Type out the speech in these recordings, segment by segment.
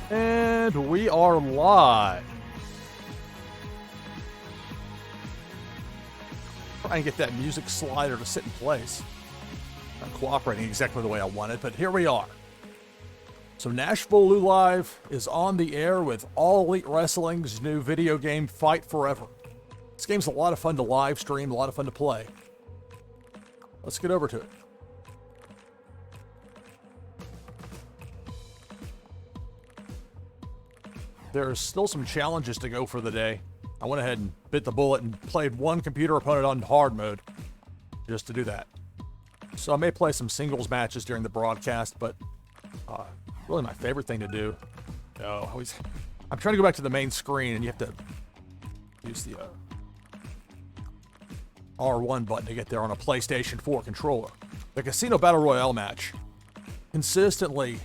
And we are live. Try and get that music slider to sit in place. Not cooperating exactly the way I wanted, but here we are. So NashvilleLou Live is on the air with All Elite Wrestling's new video game, Fight Forever. This game's a lot of fun to live stream, a lot of fun to play. Let's get over to it. There's still some challenges to go for the day. I went ahead and bit the bullet and played one computer opponent on hard mode just to do that. So I may play some singles matches during the broadcast, but really my favorite thing to do. I'm trying to go back to the main screen, and you have to use the R1 button to get there on a PlayStation 4 controller. The Casino Battle Royale match consistently,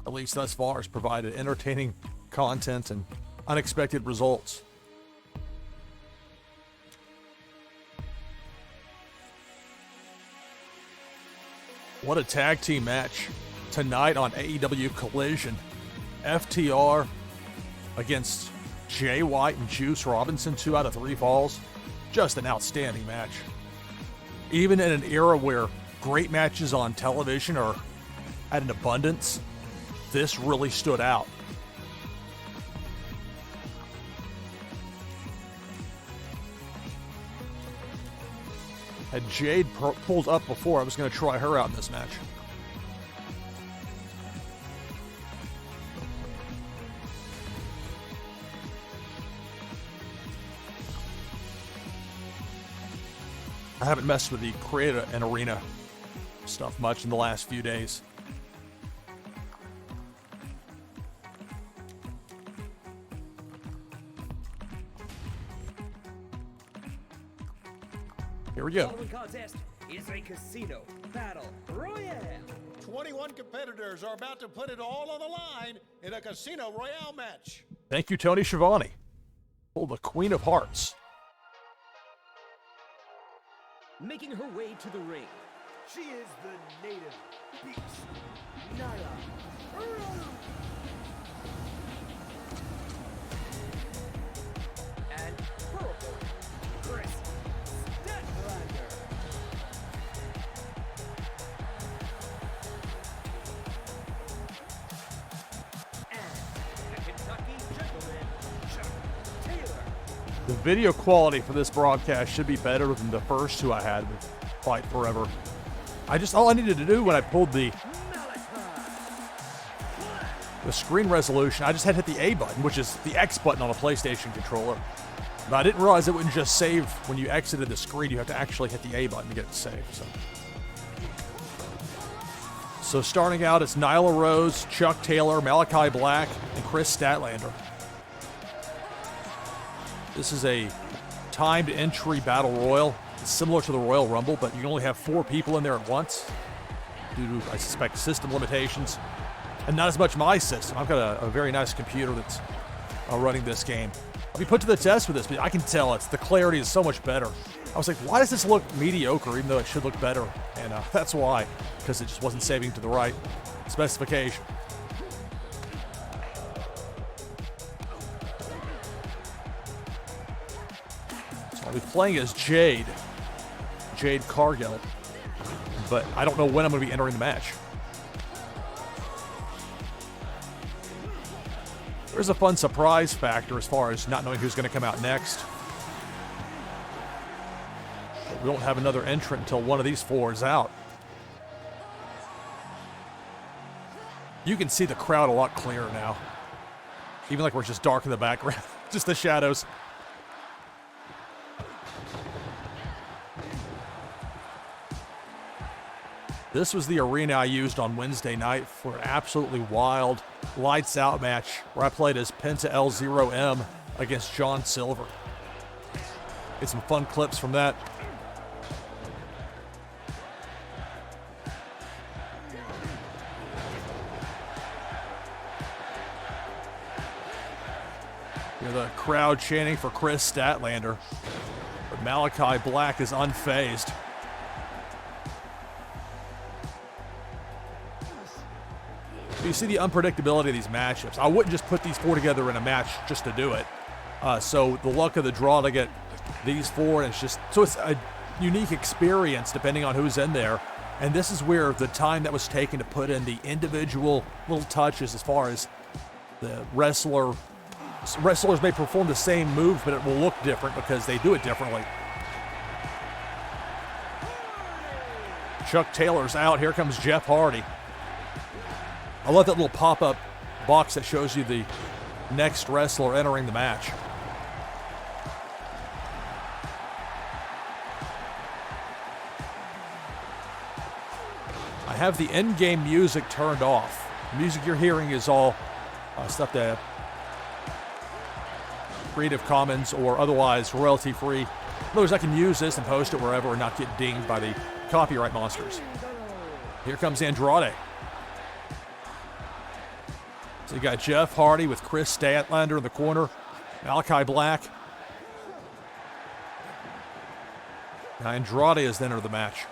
at least thus far, has provided entertaining content and unexpected results. What a tag team match tonight on AEW Collision. FTR against Jay White and Juice Robinson, 2 out of 3 falls. Just an outstanding match. Even in an era where great matches on television are at an abundance, this really stood out. Had Jade pulled up before, I was going to try her out in this match. I haven't messed with the Create an Arena stuff much in the last few days. Here we go. The following contest is a casino battle royale. 21 competitors are about to put it all on the line in a casino royale match. Thank you, Tony Schiavone. Oh, the Queen of Hearts. Making her way to the ring, she is the native beast, Nyla. And purple, Chris Statlander. And the Kentucky gentleman, Chuck Taylor. The video quality for this broadcast should be better than the first 2 I had with Fight Forever. All I needed to do when I pulled the screen resolution, I just had to hit the A button, which is the X button on a PlayStation controller. But I didn't realize it wouldn't just save when you exited the screen. You have to actually hit the A button to get it saved. So starting out, it's Nyla Rose, Chuck Taylor, Malachi Black, and Chris Statlander. This is a timed entry battle royal. It's similar to the Royal Rumble, but you can only have 4 people in there at once due to, I suspect, system limitations. And not as much my system. I've got a very nice computer that's running this game. I'll be put to the test with this, but I can tell the clarity is so much better. I was like, why does this look mediocre even though it should look better? And that's why, because it just wasn't saving to the right specification. I'll be playing as Jade Cargill, but I don't know when I'm going to be entering the match. There's a fun surprise factor as far as not knowing who's going to come out next. But we won't have another entrant until one of these 4 is out. You can see the crowd a lot clearer now. Even like we're just dark in the background, just the shadows. This was the arena I used on Wednesday night for an absolutely wild lights out match where I played as Penta L0M against John Silver. Get some fun clips from that. Hear the crowd chanting for Chris Statlander, but Malachi Black is unfazed. You see the unpredictability of these matchups. I wouldn't just put these four together in a match just to do it. So the luck of the draw to get these four, and it's a unique experience depending on who's in there. And this is where the time that was taken to put in the individual little touches as far as the wrestlers may perform the same move, but it will look different because they do it differently. Chuck Taylor's out. Here comes Jeff Hardy. I love that little pop-up box that shows you the next wrestler entering the match. I have the in-game music turned off. The music you're hearing is all stuff that Creative Commons or otherwise royalty-free. In other words, I can use this and post it wherever and not get dinged by the copyright monsters. Here comes Andrade. So you got Jeff Hardy with Chris Statlander in the corner. Malachi Black. Now Andrade has entered the match.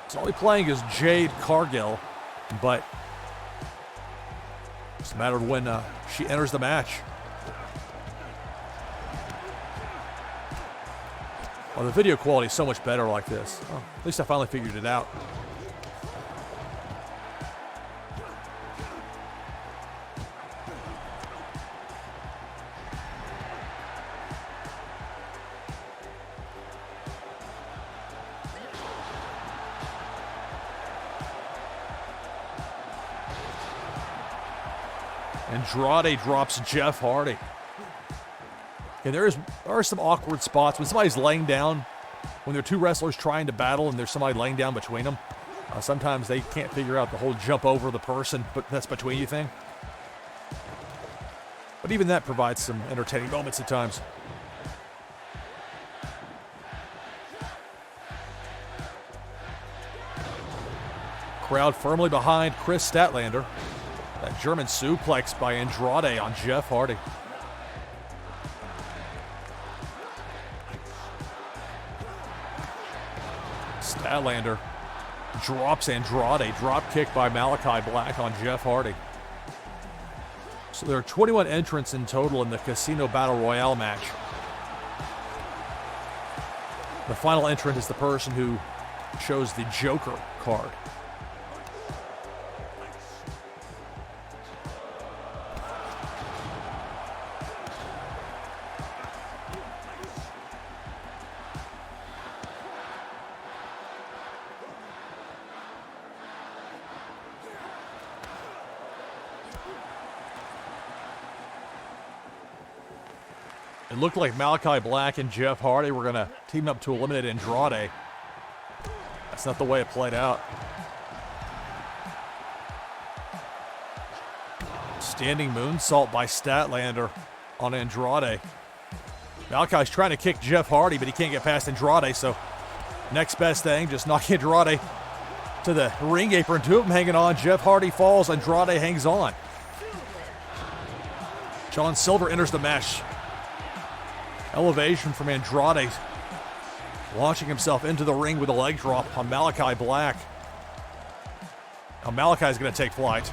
So all he's playing is Jade Cargill, but it's a matter of when she enters the match. Well, the video quality is so much better like this. Oh, at least I finally figured it out. Andrade drops Jeff Hardy. And there are some awkward spots when somebody's laying down, when there are two wrestlers trying to battle and there's somebody laying down between them. Sometimes they can't figure out the whole jump over the person, but that's between you thing. But even that provides some entertaining moments at times. Crowd firmly behind Chris Statlander. That German suplex by Andrade on Jeff Hardy. Statlander drops Andrade. Drop kick by Malachi Black on Jeff Hardy. So there are 21 entrants in total in the Casino Battle Royale match. The final entrant is the person who shows the Joker card. It looked like Malachi Black and Jeff Hardy were going to team up to eliminate Andrade. That's not the way it played out. Standing moonsault by Statlander on Andrade. Malachi's trying to kick Jeff Hardy, but he can't get past Andrade, so next best thing, just knock Andrade to the ring apron. Two of them hanging on. Jeff Hardy falls. Andrade hangs on. John Silver enters the match. Elevation from Andrade, launching himself into the ring with a leg drop on Malachi Black. Now Malachi's going to take flight.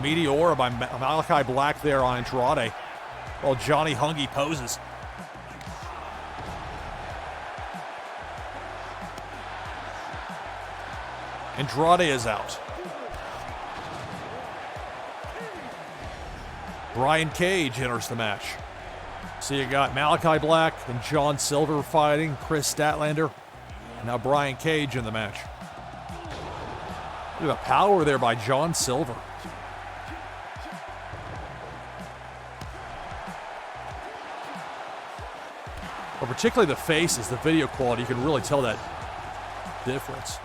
Meteora by Malachi Black there on Andrade, while Johnny Hungy poses. Andrade is out. Brian Cage enters the match. So you got Malachi Black and John Silver fighting, Chris Statlander. Now Brian Cage in the match. Look at the power there by John Silver. But particularly the faces, the video quality, you can really tell that difference.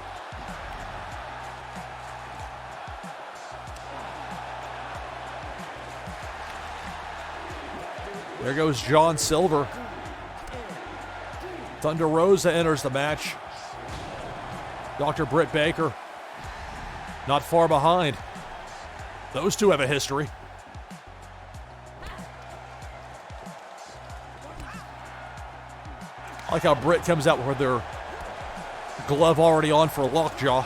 There goes John Silver. Thunder Rosa enters the match. Dr. Britt Baker not far behind. Those two have a history. I like how Britt comes out with their glove already on for a lockjaw.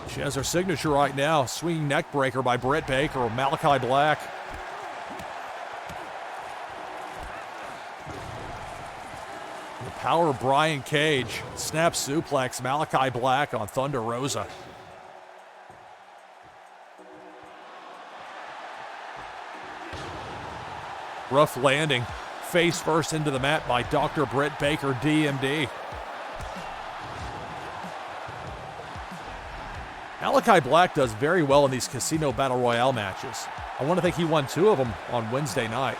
She has her signature right now. Swinging neck breaker by Britt Baker or Malachi Black. The power of Brian Cage. Snap suplex Malachi Black on Thunder Rosa. Rough landing. Face first into the mat by Dr. Britt Baker, DMD. Malachi Black does very well in these Casino Battle Royale matches. I want to think he won 2 of them on Wednesday night.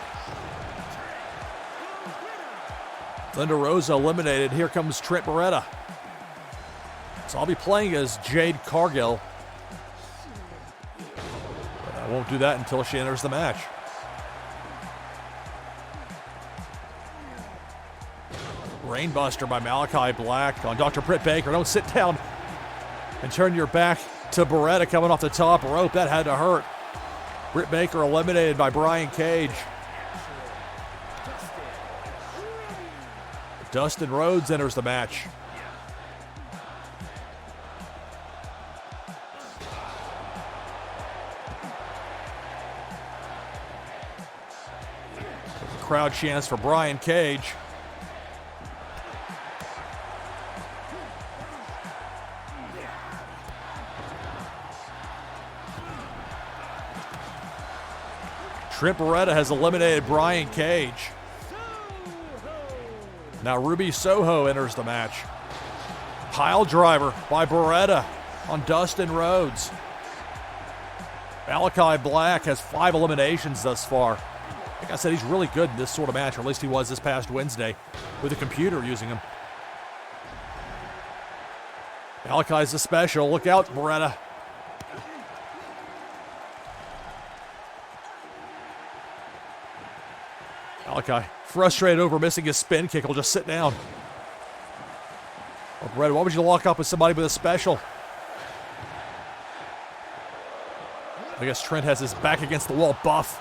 Thunder Rosa eliminated. Here comes Trent Beretta. So I'll be playing as Jade Cargill. But I won't do that until she enters the match. Brainbuster by Malachi Black on Dr. Britt Baker. Don't sit down and turn your back to Beretta coming off the top rope. That had to hurt. Britt Baker eliminated by Brian Cage. Dustin Rhodes enters the match. The crowd chants for Brian Cage. Trent Beretta has eliminated Brian Cage. Now Ruby Soho enters the match. Pile driver by Beretta on Dustin Rhodes. Malachi Black has 5 eliminations thus far. Like I said, he's really good in this sort of match, or at least he was this past Wednesday with a computer using him. Malachi's a special. Look out, Beretta. Malachi, frustrated over missing his spin kick, will just sit down. Oh, Beretta, why would you lock up with somebody with a special? I guess Trent has his back against the wall buff.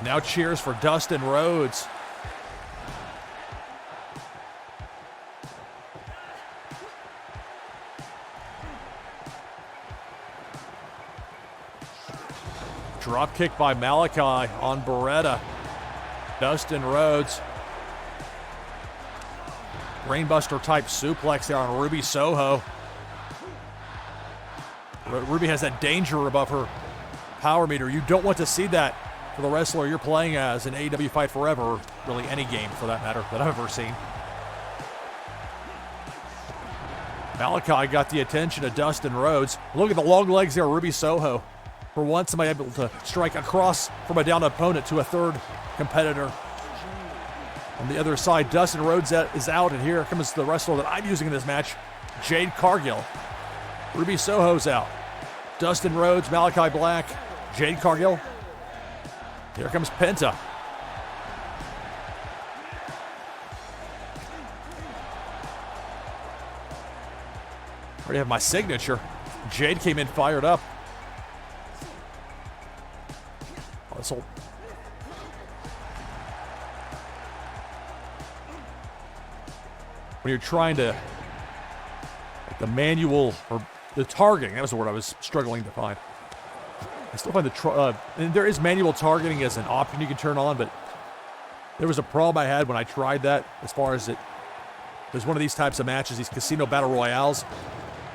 Now cheers for Dustin Rhodes. Drop kick by Malachi on Beretta. Dustin Rhodes. Brainbuster type suplex there on Ruby Soho. Ruby has that danger above her power meter. You don't want to see that for the wrestler you're playing as in AEW Fight Forever, or really any game for that matter that I've ever seen. Malachi got the attention of Dustin Rhodes. Look at the long legs there, Ruby Soho. For once, somebody able to strike across from a down opponent to a third competitor. On the other side, Dustin Rhodes is out, and here comes the wrestler that I'm using in this match, Jade Cargill. Ruby Soho's out. Dustin Rhodes, Malachi Black, Jade Cargill. Here comes Penta. Already have my signature. Jade came in fired up. Oh, this whole... When you're trying to... Like the manual, or the targeting, that was the word I was struggling to find. I still find and there is manual targeting as an option you can turn on, but there was a problem I had when I tried that as far as there's one of these types of matches, these Casino Battle Royales.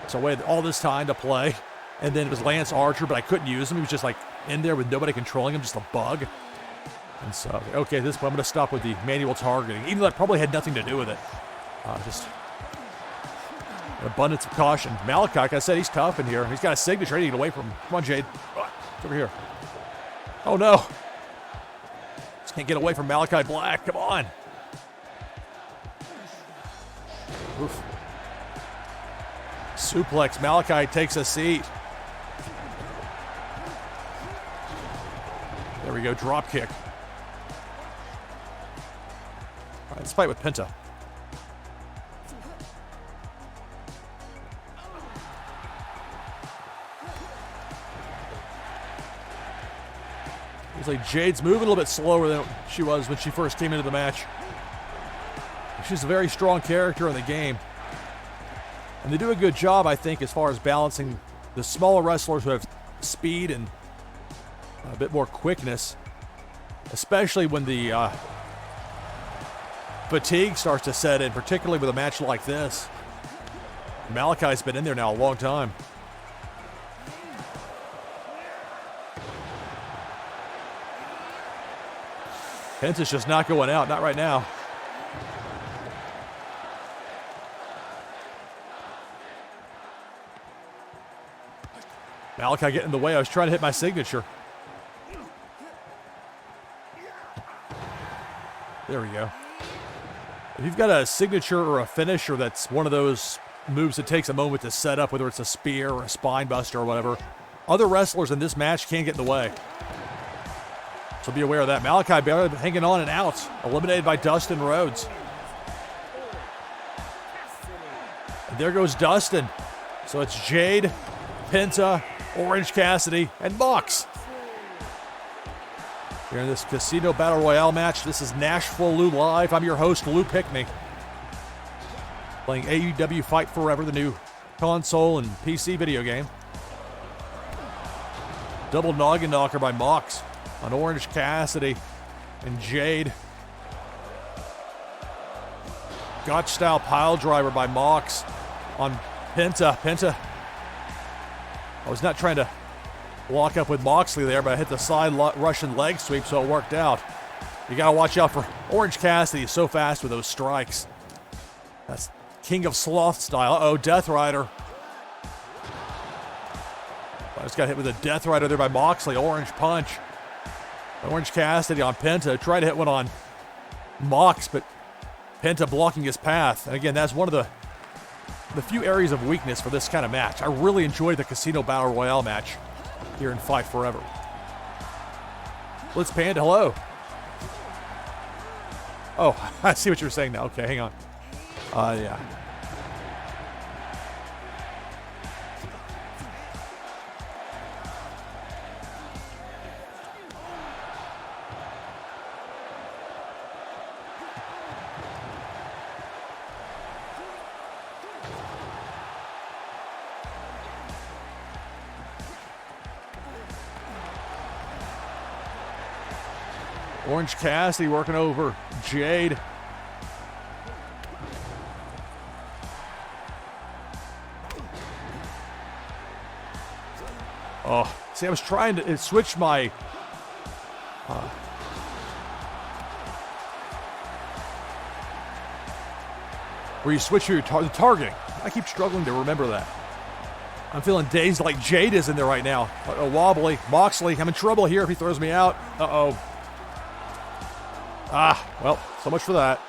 So I waited all this time to play, and then it was Lance Archer, but I couldn't use him. He was just like in there with nobody controlling him, just a bug. And so, okay, this point I'm going to stop with the manual targeting, even though that probably had nothing to do with it. Just an abundance of caution. Malachi, like I said, he's tough in here. He's got a signature ready to get away from him. Come on, Jade. It's over here. Oh, no. Just can't get away from Malachi Black. Come on. Oof. Suplex. Malachi takes a seat. There we go. Drop kick. All right, let's fight with Penta. It's like Jade's moving a little bit slower than she was when she first came into the match. She's a very strong character in the game. And they do a good job, I think, as far as balancing the smaller wrestlers who have speed and a bit more quickness, especially when the fatigue starts to set in, particularly with a match like this. Malachi's been in there now a long time. Penta's just not going out, not right now. Malachi getting in the way. I was trying to hit my signature. There we go. If you've got a signature or a finisher that's one of those moves that takes a moment to set up, whether it's a spear or a spine buster or whatever, other wrestlers in this match can't get in the way. So be aware of that. Malachi barely hanging on and out. Eliminated by Dustin Rhodes. And there goes Dustin. So it's Jade, Penta, Orange Cassidy, and Mox. Here in this Casino Battle Royale match, this is NashvilleLou Live. I'm your host, Lou Pickney. Playing AEW Fight Forever, the new console and PC video game. Double noggin knocker by Mox on Orange Cassidy and Jade. Gotch style pile driver by Mox on Penta. I was not trying to walk up with Moxley there, but I hit the side Russian leg sweep, so it worked out. You got to watch out for Orange Cassidy. He's so fast with those strikes. That's King of Sloth style. Uh-oh, Death Rider. I just got hit with a Death Rider there by Moxley. Orange punch. Orange Cassidy on Penta. Tried to hit one on Mox, but Penta blocking his path. And again, that's one of the few areas of weakness for this kind of match. I really enjoyed the Casino Battle Royale match here in Fight Forever. Blitz Panda, hello. Oh, I see what you're saying now. Okay, hang on. Yeah. Orange Cassidy working over Jade. Oh, see, I was trying to switch my... where you switch your targeting. I keep struggling to remember that. I'm feeling dazed like Jade is in there right now. Uh-oh, wobbly. Moxley, I'm in trouble here if he throws me out. Uh-oh. Ah, well, so much for that.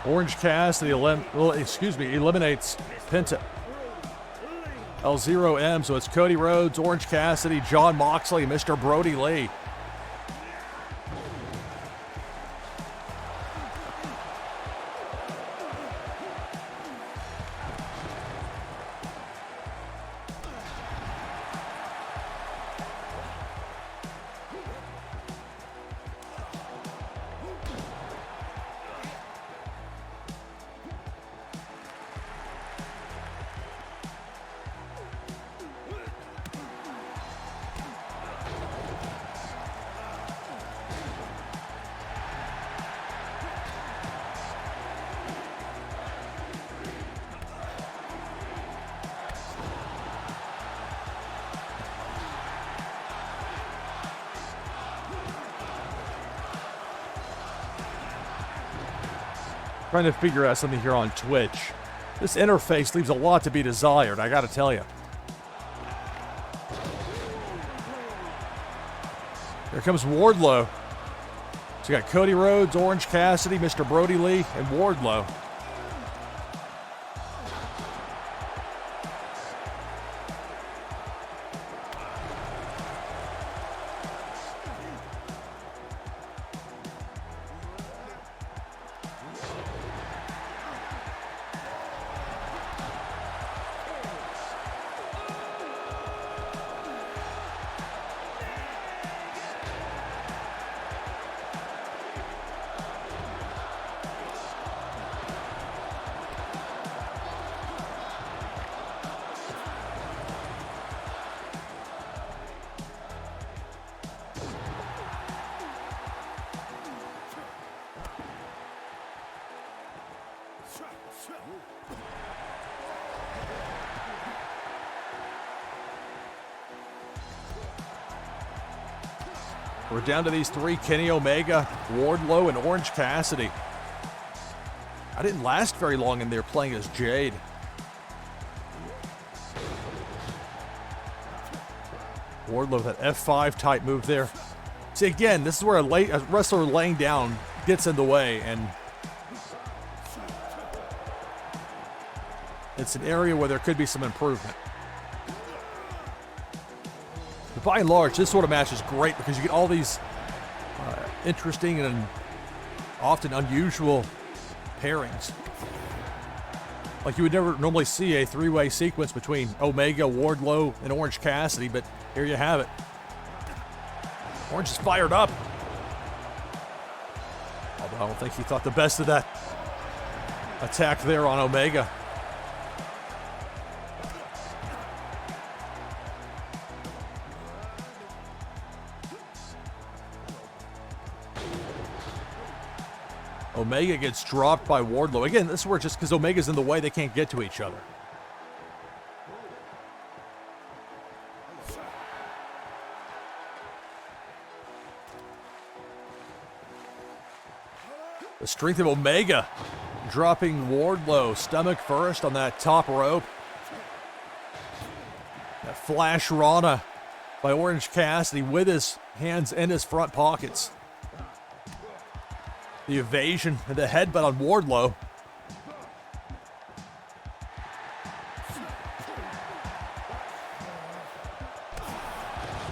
Orange Cassidy eliminates Penta. L0M, so it's Cody Rhodes, Orange Cassidy, John Moxley, Mr. Brody Lee. Trying to figure out something here on Twitch. This interface leaves a lot to be desired, I gotta tell you. Here comes Wardlow. So you got Cody Rhodes, Orange Cassidy, Mr. Brody Lee, and Wardlow. We're down to these three, Kenny Omega, Wardlow, and Orange Cassidy. I didn't last very long in there playing as Jade. Wardlow, that F5 type move there. See, again, this is where a wrestler laying down gets in the way, and it's an area where there could be some improvement. But by and large, this sort of match is great because you get all these interesting and often unusual pairings. Like you would never normally see a three-way sequence between Omega, Wardlow, and Orange Cassidy, but here you have it. Orange is fired up. Although I don't think he thought the best of that attack there on Omega. Omega gets dropped by Wardlow. Again, this is where just because Omega's in the way, they can't get to each other. The strength of Omega dropping Wardlow stomach first on that top rope. That flash Rana by Orange Cassidy with his hands in his front pockets. The evasion and the headbutt on Wardlow.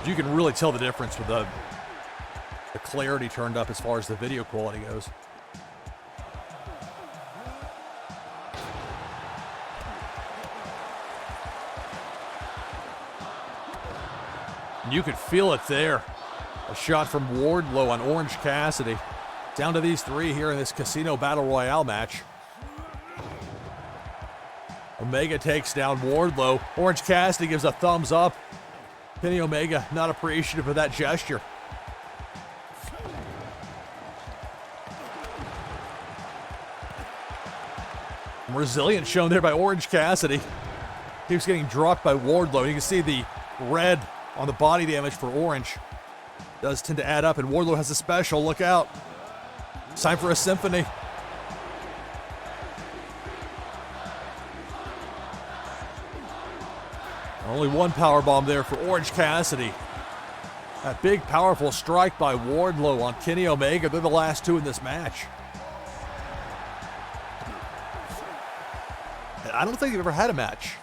You can really tell the difference with the clarity turned up as far as the video quality goes. You could feel it there. A shot from Wardlow on Orange Cassidy. Down to these three here in this Casino Battle Royale match. Omega takes down Wardlow. Orange Cassidy gives a thumbs up. Kenny Omega not appreciative of that gesture. Resilience shown there by Orange Cassidy. Keeps getting dropped by Wardlow. You can see the red on the body damage for Orange. Does tend to add up, and Wardlow has a special. Look out. It's time for a symphony. Only one powerbomb there for Orange Cassidy. That big, powerful strike by Wardlow on Kenny Omega. They're the last two in this match. And I don't think they've ever had a match.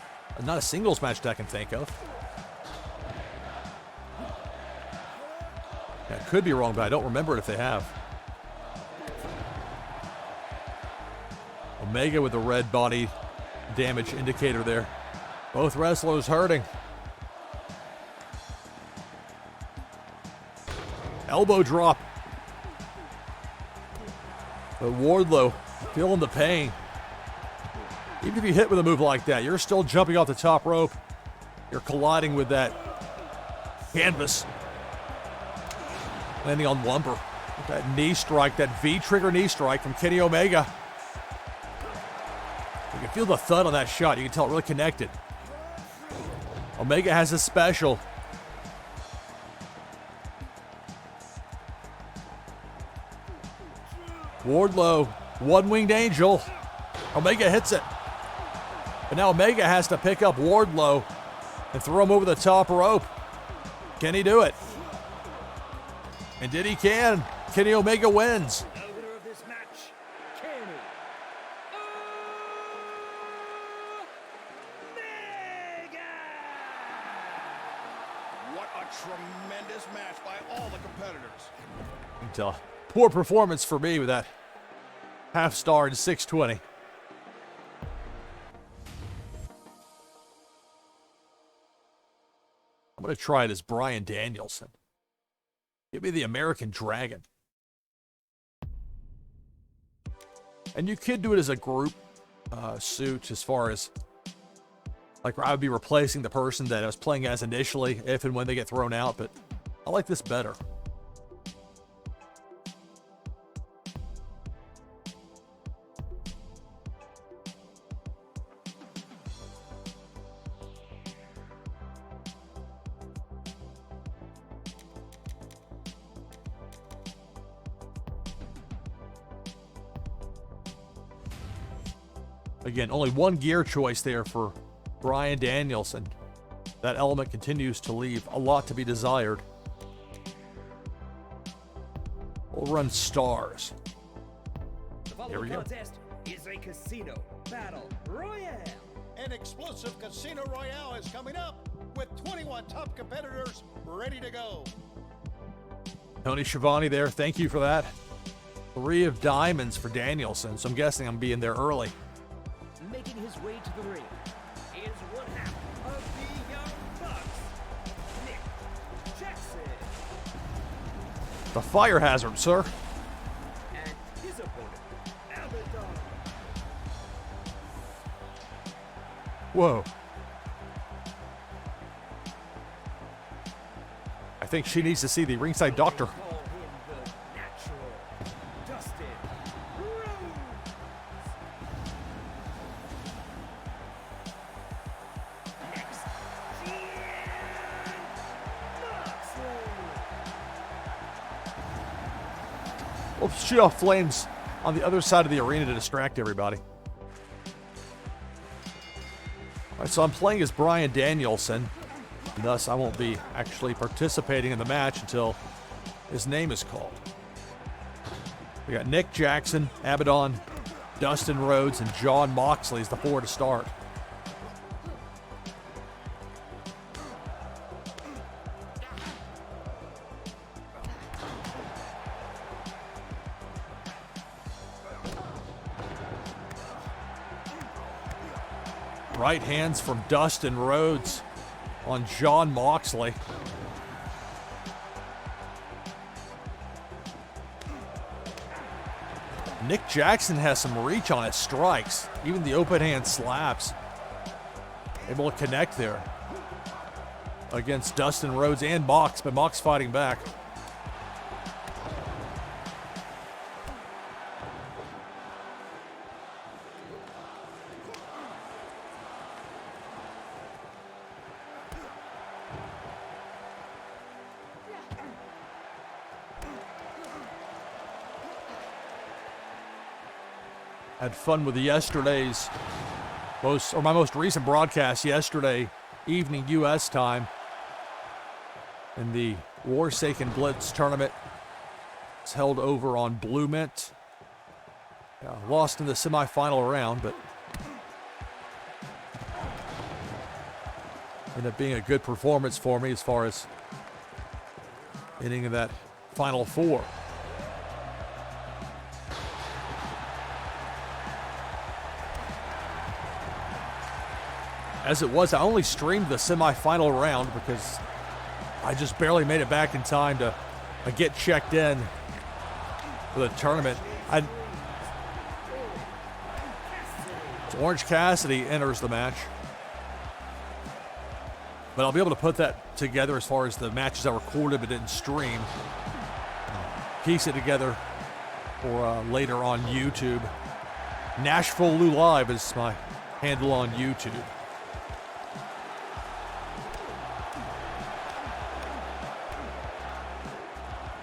Not a singles match that I can think of. I could be wrong, but I don't remember it if they have. Omega with the red body damage indicator there. Both wrestlers hurting. Elbow drop. But Wardlow feeling the pain. Even if you hit with a move like that, you're still jumping off the top rope. You're colliding with that canvas. Landing on lumber. That knee strike, that V-trigger knee strike from Kenny Omega. You can feel the thud on that shot. You can tell it really connected. Omega has a special. Wardlow One-winged angel. Omega hits it. But now Omega has to pick up Wardlow and throw him over the top rope. Can he do it? And did he can. Kenny Omega wins. The winner of this match, Kenny Omega! What a tremendous match by all the competitors. And, poor performance for me with that half star in 620. I'm going to try it as Bryan Danielson. Give me the American Dragon. And you could do it as a group suit as far as, like, I would be replacing the person that I was playing as initially if and when they get thrown out, but I like this better. Again, only one gear choice there for Bryan Danielson. That element continues to leave a lot to be desired. We'll run stars. The Here we following go. contest is a casino battle royale. An explosive Casino Royale is coming up with 21 top competitors ready to go. Tony Schiavone there. Thank you for that. 3 of diamonds for Danielson, so I'm guessing I'm being there early. Making his way to the ring is one half of the Young Bucks, Nick Jackson, The fire hazard, sir. and his opponent, Abaddon. Whoa. I think she needs to see the ringside doctor. Call him the Natural, Dustin Rhodes. Next, Moxley. We'll shoot off flames on the other side of the arena to distract everybody. All right, so I'm playing as Bryan Danielson. And thus, I won't be actually participating in the match until his name is called. We got Nick Jackson, Abaddon, Dustin Rhodes, and Jon Moxley as the 4 to start. Right hands from Dustin Rhodes on Jon Moxley. Nick Jackson has some reach on his strikes. Even the open hand slaps. Able to connect there against Dustin Rhodes and Mox, but Mox fighting back. Had fun with yesterday's my most recent broadcast yesterday evening U.S. time in the Forsaken Blitz tournament. It's held over on Blue Mint. Lost in the semifinal round, but ended up being a good performance for me as far as getting in that Final Four. As it was, I only streamed the semifinal round because I just barely made it back in time to get checked in for the tournament. Orange Cassidy enters the match. But I'll be able to put that together as far as the matches I recorded but didn't stream. Piece it together for later on YouTube. NashvilleLou Live is my handle on YouTube.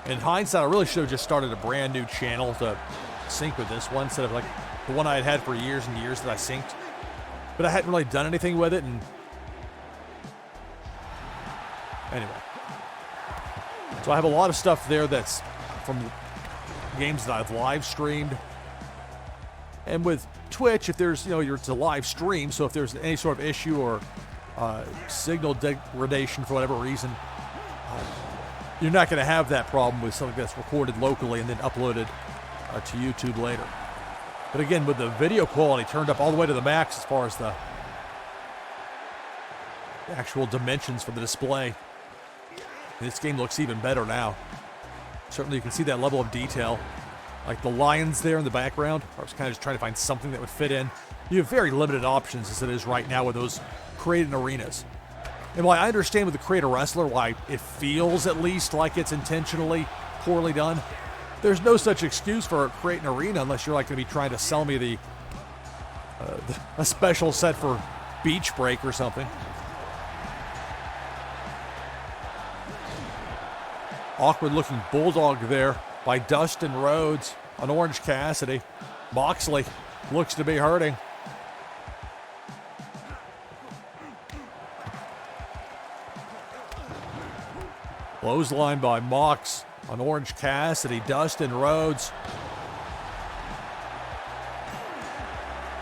In hindsight, I really should have just started a brand new channel to sync with this one instead of like the one I had had for years and years that I synced. But I hadn't really done anything with it, and anyway. So I have a lot of stuff there that's from games that I've live streamed. And with Twitch, if there's, it's a live stream, so if there's any sort of issue or signal degradation for whatever reason, you're not going to have that problem with something that's recorded locally and then uploaded to YouTube later. But again, with the video quality turned up all the way to the max as far as the actual dimensions for the display, this game looks even better now. Certainly you can see that level of detail. Like the lions there in the background. I was kind of just trying to find something that would fit in. You have very limited options as it is right now with those created arenas. And while I understand with the Create a Wrestler why it feels at least like it's intentionally poorly done, there's no such excuse for Create an Arena unless you're like going to be trying to sell me a special set for Beach Break or something. Awkward looking bulldog there by Dustin Rhodes on Orange Cassidy. Moxley looks to be hurting. Clothesline by Mox on Orange Cassidy. Dustin Rhodes.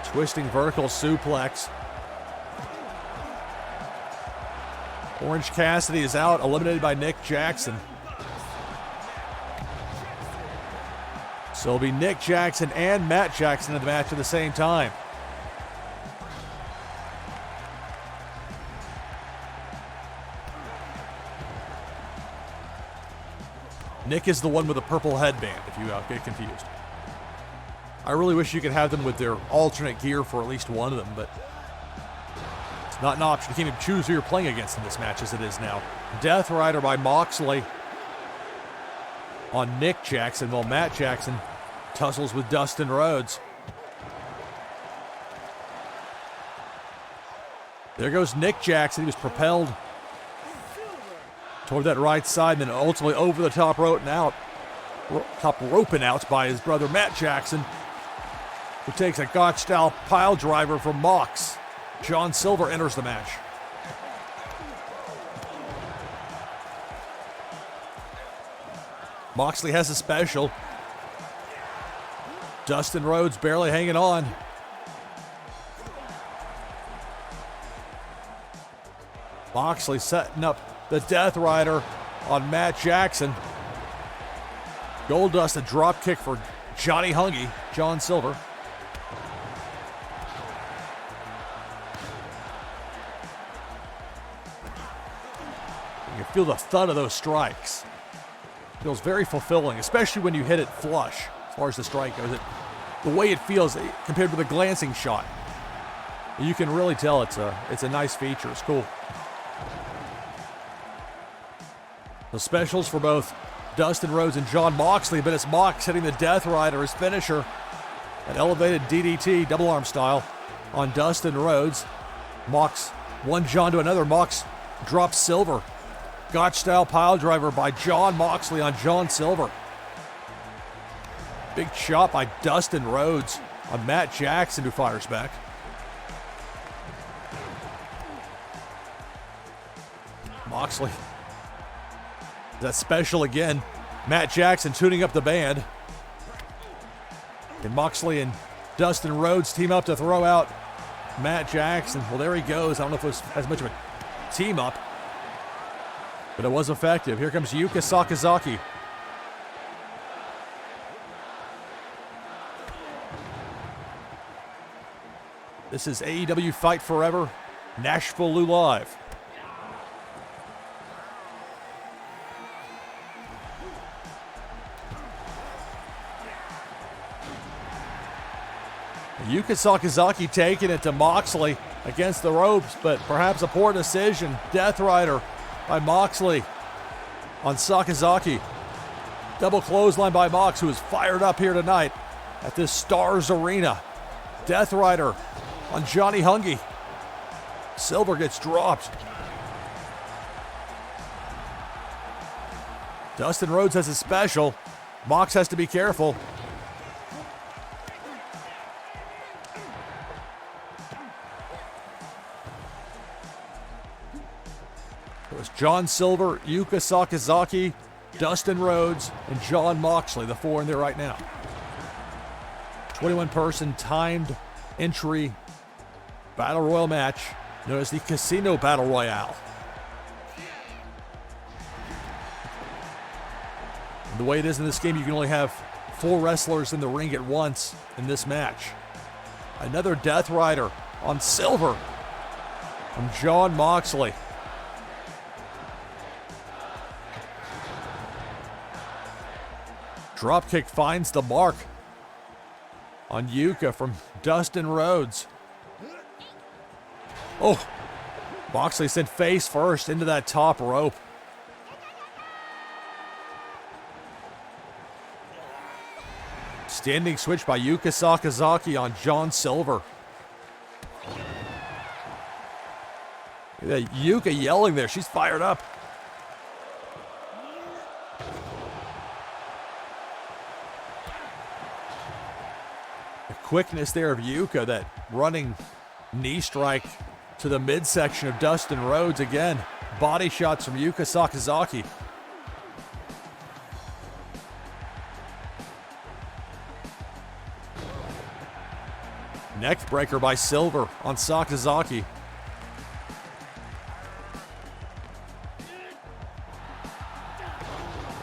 Twisting vertical suplex. Orange Cassidy is out, eliminated by Nick Jackson. So it'll be Nick Jackson and Matt Jackson in the match at the same time. Nick is the one with the purple headband, if you get confused. I really wish you could have them with their alternate gear for at least one of them, but it's not an option. You can't even choose who you're playing against in this match as it is now. Death Rider by Moxley on Nick Jackson, while Matt Jackson tussles with Dustin Rhodes. There goes Nick Jackson. He was propelled toward that right side, and then ultimately over the top rope and out. Top roping out by his brother Matt Jackson, who takes a Gotch-style pile driver from Mox. John Silver enters the match. Moxley has a special. Dustin Rhodes barely hanging on. Moxley setting up the Death Rider on Matt Jackson. Goldust, a drop kick for Johnny Hungy, John Silver. You can feel the thud of those strikes. Feels very fulfilling, especially when you hit it flush, as far as the strike goes. The way it feels compared to the glancing shot, you can really tell it's a nice feature. It's cool. The specials for both Dustin Rhodes and Jon Moxley, but it's Mox hitting the Death Rider, his finisher. An elevated DDT, double arm style, on Dustin Rhodes. Mox, one John to another. Mox drops Silver. Gotch-style pile driver by Jon Moxley on John Silver. Big shot by Dustin Rhodes on Matt Jackson, who fires back. Moxley. That special again. Matt Jackson tuning up the band. And Moxley and Dustin Rhodes team up to throw out Matt Jackson. Well, there he goes. I don't know if it was as much of a team up, but it was effective. Here comes Yuka Sakazaki. This is AEW Fight Forever, NashvilleLou Live. Yuka Sakazaki taking it to Moxley against the ropes, but perhaps a poor decision. Death Rider by Moxley on Sakazaki. Double clothesline by Mox, who is fired up here tonight at this Stars Arena. Death Rider on Johnny Hungy. Silver gets dropped. Dustin Rhodes has a special. Mox has to be careful. It was John Silver, Yuka Sakazaki, Dustin Rhodes, and Jon Moxley, the four in there right now. 21-person timed entry Battle Royal match known as the Casino Battle Royale. And the way it is in this game, you can only have 4 wrestlers in the ring at once in this match. Another Death Rider on Silver from Jon Moxley. Dropkick finds the mark on Yuka from Dustin Rhodes. Oh, Moxley sent face first into that top rope. Standing switch by Yuka Sakazaki on John Silver. Look at that Yuka yelling there. She's fired up. The quickness there of Yuka, that running knee strike to the midsection of Dustin Rhodes. Again, body shots from Yuka Sakazaki. Neck breaker by Silver on Sakazaki.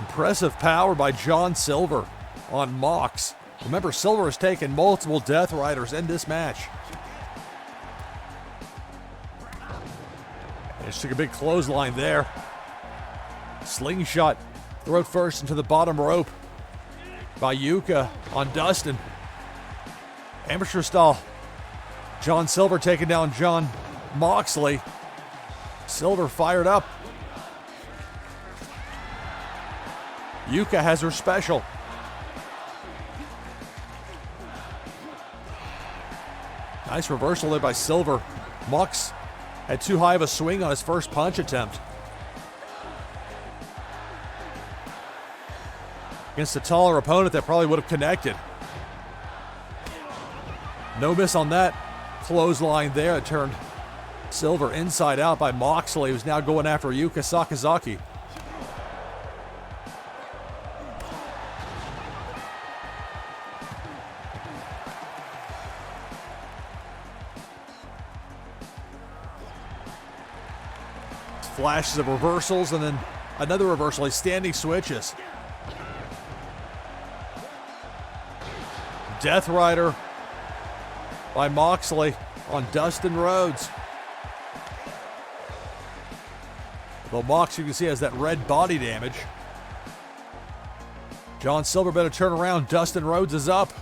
Impressive power by John Silver on Mox. Remember, Silver has taken multiple Death Riders in this match. They just took a big clothesline there. Slingshot thrown first into the bottom rope by Yuka on Dustin. Amateur style. John Silver taking down Jon Moxley. Silver fired up. Yuka has her special. Nice reversal there by Silver. Mox had too high of a swing on his first punch attempt. Against a taller opponent that probably would have connected. No miss on that clothesline there. It turned Silver inside out by Moxley, who's now going after Yuka Sakazaki. Flashes of reversals and then another reversal. He's standing switches. Death Rider by Moxley on Dustin Rhodes. Although Mox, you can see, has that red body damage. John Silver better turn around. Dustin Rhodes is up.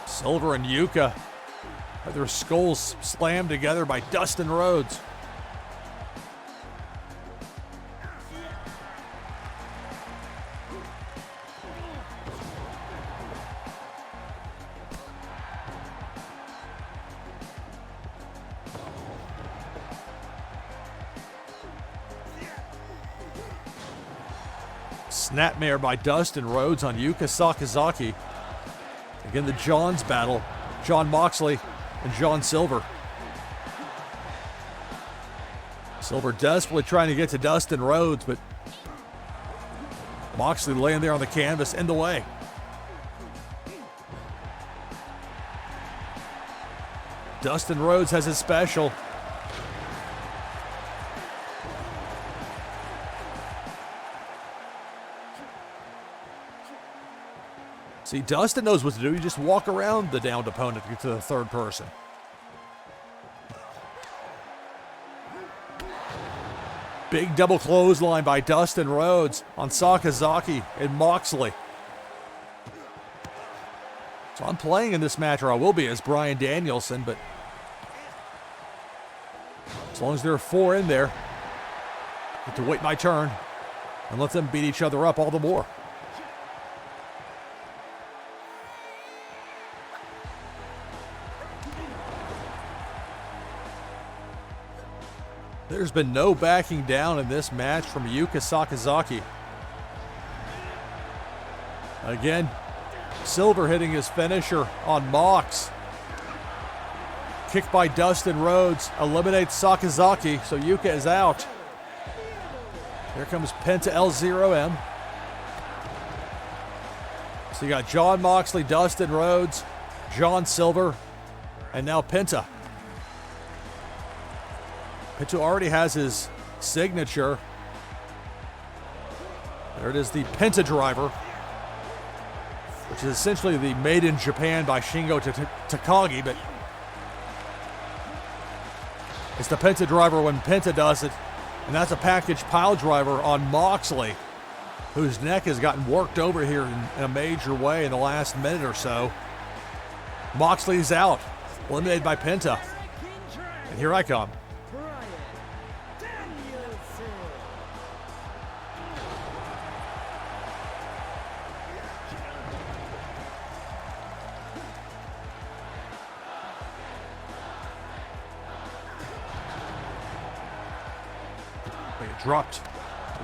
Silver and Yuka have their skulls slammed together by Dustin Rhodes. Snapmare by Dustin Rhodes on Yuka Sakazaki. Again, the Johns battle. Jon Moxley and John Silver. Silver desperately trying to get to Dustin Rhodes, but Moxley laying there on the canvas in the way. Dustin Rhodes has his special. See, Dustin knows what to do. You just walk around the downed opponent to get to the third person. Big double clothesline by Dustin Rhodes on Sakazaki and Moxley. So I'm playing in this match, or I will be, as Bryan Danielson, but as long as there are 4 in there, I get to wait my turn and let them beat each other up all the more. There's been no backing down in this match from Yuka Sakazaki. Again, Silver hitting his finisher on Mox. kick by Dustin Rhodes eliminates Sakazaki, so Yuka is out. Here comes Penta L0M. So you got Jon Moxley, Dustin Rhodes, John Silver, and now Penta. Penta already has his signature. There it is, the Penta Driver, which is essentially the made in Japan by Shingo Takagi, but it's the Penta Driver when Penta does it, and that's a package pile driver on Moxley, whose neck has gotten worked over here in a major way in the last minute or so. Moxley's out, eliminated by Penta, and here I come.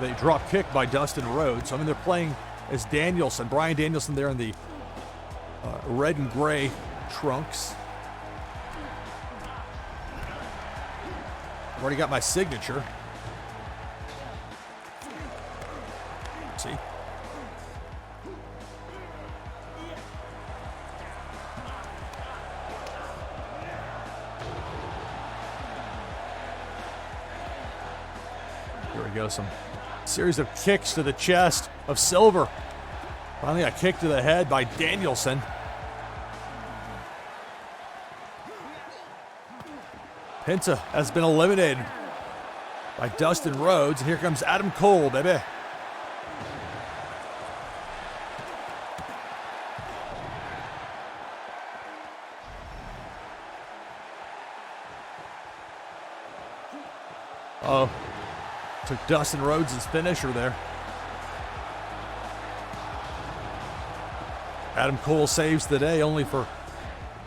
They drop kick by Dustin Rhodes. I mean, they're playing as Danielson, Bryan Danielson there in the red and gray trunks. I've already got my signature. Let's see. Here we go, some series of kicks to the chest of Silver. Finally a kick to the head by Danielson. Penta has been eliminated by Dustin Rhodes, and here comes Adam Cole, baby. Oh. Took Dustin Rhodes' finisher there. Adam Cole saves the day, only for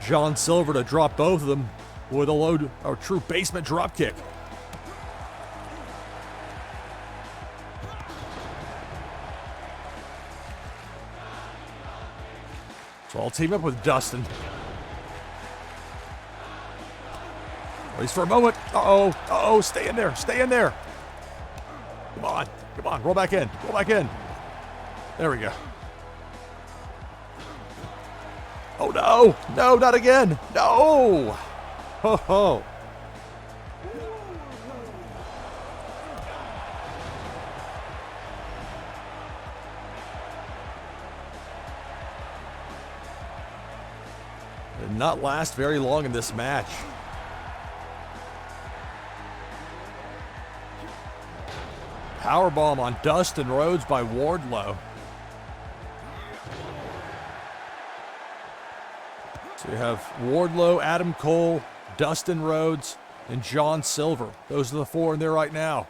John Silver to drop both of them with a low or true basement drop kick. So I'll team up with Dustin. At least for a moment. Uh-oh, stay in there, stay in there. Come on, roll back in. There we go. Oh no, not again. No. Ho ho. Did not last very long in this match. Powerbomb on Dustin Rhodes by Wardlow. So you have Wardlow, Adam Cole, Dustin Rhodes, and John Silver. Those are the four in there right now.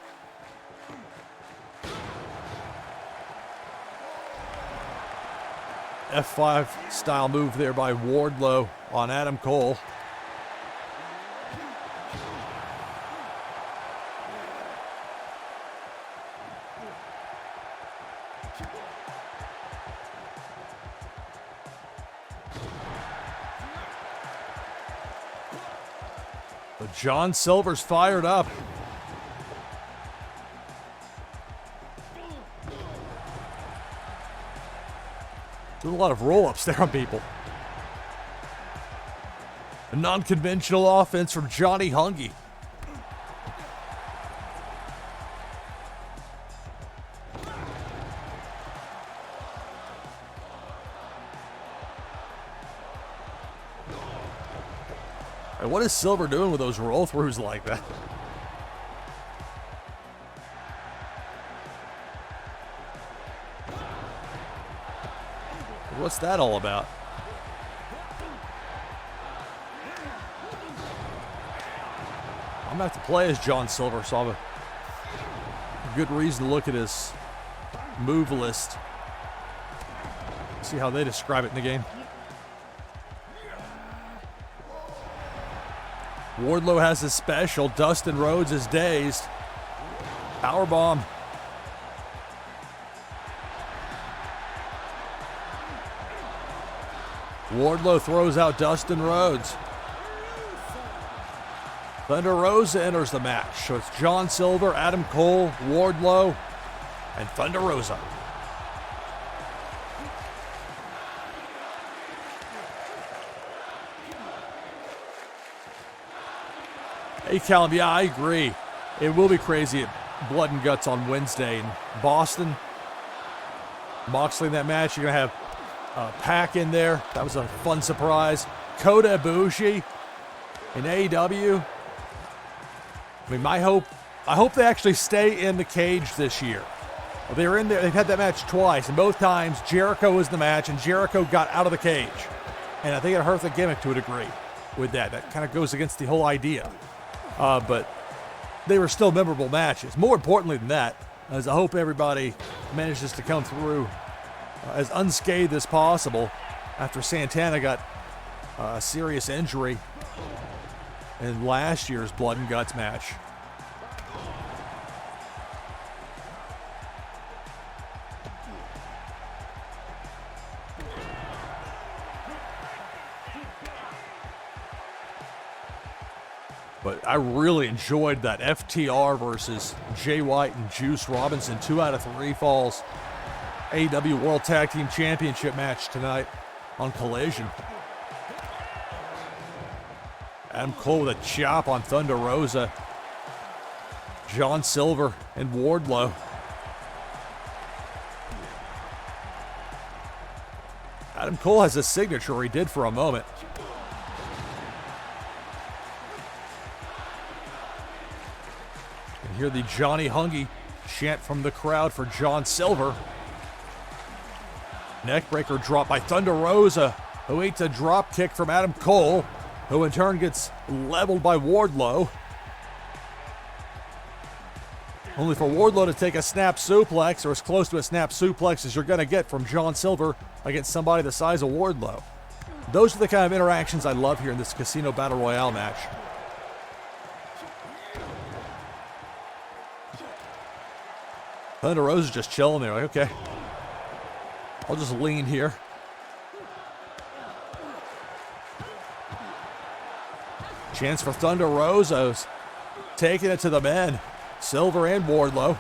F5 style move there by Wardlow on Adam Cole. But John Silver's fired up. Doing a lot of roll-ups there on people. A non-conventional offense from Johnny Hungy. And what is Silver doing with those roll-throughs like that? What's that all about? I'm gonna have to play as John Silver, so I have a good reason to look at his move list. See how they describe it in the game. Wardlow has his special. Dustin Rhodes is dazed. Powerbomb. Wardlow throws out Dustin Rhodes. Thunder Rosa enters the match. So it's John Silver, Adam Cole, Wardlow, and Thunder Rosa. Hey, Callum, yeah, I agree. It will be crazy at Blood and Guts on Wednesday in Boston. Moxley in that match. You're going to have Pac in there. That was a fun surprise. Kota Ibushi in AEW. I mean, I hope they actually stay in the cage this year. Well, they were in there. They've had that match twice, and both times Jericho was in the match, and Jericho got out of the cage. And I think it hurt the gimmick to a degree with that. That kind of goes against the whole idea. But they were still memorable matches. More importantly than that, as I hope everybody manages to come through as unscathed as possible after Santana got a serious injury in last year's Blood and Guts match. But I really enjoyed that FTR versus Jay White and Juice Robinson 2 out of 3 falls AEW World Tag Team Championship match tonight on Collision. Adam Cole with a chop on Thunder Rosa. John Silver and Wardlow. Adam Cole has a signature he did for a moment. And hear the Johnny Hungy chant from the crowd for John Silver. Neckbreaker drop by Thunder Rosa, who eats a drop kick from Adam Cole, who in turn gets leveled by Wardlow. Only for Wardlow to take a snap suplex, or as close to a snap suplex as you're going to get from John Silver against somebody the size of Wardlow. Those are the kind of interactions I love here in this Casino Battle Royale match. Thunder Rosa's just chilling there, like, okay, I'll just lean here. Chance for Thunder Rosa's taking it to the men. Silver and Wardlow.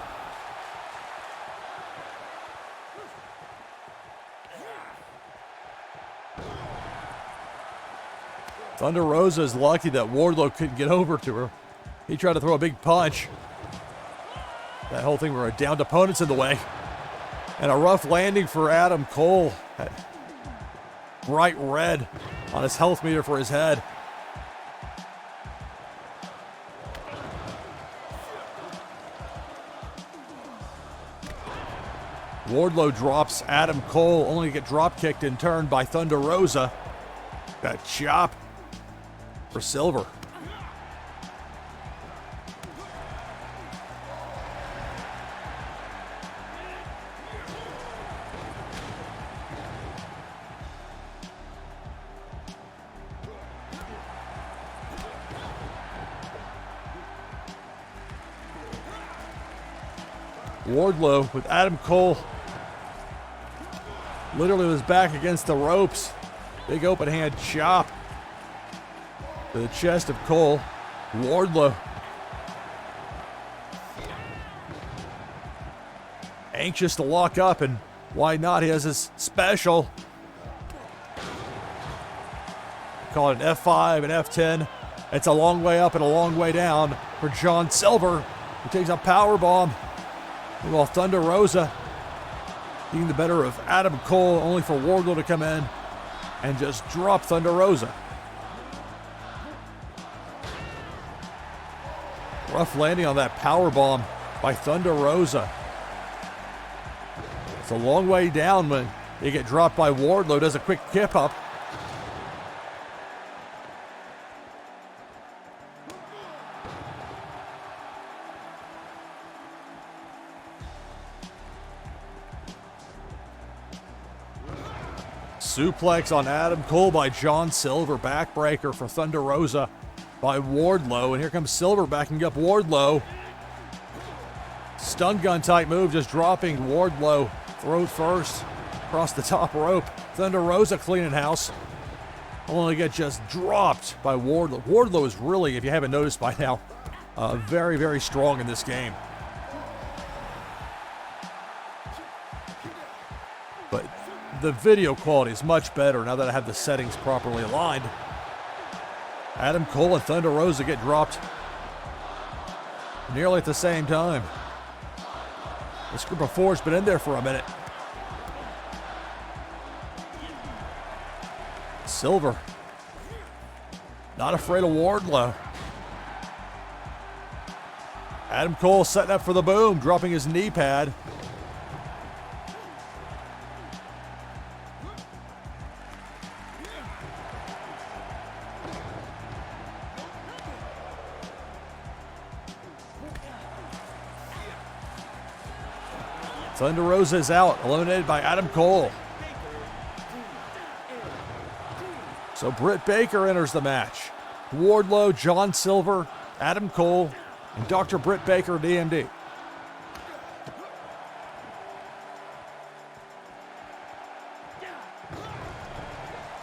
Thunder Rosa is lucky that Wardlow couldn't get over to her. He tried to throw a big punch. That whole thing where a downed opponent's in the way. And a rough landing for Adam Cole. Bright red on his health meter for his head. Wardlow drops Adam Cole, only to get drop kicked in turn by Thunder Rosa. That chop for Silver. Wardlow with Adam Cole literally was back against the ropes. Big open hand chop to the chest of Cole. Wardlow anxious to lock up, and why not? He has his special. Call it an F5 and F10. It's a long way up and a long way down for John Silver, who takes a power bomb. Meanwhile, Thunder Rosa getting the better of Adam Cole, only for Wardlow to come in and just drop Thunder Rosa. Rough landing on that power bomb by Thunder Rosa. It's a long way down when they get dropped by Wardlow. Does a quick kip up. Suplex on Adam Cole by John Silver. Backbreaker for Thunder Rosa by Wardlow. And here comes Silver backing up Wardlow. Stun gun type move, just dropping Wardlow throat first across the top rope. Thunder Rosa cleaning house. only get just dropped by Wardlow. Wardlow is really, if you haven't noticed by now, very, very strong in this game. But the video quality is much better now that I have the settings properly aligned. Adam Cole and Thunder Rosa get dropped nearly at the same time. This group of four has been in there for a minute. Silver, not afraid of Wardlow. Adam Cole setting up for the boom, dropping his knee pad. Thunder Rosa is out, eliminated by Adam Cole. So Britt Baker enters the match. Wardlow, John Silver, Adam Cole, and Dr. Britt Baker, DMD.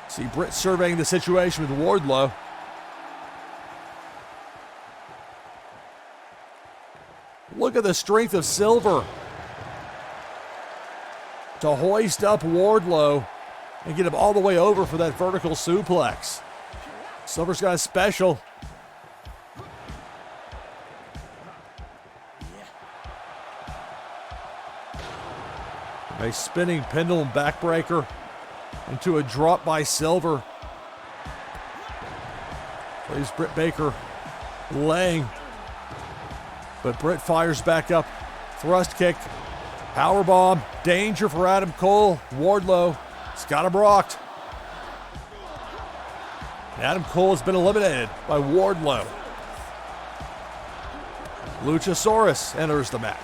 See Britt surveying the situation with Wardlow. Look at the strength of Silver to hoist up Wardlow and get him all the way over for that vertical suplex. Silver's got a special. A spinning pendulum backbreaker into a drop by Silver. Leaves Britt Baker laying. But Britt fires back up. Thrust kick. Powerbomb. Danger for Adam Cole. Wardlow has got him rocked. Adam Cole has been eliminated by Wardlow. Luchasaurus enters the match.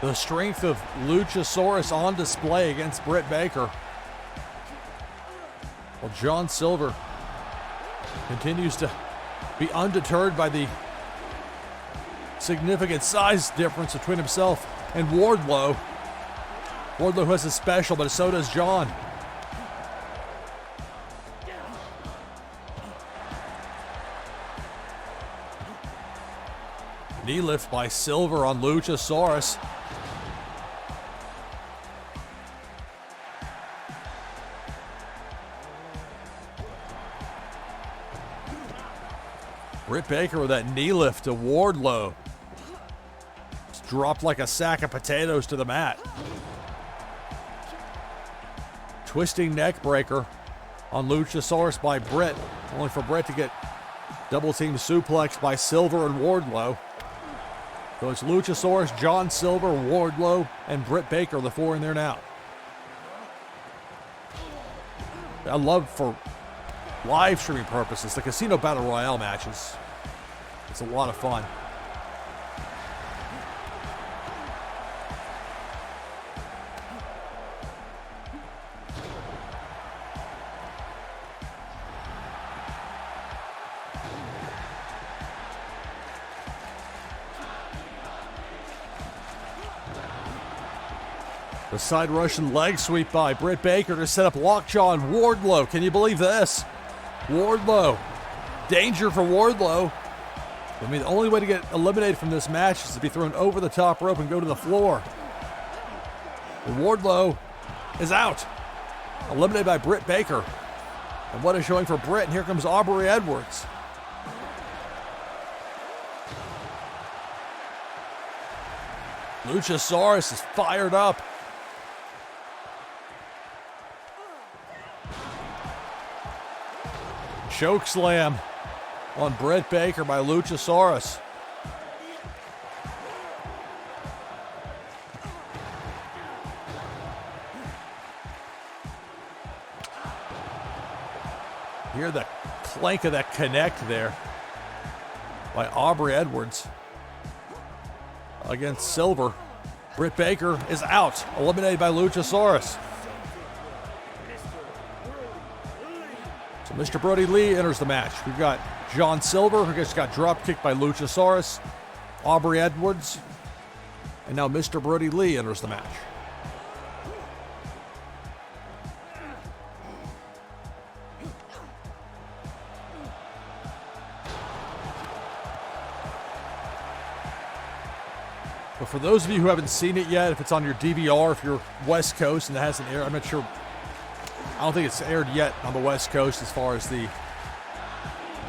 The strength of Luchasaurus on display against Britt Baker. Well, John Silver continues to be undeterred by the significant size difference between himself and Wardlow. Wardlow has a special, but so does John. Knee lift by Silver on Luchasaurus. Britt Baker with that knee lift to Wardlow. It's dropped like a sack of potatoes to the mat. Twisting neck breaker on Luchasaurus by Britt, only for Britt to get double team suplex by Silver and Wardlow. So it's Luchasaurus, John Silver, Wardlow, and Britt Baker, the four in there now. I love, for live streaming purposes, the Casino Battle Royale matches. It's a lot of fun. The side Russian leg sweep by Britt Baker to set up lockjaw on Wardlow. Can you believe this? Wardlow. Danger for Wardlow. I mean, the only way to get eliminated from this match is to be thrown over the top rope and go to the floor. And Wardlow is out. Eliminated by Britt Baker. And what a showing for Britt. And here comes Aubrey Edwards. Luchasaurus is fired up. Choke slam on Britt Baker by Luchasaurus. Hear the clank of that connect there by Aubrey Edwards against Silver. Britt Baker is out, eliminated by Luchasaurus. So Mr. Brody Lee enters the match. We've got John Silver, who just got drop kicked by Luchasaurus, Aubrey Edwards, and now Mr. Brody Lee enters the match. But for those of you who haven't seen it yet, if it's on your DVR, if you're West Coast and it hasn't aired, I'm not sure. I don't think it's aired yet on the West Coast as far as the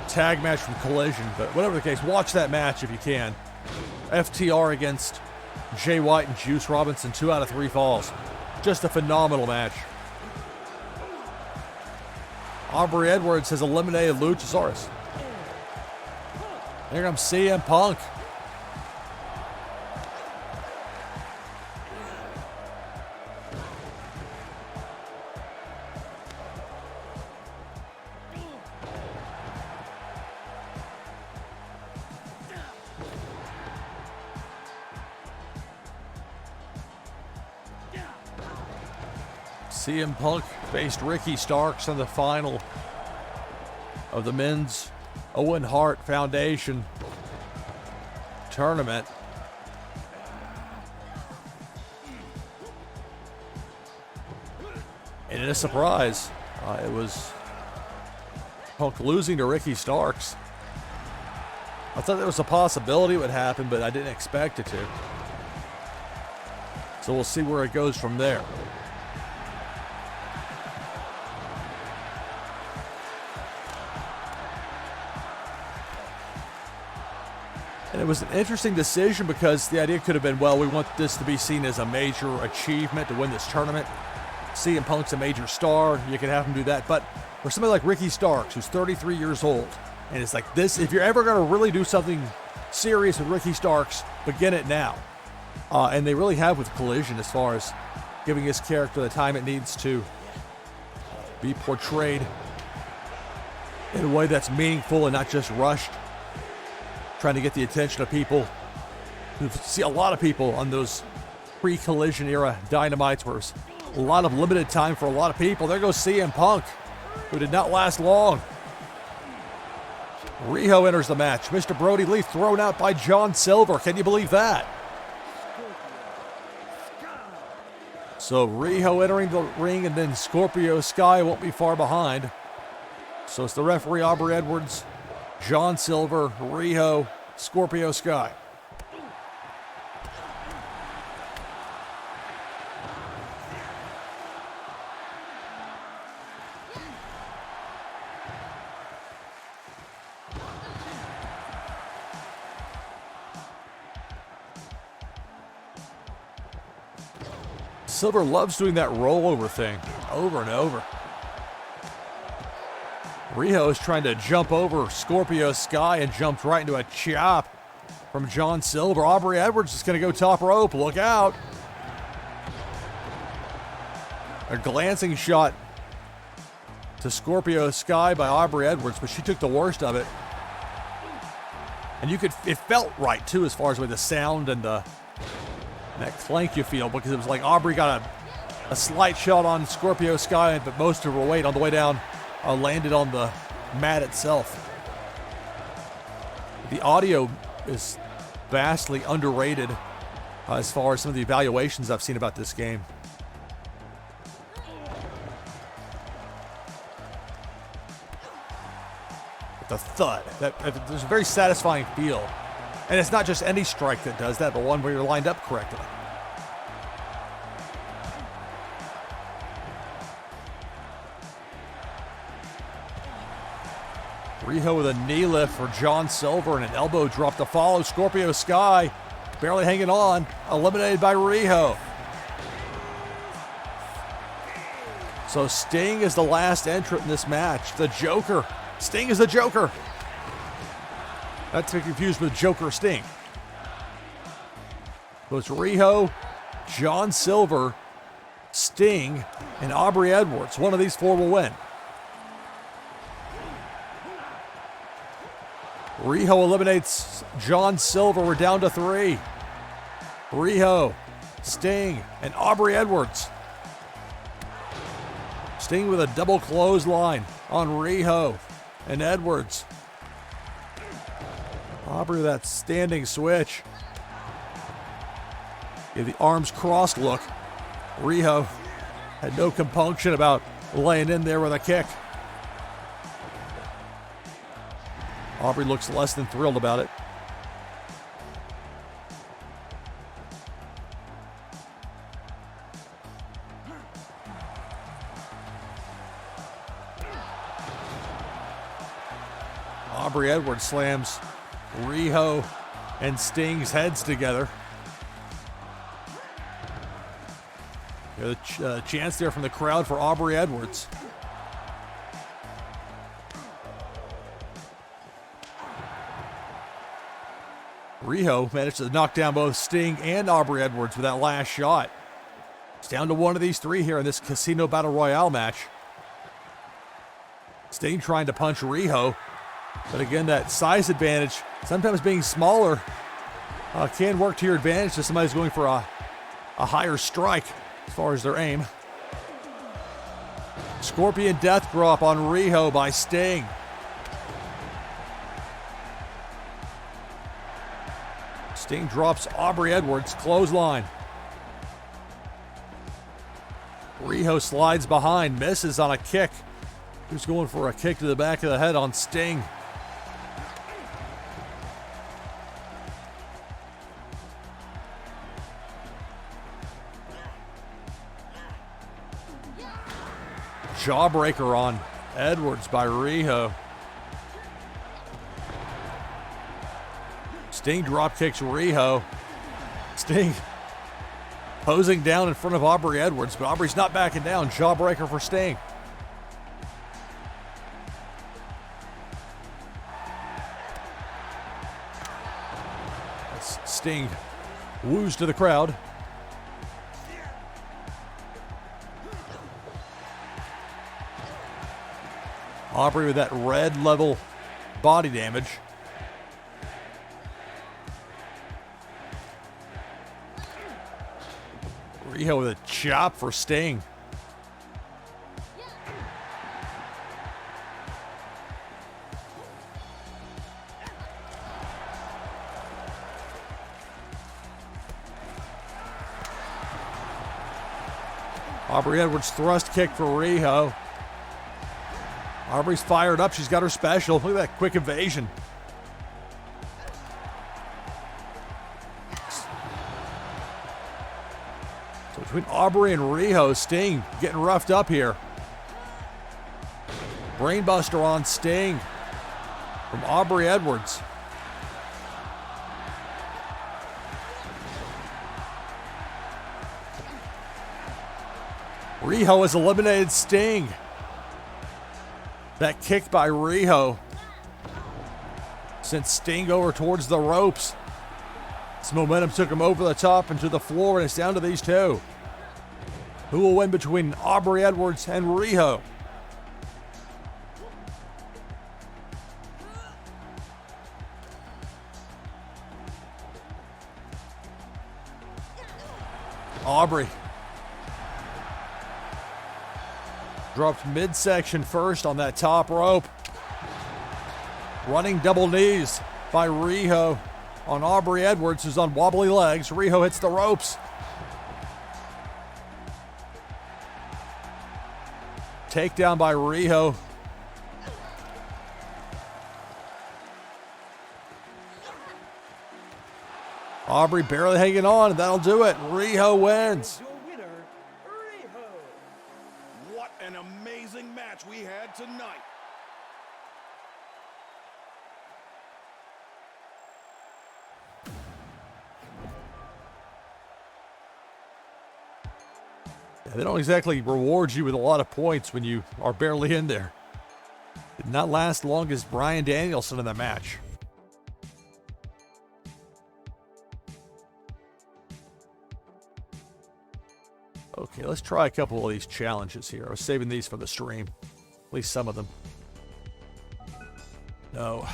tag match from Collision. But whatever the case, watch that match if you can. FTR against Jay White and Juice Robinson, 2 out of 3 falls. Just a phenomenal match. Aubrey Edwards has eliminated Luchasaurus. Here comes CM Punk. CM Punk faced Ricky Starks in the final of the men's Owen Hart Foundation tournament. And in a surprise, it was Punk losing to Ricky Starks. I thought there was a possibility it would happen, but I didn't expect it to. So we'll see where it goes from there. And it was an interesting decision because the idea could have been, well, we want this to be seen as a major achievement to win this tournament. CM Punk's a major star. You can have him do that. But for somebody like Ricky Starks, who's 33 years old, and it's like this, if you're ever going to really do something serious with Ricky Starks, begin it now. And they really have with Collision as far as giving his character the time it needs to be portrayed in a way that's meaningful and not just rushed. Trying to get the attention of people. You see a lot of people on those pre-Collision era Dynamites where it's a lot of limited time for a lot of people. There goes CM Punk, who did not last long. Riho enters the match. Mr. Brody Lee thrown out by John Silver. Can you believe that? So Riho entering the ring, and then Scorpio Sky won't be far behind. So it's the referee Aubrey Edwards, John Silver, Riho, Scorpio Sky. Silver loves doing that rollover thing over and over. Riho is trying to jump over Scorpio Sky and jumped right into a chop from John Silver. Aubrey Edwards is going to go top rope. Look out. A glancing shot to Scorpio Sky by Aubrey Edwards, but she took the worst of it. And it felt right too, as far as with the sound and that clank you feel, because it was like Aubrey got a slight shot on Scorpio Sky, but most of her weight on the way down landed on the mat itself. The audio is vastly underrated as far as some of the evaluations I've seen about this game. The thud, there's a very satisfying feel. And it's not just any strike that does that, but one where you're lined up correctly. Riho with a knee lift for John Silver and an elbow drop to follow. Scorpio Sky barely hanging on, eliminated by Riho. So Sting is the last entrant in this match. The Joker. Sting is the Joker. Not to be confused with Joker Sting. So it's Riho, John Silver, Sting, and Aubrey Edwards. One of these four will win. Riho eliminates John Silver. We're down to 3. Riho, Sting, and Aubrey Edwards. Sting with a double clothesline. on Riho and Edwards. Aubrey with that standing switch. Give the arms crossed look. Riho had no compunction about laying in there with a kick. Aubrey looks less than thrilled about it. Aubrey Edwards slams Riho and Sting's heads together. There's a chance there from the crowd for Aubrey Edwards. Riho managed to knock down both Sting and Aubrey Edwards with that last shot. It's down to one of these three here in this Casino Battle Royale match. Sting trying to punch Riho, but again, that size advantage, sometimes being smaller, can work to your advantage if somebody's going for a higher strike as far as their aim. Scorpion Death Drop on Riho by Sting. Sting drops Aubrey Edwards, clothesline. Riho slides behind, misses on a kick. Who's going for a kick to the back of the head on Sting? Jawbreaker on Edwards by Riho. Sting drop kicks Riho. Sting posing down in front of Aubrey Edwards, but Aubrey's not backing down. Jawbreaker for Sting. Sting woos to the crowd. Aubrey with that red level body damage. Riho with a chop for Sting. Aubrey Edwards thrust kick for Riho. Aubrey's fired up. She's got her special. Look at that quick evasion. So between Aubrey and Riho, Sting getting roughed up here. Brainbuster on Sting from Aubrey Edwards. Riho has eliminated Sting. That kick by Riho sent Sting over towards the ropes. This momentum took him over the top and to the floor, and it's down to these two. Who will win between Aubrey Edwards and Riho? Aubrey dropped midsection first on that top rope. Running double knees by Riho on Aubrey Edwards, who's on wobbly legs. Riho hits the ropes. Takedown by Riho. Aubrey barely hanging on, and that'll do it. Riho wins. Your winner, Riho. What an amazing match we had tonight. They don't exactly reward you with a lot of points when you are barely in there. Did not last long as Bryan Danielson in the match. Okay, let's try a couple of these challenges here. I was saving these for the stream. At least some of them. No,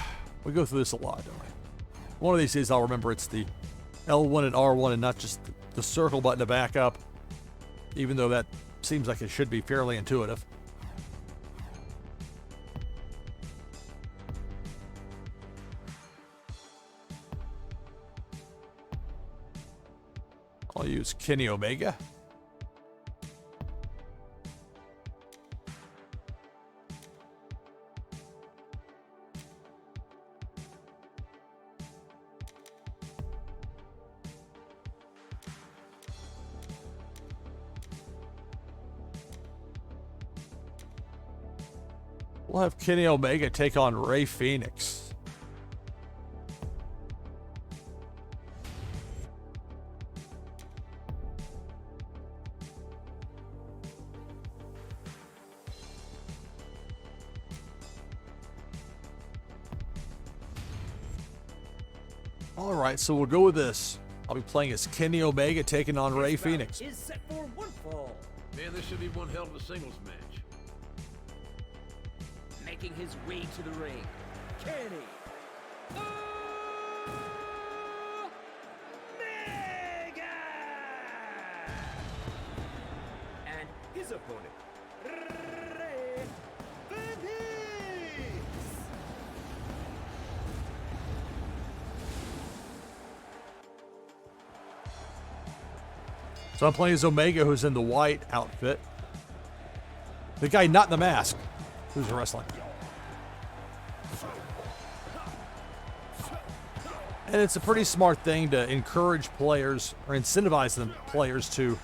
we go through this a lot, don't we? One of these days I'll remember it's the L1 and R1 and not just the circle button to back up. Even though that seems like it should be fairly intuitive. is Kenny Omega. We'll have Kenny Omega take on Rey Fenix. All right, so we'll go with this. I'll be playing as Kenny Omega taking on Rey Fenix. Is set for one fall. Man, this should be one hell of a singles match. Making his way to the ring, Kenny Omega! And his opponent, Rey Fenix! So I'm playing as Omega, who's in the white outfit. The guy not in the mask, who's wrestling. And it's a pretty smart thing to encourage players or incentivize them players to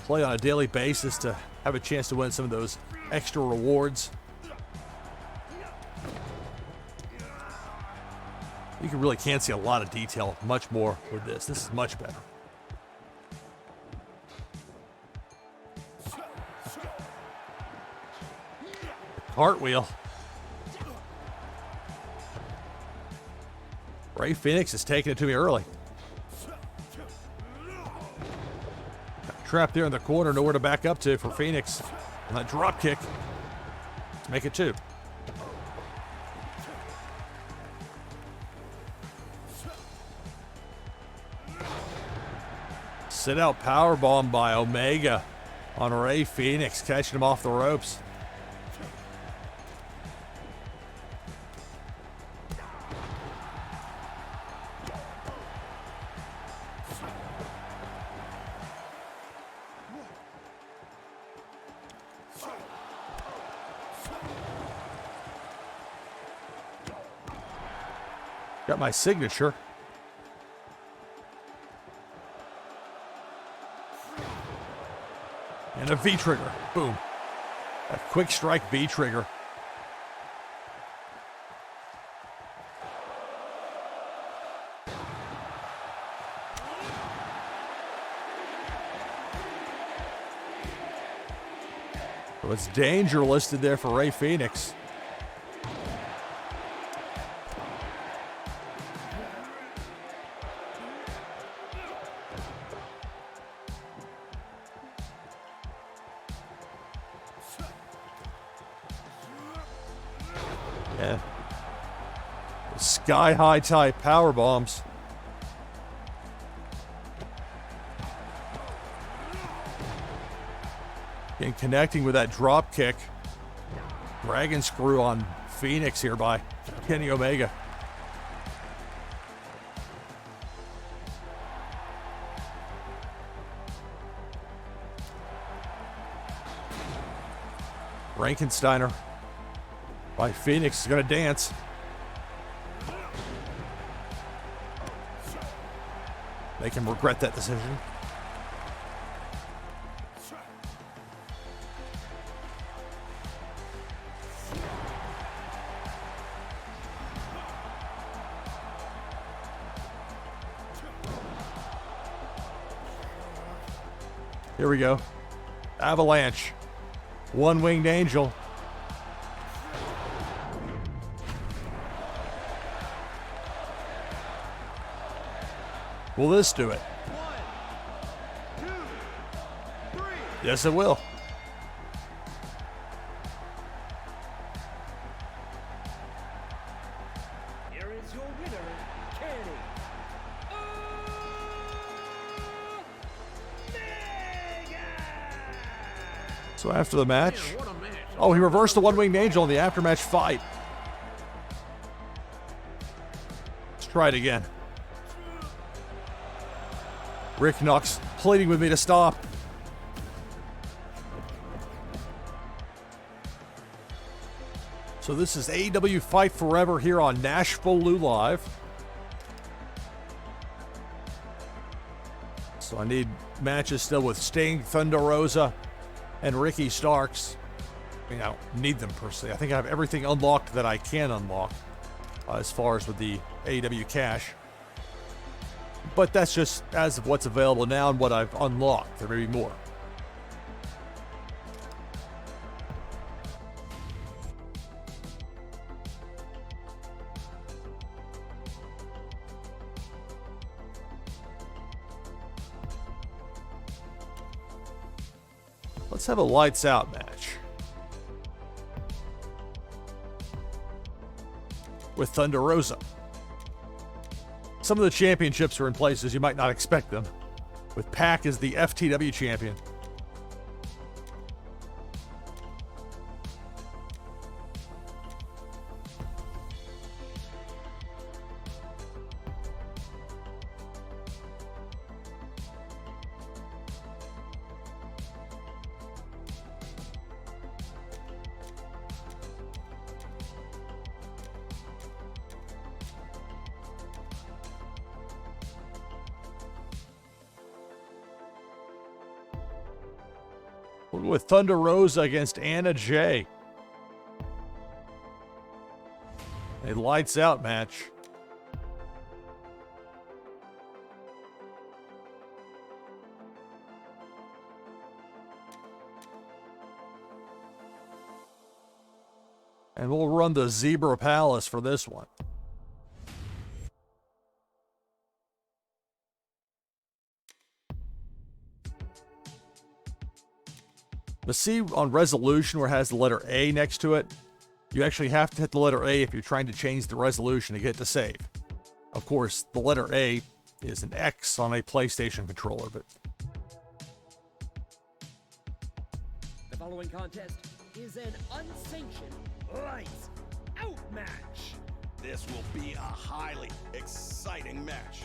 play on a daily basis to have a chance to win some of those extra rewards. You can't see a lot of detail, much more with this. This is much better. Cartwheel. Rey Fenix is taking it to me early. Trapped there in the corner, nowhere to back up to for Phoenix. And that drop kick to make it 2. Sit out powerbomb by Omega on Rey Fenix, catching him off the ropes. Got my signature. And a V-trigger. Boom. A quick strike V-trigger. So it's danger listed there for Rey Fenix. Yeah. Sky-high type power bombs. And connecting with that drop kick. Dragon screw on Phoenix here by Kenny Omega. Frankensteiner by Phoenix is going to dance. Make him regret that decision. Here we go. Avalanche. One-winged angel. Will this do it? 1, 2, 3. Yes, it will. Here is your winner, Kenny Omega! So after the match, Man, what a match. oh, he reversed the one-winged angel in the aftermatch fight. Let's try it again. Rick Knox pleading with me to stop. So this is AEW Fight Forever here on NashvilleLou Live. So I need matches still with Sting, Thunder Rosa, and Ricky Starks. I mean, I don't need them per se. I think I have everything unlocked that I can unlock as far as with the AEW cash. But that's just as of what's available now and what I've unlocked. There may be more. Let's have a lights out match with Thunder Rosa. Some of the championships are in places you might not expect them, with Pac as the FTW champion. We'll go with Thunder Rosa against Anna Jay. A lights out match. And we'll run the Zebra Palace for this one. But see on resolution where it has the letter A next to it, you actually have to hit the letter A if you're trying to change the resolution to get to save. Of course, the letter A is an X on a PlayStation controller, but... The following contest is an unsanctioned lights out match. This will be a highly exciting match.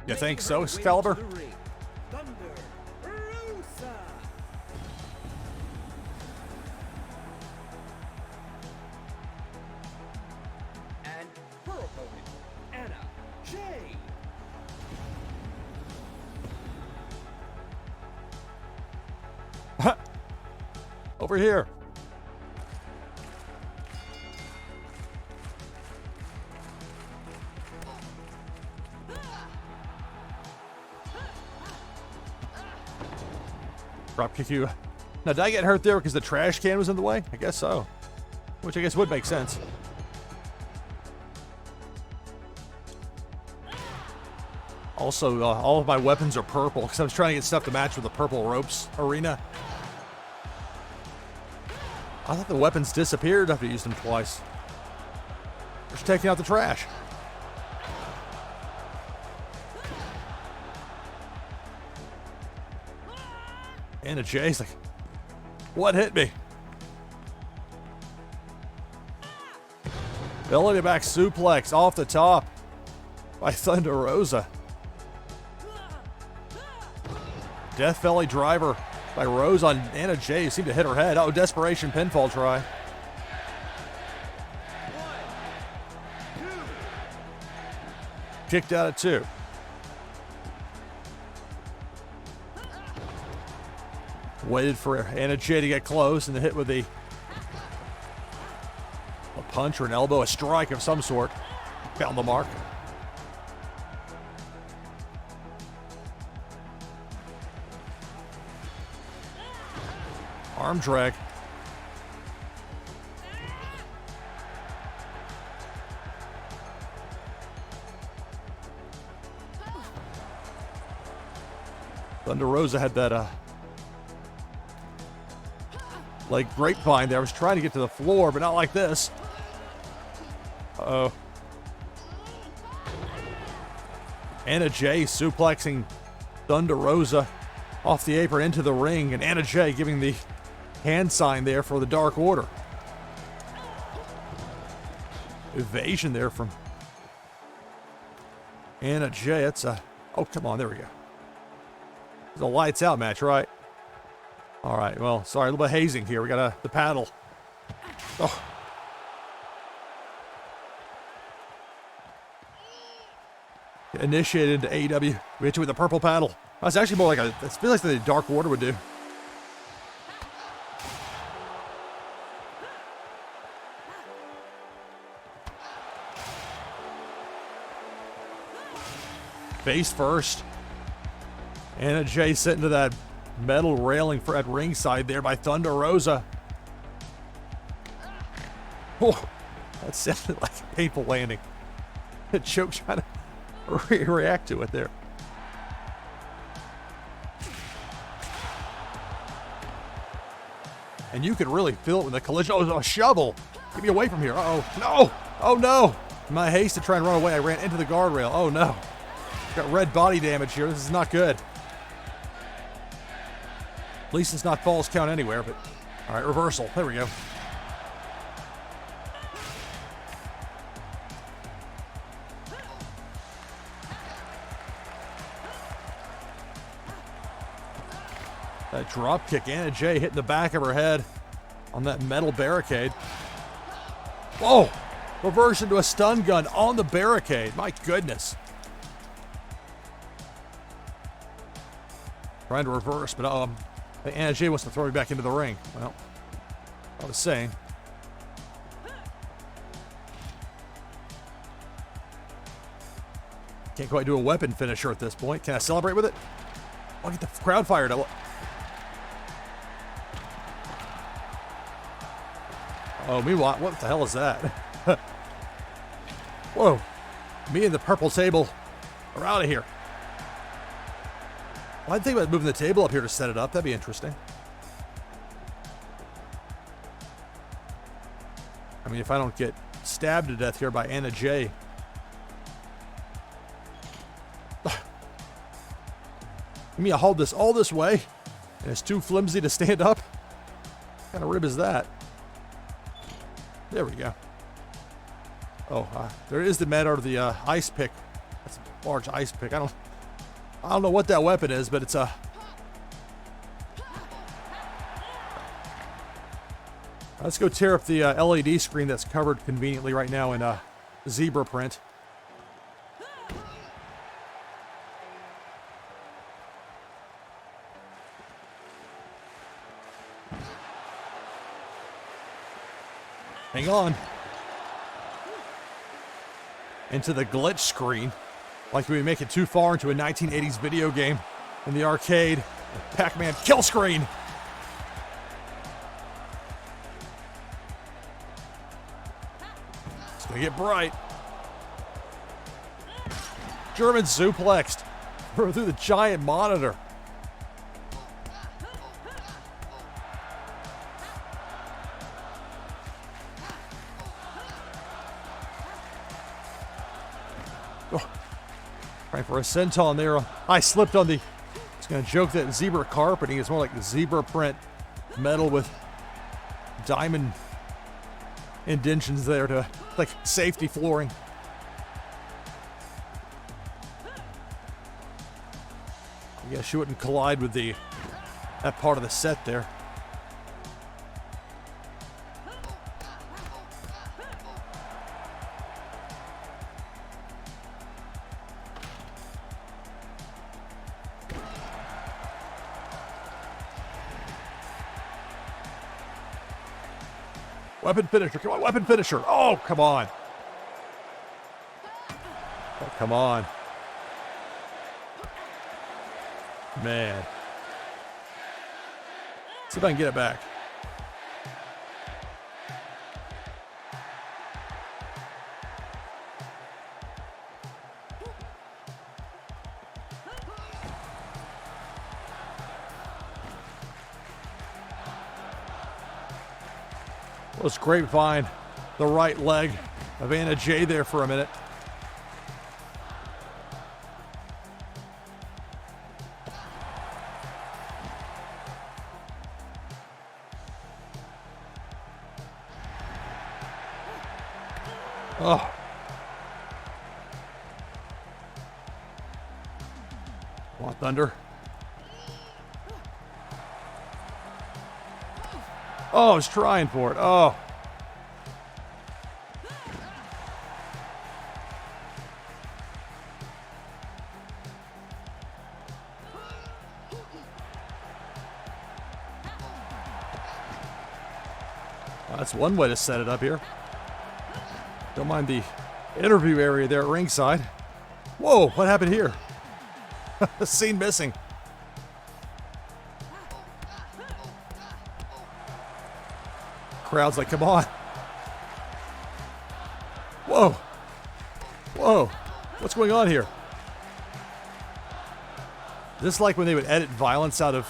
You think Making so, her way Excalibur? to the ring, Thunder Rosa. And her opponent, Anna Jay. Over here. Drop kick you. Now, did I get hurt there because the trash can was in the way? I guess so. Which I guess would make sense. Also, all of my weapons are purple because I was trying to get stuff to match with the purple ropes arena. I thought the weapons disappeared after you used them twice. Just taking out the trash. Anna Jay's like, what hit me? Belly back suplex off the top by Thunder Rosa. Death Valley driver by Rose on Anna Jay. Seemed to hit her head. Oh, desperation pinfall try. Kicked out at 2. Waited for Anna Jay to get close and then hit with a punch or an elbow, a strike of some sort. Found the mark. Arm drag. Thunder Rosa had that like grapevine there. I was trying to get to the floor, but not like this. Uh-oh. Anna Jay suplexing Thunder Rosa off the apron into the ring, and Anna Jay giving the hand sign there for the Dark Order. Evasion there from Anna Jay. That's a... Oh, come on. There we go. It's a lights out match, right? All right, well, sorry, a little bit of hazing here. We got the paddle. Oh. Initiated into AEW. We hit you with the purple paddle. That's actually more like it feels like the Dark Water would do. Face first. Anna Jay sent into that metal railing at ringside there by Thunder Rosa. Oh, that sounded like a painful landing. Choke trying to react to it there. And you could really feel it when the collision. Oh, a shovel. Get me away from here. Uh-oh. No. Oh, no. In my haste to try and run away, I ran into the guardrail. Oh, no. Got red body damage here. This is not good. At least it's not falls count anywhere, but... All right, reversal. There we go. That drop kick, Anna Jay hitting the back of her head on that metal barricade. Whoa! Reverse into a stun gun on the barricade. My goodness. Trying to reverse, but Anna Jay wants to throw me back into the ring. Well, I was saying. Can't quite do a weapon finisher at this point. Can I celebrate with it? I'll get the crowd fired up. Oh, meanwhile, what the hell is that? Whoa. Me and the purple table are out of here. Well, I'd think about moving the table up here to set it up. That'd be interesting. I mean, if I don't get stabbed to death here by Anna Jay. You mean I hold this all this way and it's too flimsy to stand up? What kind of rib is that? There we go. Oh, there is the matter of the ice pick. That's a large ice pick. I don't know what that weapon is, but it's a... Let's go tear up the LED screen that's covered conveniently right now in zebra print. Hang on. Into the glitch screen. Like we make it too far into a 1980s video game in the arcade. Pac-Man kill screen. It's gonna get bright. German suplexed through the giant monitor. Trying for a senton there. I slipped on the... I was going to joke that zebra carpeting is more like the zebra print metal with diamond indentions there to... like safety flooring. I guess you wouldn't collide with that part of the set there. Weapon finisher, come on, weapon finisher. Oh, come on. Oh, come on. Man. See if I can get it back. Let's grapevine the right leg of Anna Jay there for a minute. Oh. Come on, Thunder. Oh, I was trying for it. Oh. That's one way to set it up here. Don't mind the interview area there at ringside. Whoa, what happened here? Scene missing. Crowd's like, come on. Whoa. Whoa. What's going on here? This is like when they would edit violence out of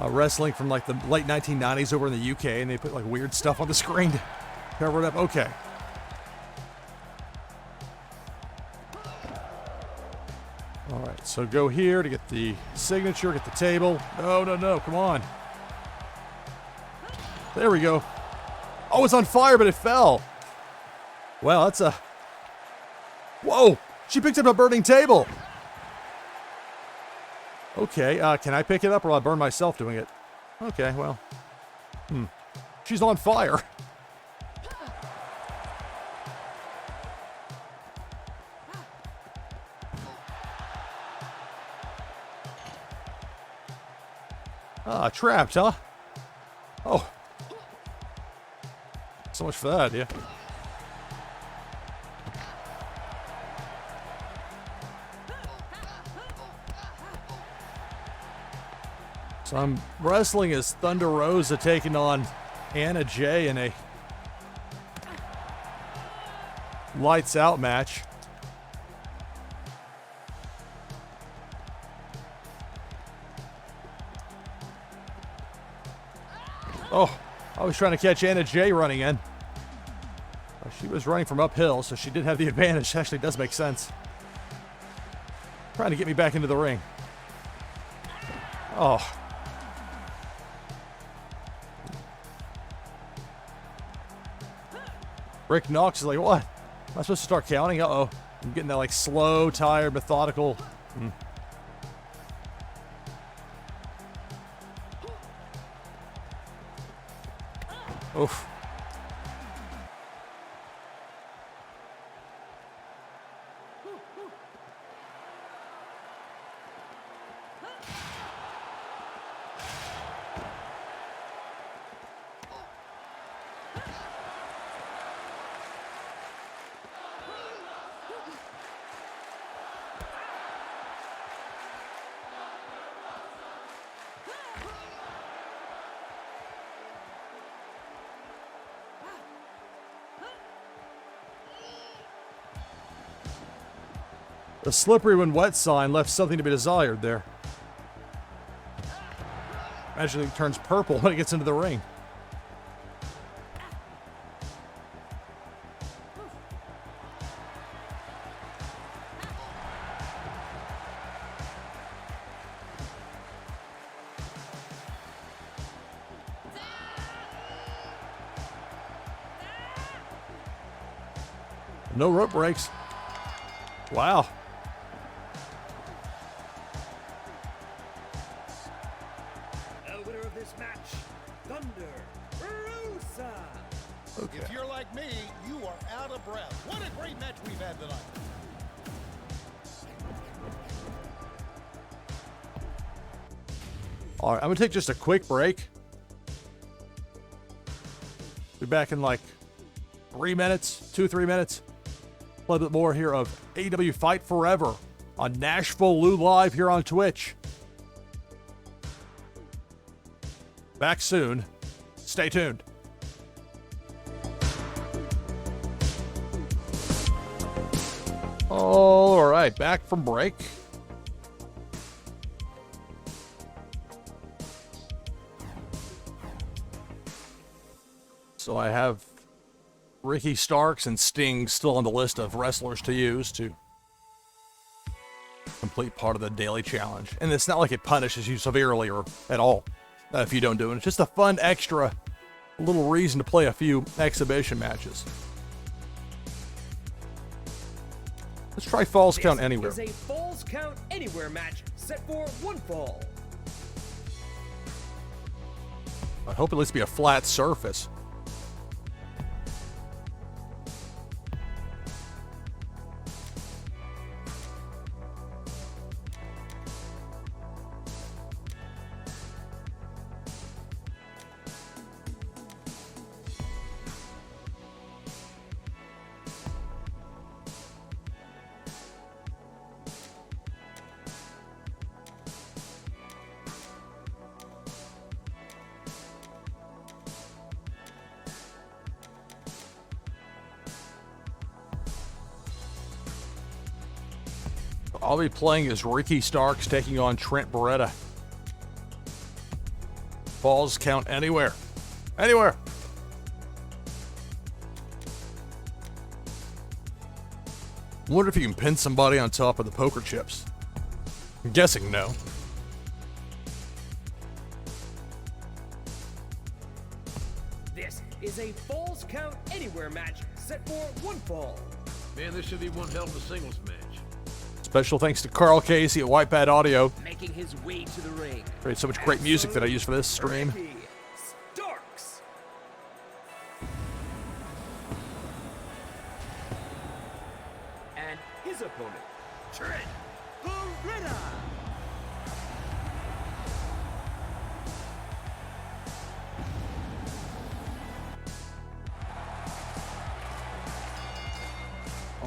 wrestling from like the late 1990s over in the UK, and they put like weird stuff on the screen to cover it up. Okay. All right, so go here to get the signature, get the table. No, no, no, come on. There we go. Oh, it's on fire, but it fell. Wow, that's a... Whoa, she picked up a burning table. Okay, can I pick it up or will I burn myself doing it? Okay, well. She's on fire. Trapped, huh? Oh. So much for that, yeah. So I'm wrestling as Thunder Rosa taking on Anna Jay in a lights out match. Oh, I was trying to catch Anna Jay running in. She was running from uphill, so she did have the advantage. Actually, does make sense. Trying to get me back into the ring. Oh. Rick Knox is like, what? Am I supposed to start counting? Uh-oh. I'm getting that like slow, tired, methodical. Oof. The slippery when wet sign left something to be desired there. Imagine it turns purple when it gets into the ring. No rope breaks. Wow. The winner of this match, Thunder Rosa. Okay. If you're like me, you are out of breath. What a great match we've had tonight. All right, I'm gonna take just a quick break. Be back in like 3 minutes, 2-3 minutes. A little bit more here of AEW Fight Forever on NashvilleLou Live here on Twitch. Back soon. Stay tuned. All right, back from break. So I have Ricky Starks and Sting still on the list of wrestlers to use to complete part of the daily challenge. And it's not like it punishes you severely or at all if you don't do it. It's just a fun extra little reason to play a few exhibition matches. Let's try Falls Count Anywhere. This is a Falls Count Anywhere match set for one fall. I hope at least be a flat surface. I'll be playing as Ricky Starks taking on Trent Beretta. Falls count anywhere. Anywhere. I wonder if you can pin somebody on top of the poker chips. I'm guessing no. This is a Falls Count Anywhere match set for one fall. Man, this should be one hell of a singles match. Special thanks to Carl Casey at Whitepad Audio. Making his way to the ring. Created so much great music that I use for this stream. Ricky Starks. And his opponent, Trent Beretta.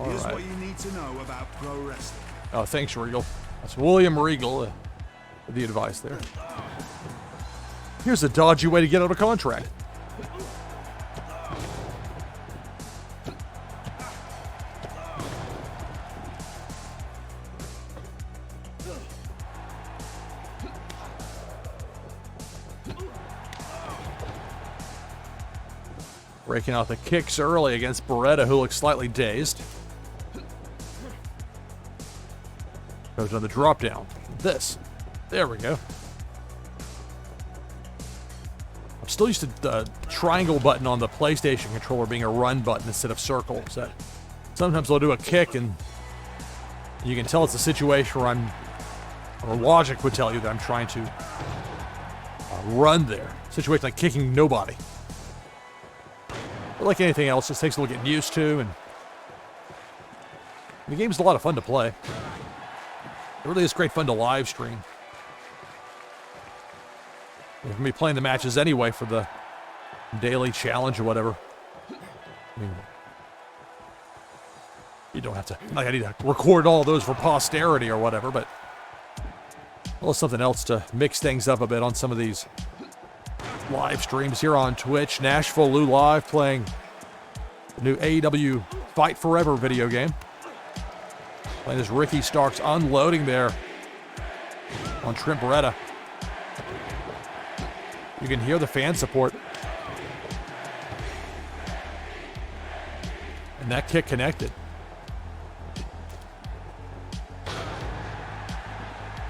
Here's what you need to know about pro wrestling. Oh, thanks, Regal. That's William Regal, the advice there. Here's a dodgy way to get out of contract. Breaking out the kicks early against Beretta, who looks slightly dazed. Goes on the drop down. This. There we go. I'm still used to the triangle button on the PlayStation controller being a run button instead of circle. So sometimes I'll do a kick and you can tell it's a situation where or logic would tell you that I'm trying to run there. Situation like kicking nobody. But like anything else, just takes a little getting used to, and the game's a lot of fun to play. It really is great fun to live stream. We're going to be playing the matches anyway for the daily challenge or whatever. I mean, you don't have to, like, I need to record all those for posterity or whatever, but well, something else to mix things up a bit on some of these live streams here on Twitch. NashvilleLou Live playing the new AEW Fight Forever video game. Playing as Ricky Starks unloading there on Trent Beretta. You can hear the fan support. And that kick connected.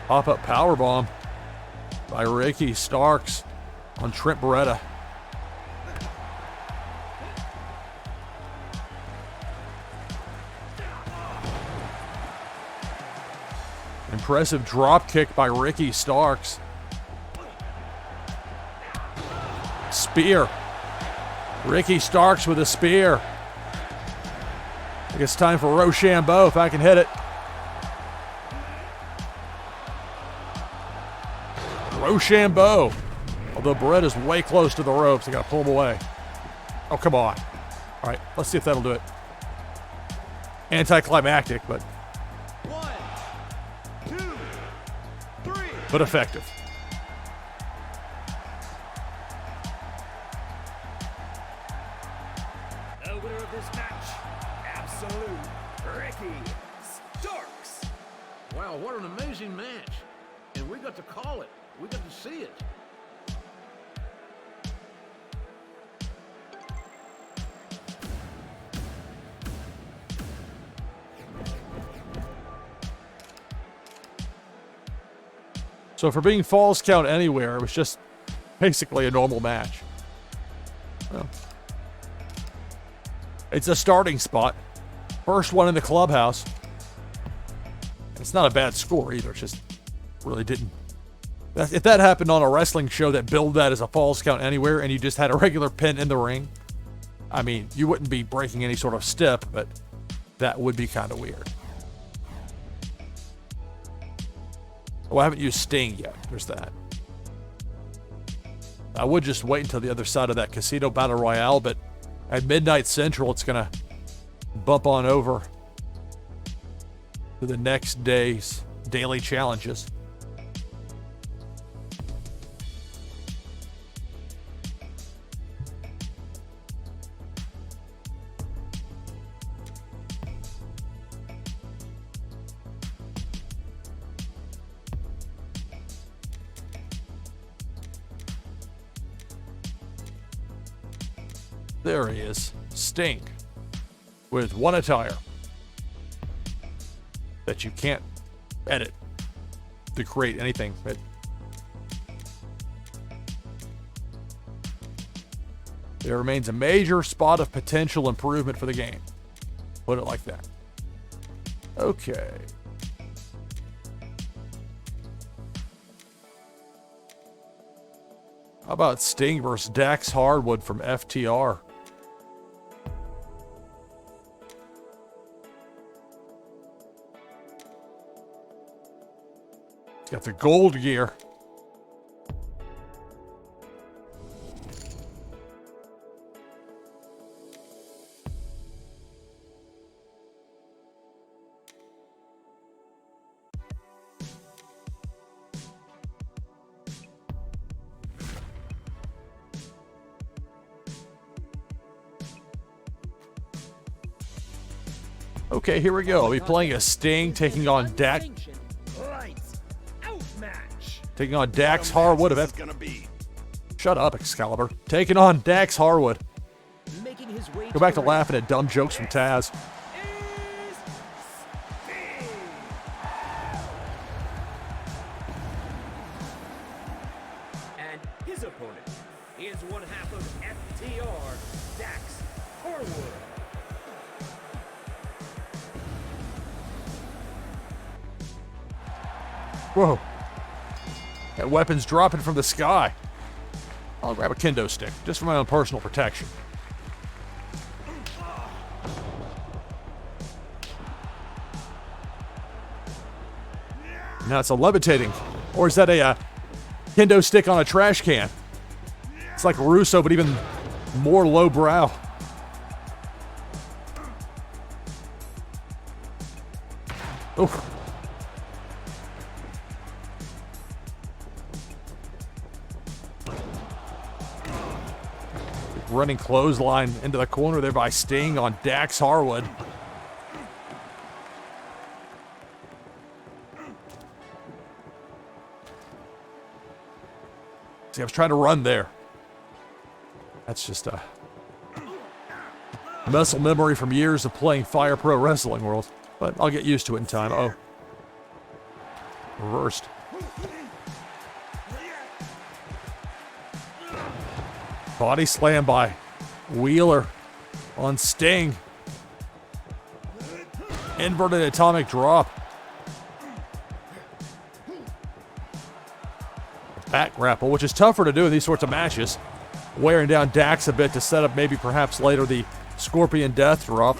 Pop-up powerbomb by Ricky Starks on Trent Beretta. Impressive drop kick by Ricky Starks. Spear. Ricky Starks with a spear. I think it's time for Rochambeau if I can hit it. Rochambeau. Although Beretta's way close to the ropes, I gotta pull him away. Oh, come on. All right, let's see if that'll do it. Anticlimactic, but 1, 2, 3. but effective. The winner of this match, Absolute Ricky Starks. Wow, what an amazing match. And we got to call it. We got to see it. So for being Falls Count Anywhere, it was just basically a normal match. Well, it's a starting spot. First one in the clubhouse. It's not a bad score either. It just really didn't If that happened on a wrestling show that billed that as a Falls Count Anywhere and you just had a regular pin in the ring, I mean, you wouldn't be breaking any sort of step, but that would be kind of weird. Oh, I haven't used Sting yet. There's that. I would just wait until the other side of that Casino Battle Royale, but at Midnight Central, it's going to bump on over to the next day's daily challenges. There he is, Sting, with one attire that you can't edit to create anything. But there remains a major spot of potential improvement for the game. Put it like that. Okay. How about Sting versus Dax Hardwood from FTR? Got the gold gear. Okay, here we go. I'll be playing a Sting taking on Dax. Taking on Dax Harwood of F. Shut up, Excalibur. Taking on Dax Harwood. Go back to laughing at dumb jokes from Taz. And his opponent is one half of FTR, Dax Harwood. Whoa. That weapon's dropping from the sky. I'll grab a kendo stick, just for my own personal protection. Now it's a levitating. Or is that a kendo stick on a trash can? It's like Russo, but even more lowbrow. Oof. Running clothesline into the corner there by Sting on Dax Harwood. See, I was trying to run there. That's just a muscle memory from years of playing Fire Pro Wrestling World. But I'll get used to it in time. Oh. Reversed. Body slam by Wheeler on Sting. Inverted atomic drop. Back grapple, which is tougher to do in these sorts of matches. Wearing down Dax a bit to set up maybe perhaps later the Scorpion Death drop.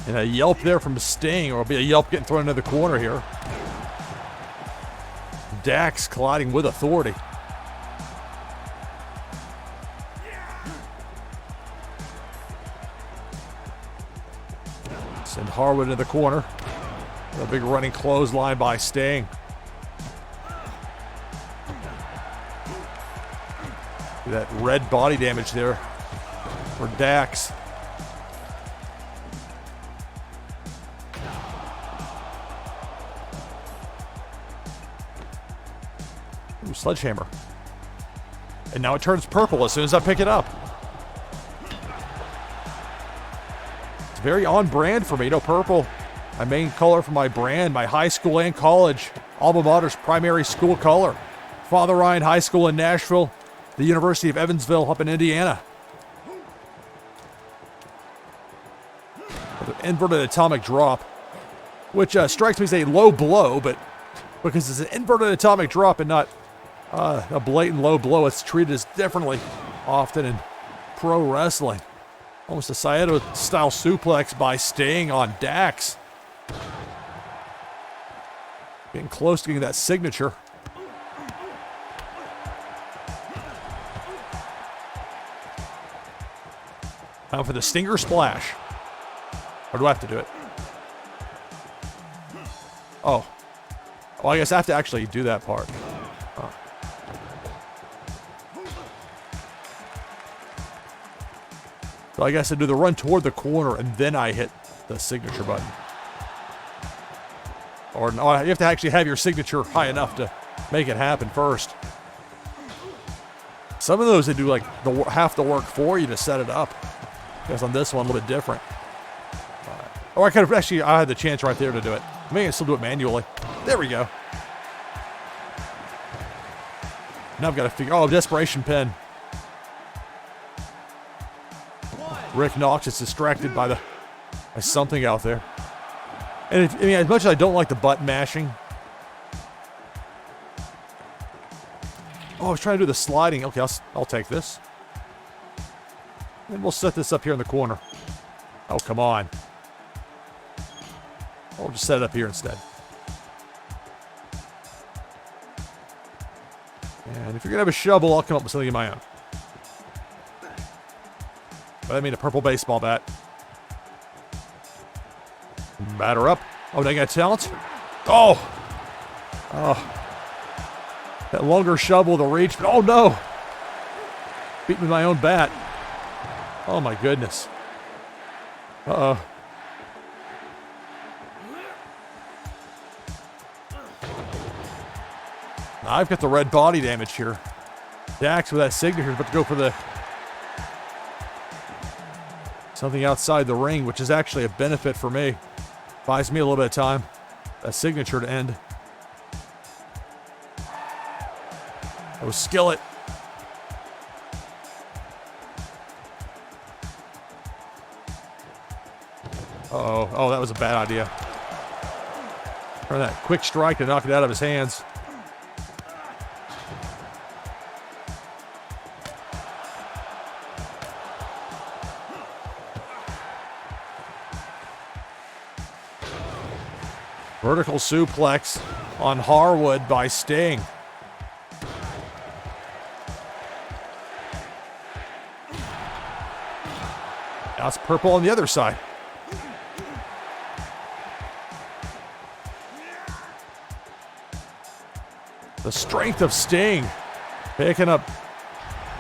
And a yelp there from Sting, or it'll be a yelp getting thrown into the corner here. Dax colliding with authority. Send Harwood into the corner. A big running clothesline by Sting. That red body damage there for Dax. Ooh, sledgehammer. And now it turns purple as soon as I pick it up. It's very on brand for me. You know, purple, my main color for my brand, my high school and college alma mater's primary school color. Father Ryan High School in Nashville, the University of Evansville up in Indiana. With an inverted atomic drop, which strikes me as a low blow, but because it's an inverted atomic drop and not a blatant low blow, it's treated as differently often in pro wrestling. Almost a Saito-style suplex by Sting on Dax. Getting close to getting that signature. Time for the Stinger Splash. Or do I have to do it? Oh. Oh, I guess I have to actually do that part. Oh. So I guess I do the run toward the corner and then I hit the signature button. Or no, you have to actually have your signature high enough to make it happen first. Some of those they do like half the work for you to set it up. Because on this one, a little bit different. Oh, I could have actually, I had the chance right there to do it. I mean, I can still do it manually. There we go. Now I've got to figure, oh, desperation pin. Rick Knox is distracted by something out there. And I mean, as much as I don't like the button mashing. Oh, I was trying to do the sliding. Okay, I'll take this. And we'll set this up here in the corner. Oh, come on. I'll just set it up here instead. And if you're going to have a shovel, I'll come up with something of my own. But I mean a purple baseball bat. Batter up. Oh, they got talent. Oh! Oh. That longer shovel, the reach. Oh, no! Beat me with my own bat. Oh, my goodness. Uh-oh. Now I've got the red body damage here. Dax with that signature is about to go for the something outside the ring, which is actually a benefit for me. Buys me a little bit of time. That signature to end. That was Skillet. Uh-oh. Oh, that was a bad idea. Try that quick strike to knock it out of his hands. Vertical suplex on Harwood by Sting. Now it's purple on the other side. The strength of Sting. Picking up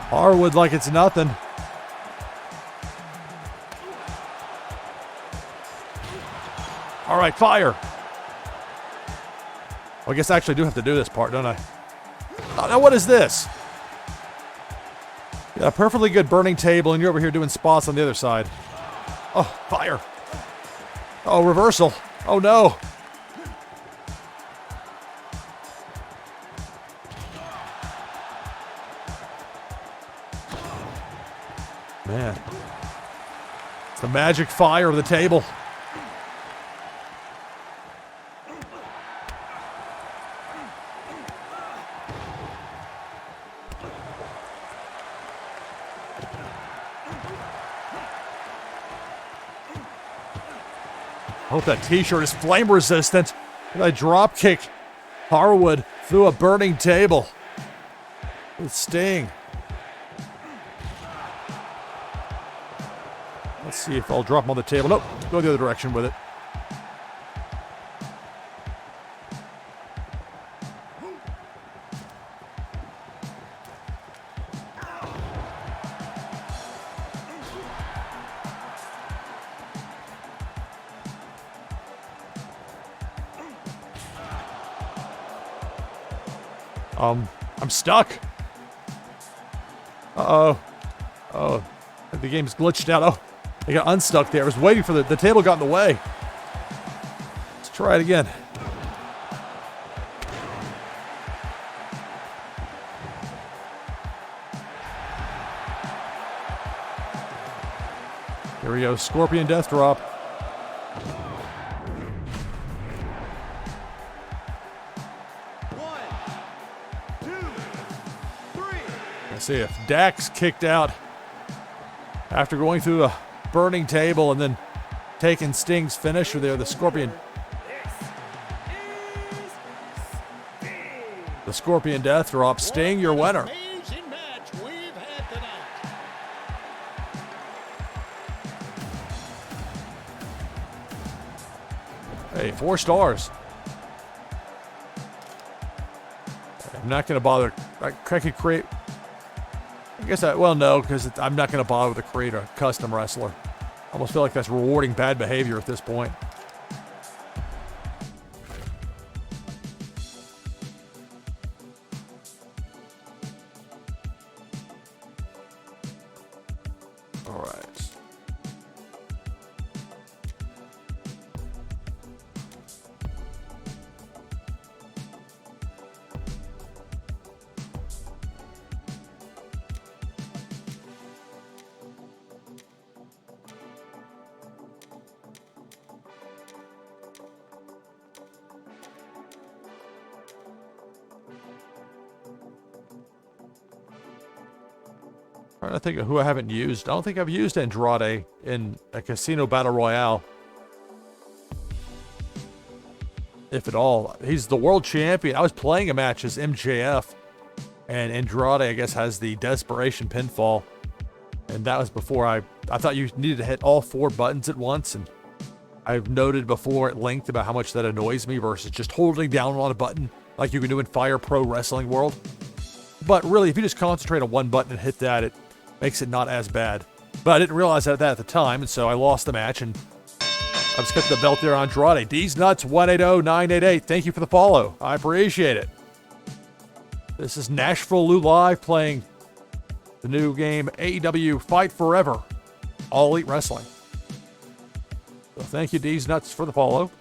Harwood like it's nothing. All right, fire. Well, I guess I actually do have to do this part, don't I? Oh, now what is this? Yeah, a perfectly good burning table, and you're over here doing spots on the other side. Oh, fire. Oh, reversal. Oh, no. Man. It's the magic fire of the table. I hope that t-shirt is flame resistant. And I drop kick Harwood through a burning table with Sting. Let's see if I'll drop him on the table. Nope, go the other direction with it. I'm stuck. Uh-oh. Oh, the game's glitched out. Oh, I got unstuck there. I was waiting for the table got in the way. Let's try it again. Here we go, Scorpion Death Drop. Let's see if Dax kicked out after going through a burning table and then taking Sting's finisher there, the Scorpion. The Scorpion Death Drop. Sting, your winner. Amazing match we've had tonight. Hey, 4 stars. I'm not going to bother. I could create. I guess well, no, because I'm not going to bother to create a custom wrestler. I almost feel like that's rewarding bad behavior at this point. All right. Trying to think of who I haven't used. I don't think I've used Andrade in a casino battle royale, if at all. He's the world champion. I was playing a match as MJF, and Andrade, I guess, has the desperation pinfall, and that was before I thought you needed to hit all 4 buttons at once, and I've noted before at length about how much that annoys me versus just holding down on a button like you can do in Fire Pro Wrestling World. But really, if you just concentrate on one button and hit that, it makes it not as bad. But I didn't realize that at the time, and so I lost the match, and I just kept the belt there on Andrade. D's Nuts 180988. Thank you for the follow. I appreciate it. This is NashvilleLou Live playing the new game AEW Fight Forever, All Elite Wrestling. So thank you, D's Nuts, for the follow.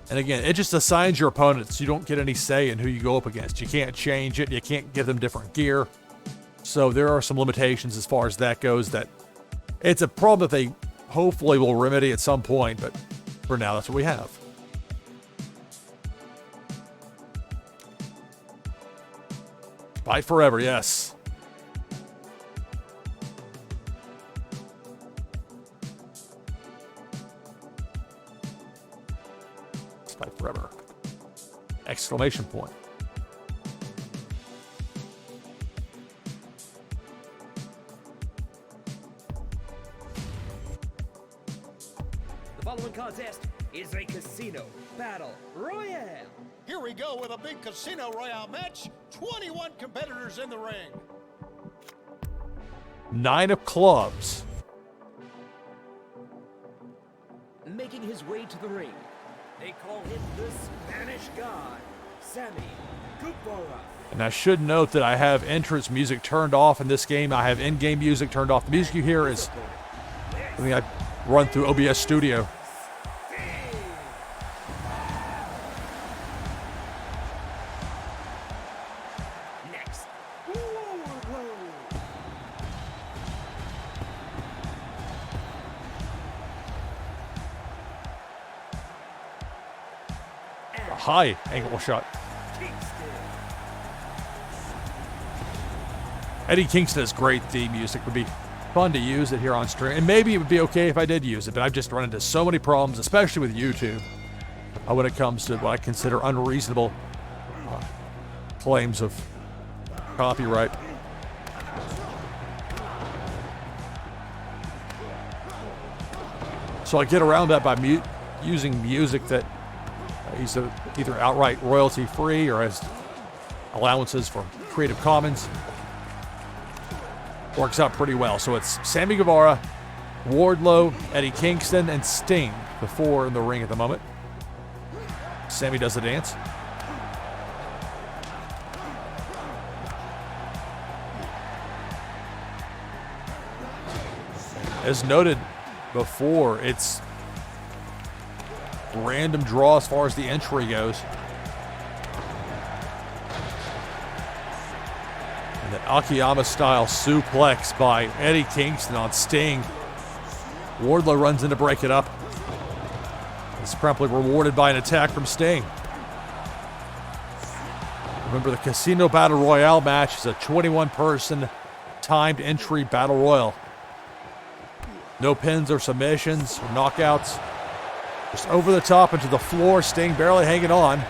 And again, it just assigns your opponents. You don't get any say in who you go up against. You can't change it. You can't give them different gear. So there are some limitations as far as that goes. That it's a problem that they hopefully will remedy at some point. But for now, that's what we have. Fight forever, yes. Fight forever. Exclamation point. The following contest is a casino battle royale. Here we go with a big Casino Royale match. 21 competitors in the ring. 9 of clubs. Making his way to the ring, they call him the Spanish God, Sammy Guevara. And I should note that I have entrance music turned off in this game. I have in-game music turned off. The music you hear is something I run through OBS Studio. Next, A high angle shot. Eddie Kingston has great theme music. Would be fun to use it here on stream. And maybe it would be okay if I did use it, but I've just run into so many problems, especially with YouTube, when it comes to what I consider unreasonable claims of copyright. So I get around that by using music that is either outright royalty free or has allowances for Creative Commons. Works out pretty well. So it's Sammy Guevara, Wardlow, Eddie Kingston, and Sting, the 4 in the ring at the moment. Sammy does the dance. As noted before, it's random draw as far as the entry goes. And an Akiyama-style suplex by Eddie Kingston on Sting. Wardlow runs in to break it up. It's promptly rewarded by an attack from Sting. Remember, the Casino Battle Royale match is a 21-person timed entry Battle Royal. No pins or submissions or knockouts. Just over the top into the floor. Sting barely hanging on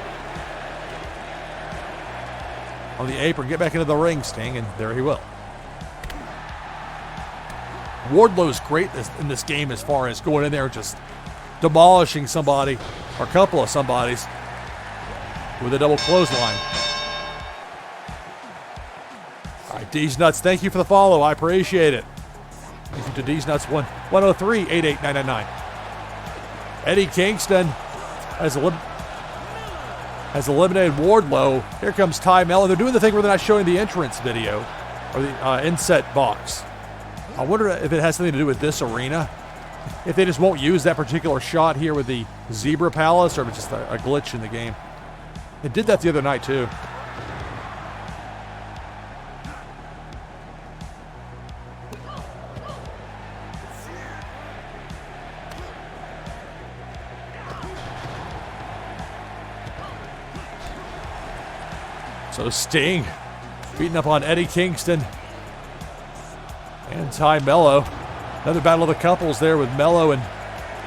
the apron. Get back into the ring, Sting, and there he will. Wardlow's great in this game as far as going in there and just demolishing somebody or a couple of somebodies with a double clothesline. All right, D's Nuts, thank you for the follow. I appreciate it. Thank you to D's Nuts 103-88999. Eddie Kingston has eliminated Wardlow. Here comes Ty Mello. They're doing the thing where they're not showing the entrance video or the inset box. I wonder if it has something to do with this arena. If they just won't use that particular shot here with the Zebra Palace, or if it's just a glitch in the game. It did that the other night too. So Sting beating up on Eddie Kingston and Ty Mello. Another battle of the couples there with Mello and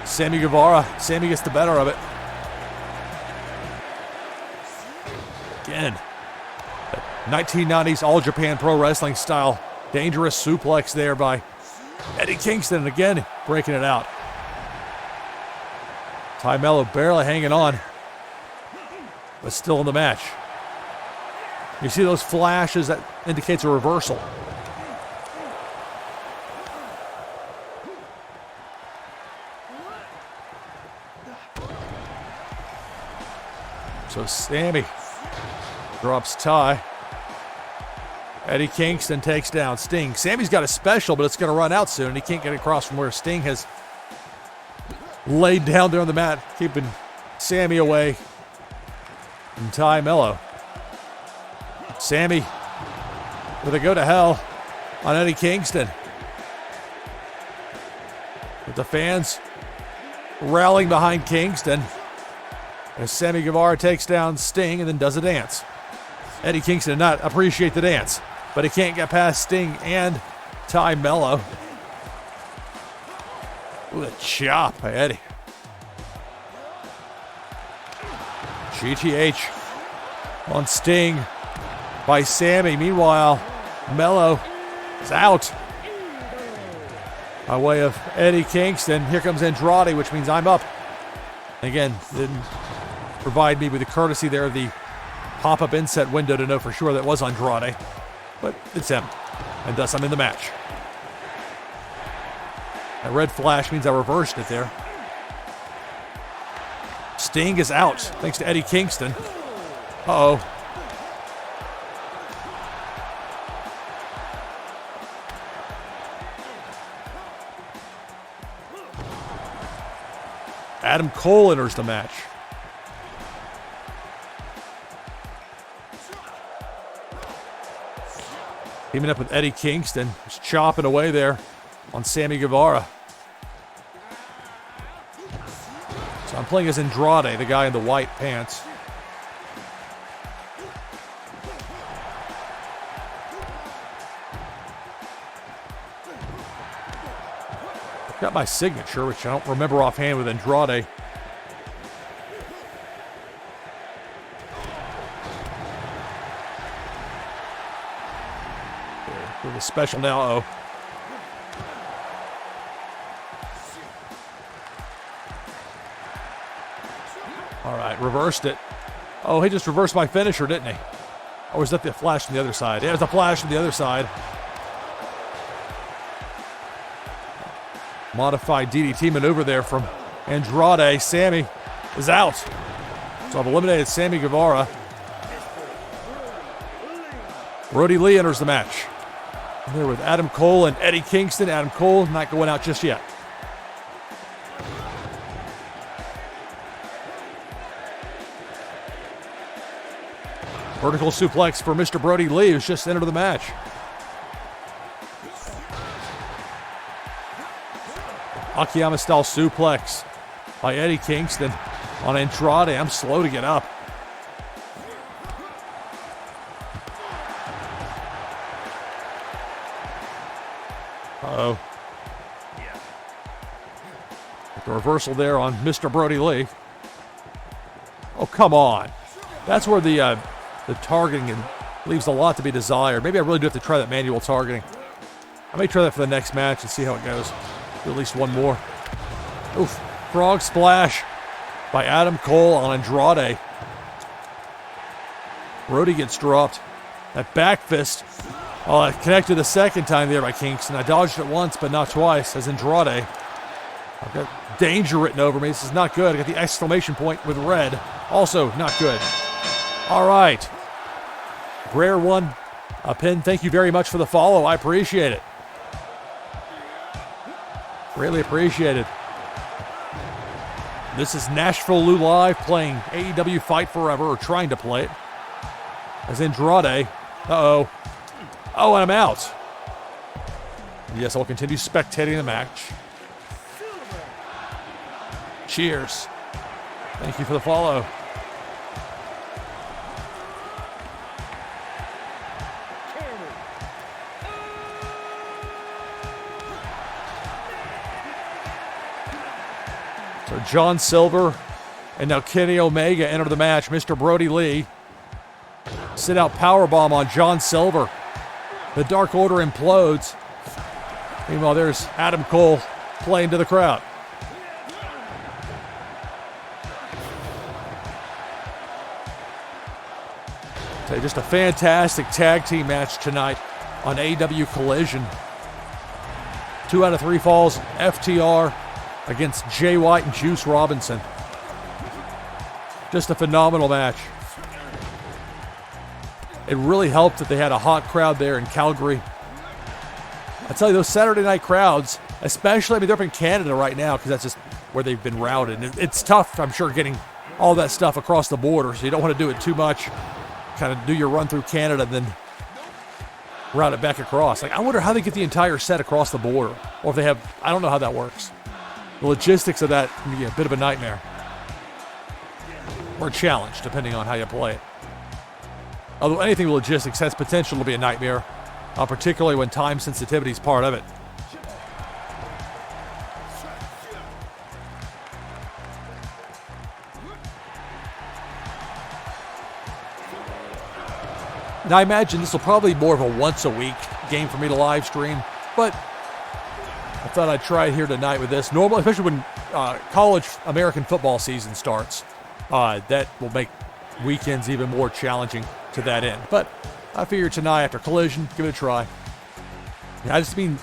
Sammy Guevara. Sammy gets the better of it. Again, 1990s All Japan Pro Wrestling style dangerous suplex there by Eddie Kingston. And again, breaking it out. Ty Mello barely hanging on, but still in the match. You see those flashes, that indicates a reversal. So Sammy drops Ty. Eddie Kingston takes down Sting. Sammy's got a special, but it's going to run out soon, and he can't get across from where Sting has laid down there on the mat, keeping Sammy away from Ty Mello. Sammy with a go to hell on Eddie Kingston. With the fans rallying behind Kingston as Sammy Guevara takes down Sting and then does a dance. Eddie Kingston did not appreciate the dance, but he can't get past Sting and Ty Mello. With a chop by Eddie. GTH on Sting by Sammy. Meanwhile, Mello is out by way of Eddie Kingston. Here comes Andrade, which means I'm up. Again, didn't provide me with the courtesy there of the pop-up inset window to know for sure that was Andrade, but it's him, and thus I'm in the match. That red flash means I reversed it there. Sting is out, thanks to Eddie Kingston. Uh-oh. Adam Cole enters the match. Teaming up with Eddie Kingston. Just chopping away there on Sammy Guevara. So I'm playing as Andrade, the guy in the white pants. Got my signature, which I don't remember offhand with Andrade. With a special now. Oh. All right, reversed it. Oh, he just reversed my finisher, didn't he? Or was that the flash from the other side? Yeah, it was a flash from the other side. Modified DDT maneuver there from Andrade. Sammy is out. So I've eliminated Sammy Guevara. Brody Lee enters the match. And there with Adam Cole and Eddie Kingston. Adam Cole not going out just yet. Vertical suplex for Mr. Brody Lee, who's just entered the match. Akiyama-style suplex by Eddie Kingston on Andrade. I'm slow to get up. Uh-oh. The reversal there on Mr. Brody Lee. Oh, come on. That's where the targeting leaves a lot to be desired. Maybe I really do have to try that manual targeting. I may try that for the next match and see how it goes. Do at least one more. Oof. Frog splash by Adam Cole on Andrade. Brody gets dropped. That back fist. Oh, I connected the second time there by Kingston. I dodged it once, but not twice, as Andrade. I've got danger written over me. This is not good. I got the exclamation point with red. Also not good. All right. Rare one. A pin. Thank you very much for the follow. I appreciate it. Greatly appreciated. This is NashvilleLou Live playing AEW Fight Forever, or trying to play it. As Andrade. Uh-oh. Oh, and I'm out. Yes, I'll continue spectating the match. Cheers. Thank you for the follow. So John Silver and now Kenny Omega enter the match. Mr. Brody Lee. Sit out powerbomb on John Silver. The Dark Order implodes. Meanwhile, there's Adam Cole playing to the crowd. So just a fantastic tag team match tonight on AEW Collision. 2 out of 3 falls, FTR against Jay White and Juice Robinson. Just a phenomenal match. It really helped that they had a hot crowd there in Calgary. I tell you, those Saturday night crowds, especially, I mean, they're up in Canada right now because that's just where they've been routed. And it's tough, I'm sure, getting all that stuff across the border, so you don't want to do it too much. Kind of do your run through Canada, then route it back across. Like, I wonder how they get the entire set across the border. Or if they have, I don't know how that works. The logistics of that can be a bit of a nightmare. Or a challenge, depending on how you play it. Although anything with logistics has potential to be a nightmare, particularly when time sensitivity is part of it. Now, I imagine this will probably be more of a once-a-week game for me to live stream, but I thought I'd try it here tonight with this. Normally, especially when college American football season starts, that will make weekends even more challenging to that end. But I figure tonight after Collision, give it a try. I just mean,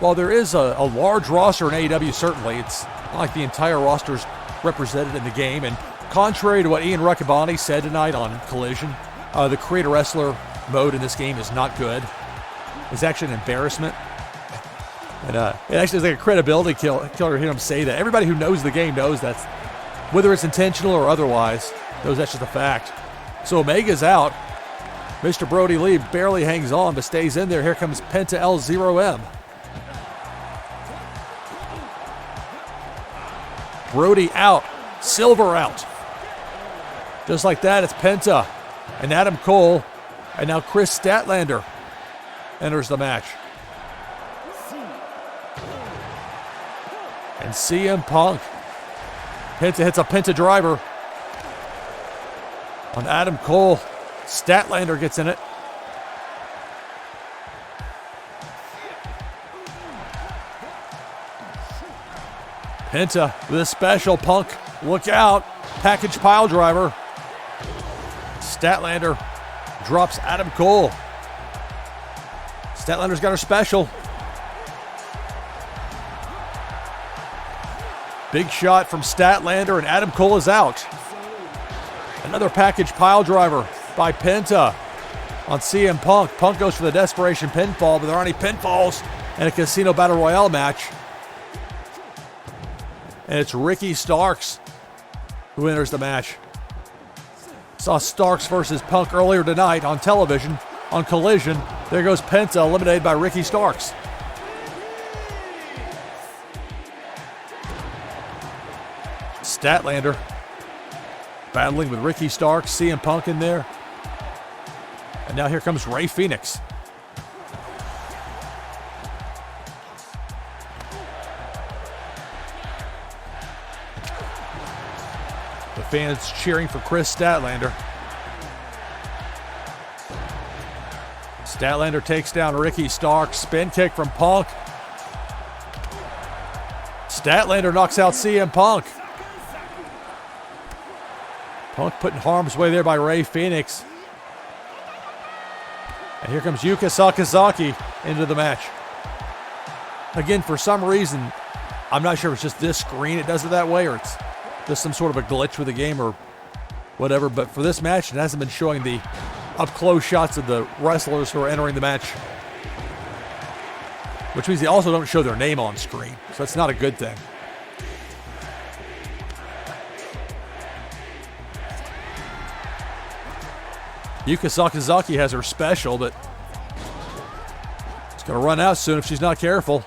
while there is a large roster in AEW, certainly, it's not like the entire roster's represented in the game. And contrary to what Ian Ruckabani said tonight on Collision, the Creator Wrestler mode in this game is not good. It's actually an embarrassment. And it actually is like a credibility killer to hear him say that. Everybody who knows the game knows that's, whether it's intentional or otherwise, knows that's just a fact. So Omega's out. Mr. Brody Lee barely hangs on, but stays in there. Here comes Penta L0M. Brody out. Silver out. Just like that, it's Penta and Adam Cole. And now Chris Statlander enters the match. And CM Punk. Penta hits a Penta driver on Adam Cole. Statlander gets in it. Penta with a special. Punk, look out. Package pile driver. Statlander drops Adam Cole. Statlander's got her special. Big shot from Statlander, and Adam Cole is out. Another package pile driver by Penta on CM Punk. Punk goes for the desperation pinfall, but there aren't any pinfalls in a Casino Battle Royale match. And it's Ricky Starks who enters the match. Saw Starks versus Punk earlier tonight on television, on Collision. There goes Penta, eliminated by Ricky Starks. Statlander battling with Ricky Starks, CM Punk in there. And now here comes Rey Fenix. The fans cheering for Chris Statlander. Statlander takes down Ricky Starks. Spin kick from Punk. Statlander knocks out CM Punk. Punk put in harm's way there by Rey Fenix. And here comes Yuka Sakazaki into the match. Again, for some reason, I'm not sure if it's just this screen it does it that way or it's just some sort of a glitch with the game or whatever, but for this match, it hasn't been showing the up-close shots of the wrestlers who are entering the match, which means they also don't show their name on screen, so that's not a good thing. Yuka Sakazaki has her special, but it's going to run out soon if she's not careful.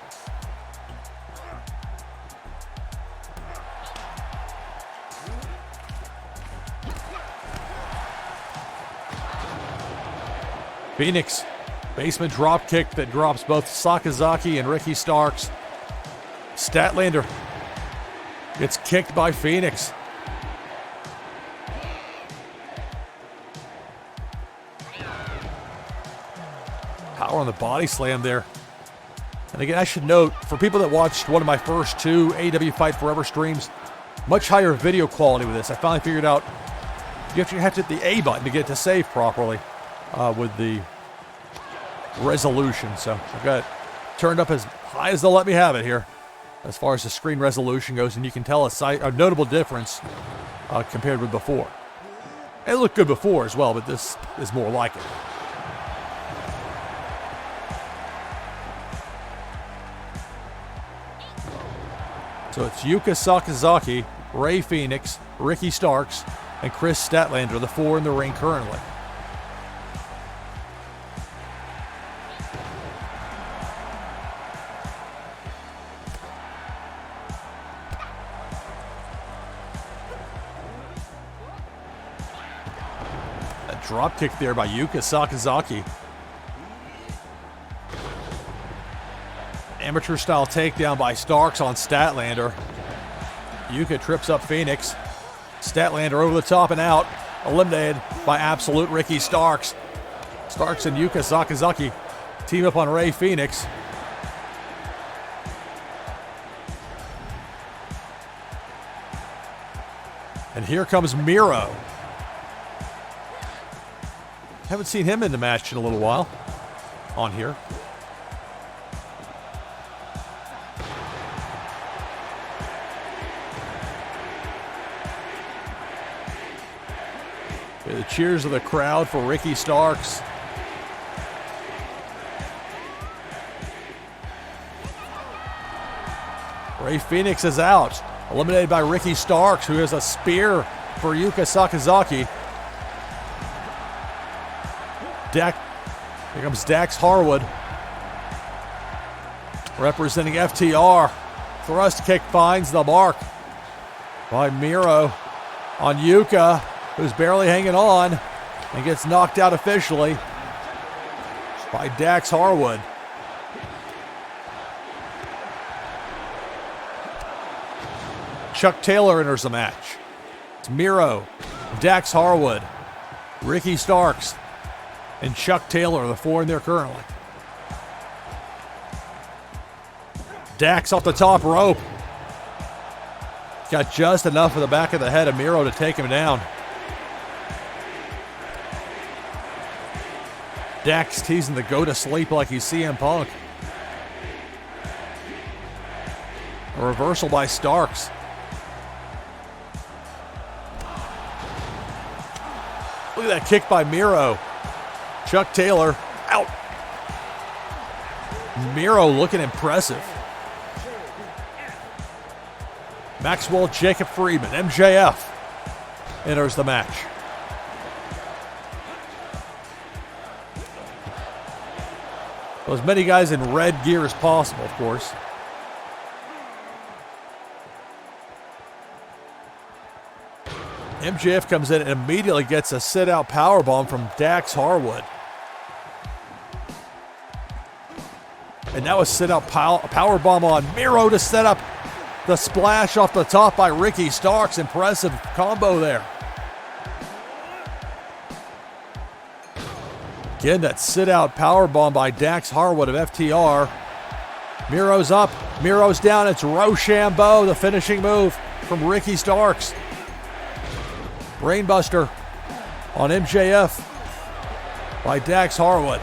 Phoenix, basement drop kick that drops both Sakazaki and Ricky Starks. Statlander gets kicked by Phoenix. Power on the body slam there. And again, I should note, for people that watched one of my first two AEW Fight Forever streams, much higher video quality with this. I finally figured out you have to hit the A button to get it to save properly with the resolution. So I've got it turned up as high as they'll let me have it here as far as the screen resolution goes, and you can tell a notable difference compared with before. It looked good before as well, but this is more like it. So it's Yuka Sakazaki, Rey Fenix, Ricky Starks, and Chris Statlander, the four in the ring currently. A drop kick there by Yuka Sakazaki. Amateur style takedown by Starks on Statlander. Yuka trips up Phoenix. Statlander over the top and out. Eliminated by absolute Ricky Starks. Starks and Yuka Sakazaki team up on Rey Fenix. And here comes Miro. Haven't seen him in the match in a little while on here. The cheers of the crowd for Ricky Starks. Rey Fenix is out, eliminated by Ricky Starks, who has a spear for Yuka Sakazaki. Here comes Dax Harwood, representing FTR. Thrust kick finds the mark by Miro on Yuka, who's barely hanging on and gets knocked out officially by Dax Harwood. Chuck Taylor enters the match. It's Miro, Dax Harwood, Ricky Starks, and Chuck Taylor, the four in there currently. Dax off the top rope. Got just enough of the back of the head of Miro to take him down. Dax teasing the go to sleep like he's CM Punk. A reversal by Starks. Look at that kick by Miro. Chuck Taylor out. Miro looking impressive. Maxwell Jacob Friedman, MJF, enters the match. Well, as many guys in red gear as possible, of course. MJF comes in and immediately gets a sit-out powerbomb from Dax Harwood. And now a sit-out powerbomb on Miro to set up the splash off the top by Ricky Starks. Impressive combo there. Again, that sit-out powerbomb by Dax Harwood of FTR. Miro's up, Miro's down. It's Rochambeau, the finishing move from Ricky Starks. Brainbuster on MJF by Dax Harwood.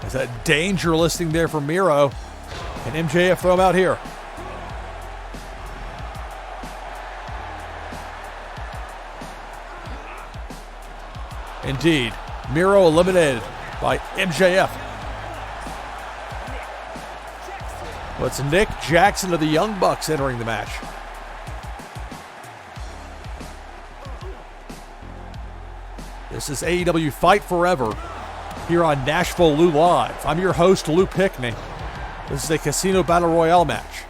There's that danger listing there for Miro. And MJF throw him out here. Indeed, Miro eliminated by MJF. Well, it's Nick Jackson of the Young Bucks entering the match. This is AEW Fight Forever here on NashvilleLou Live. I'm your host, Lou Pickney. This is a Casino Battle Royale match.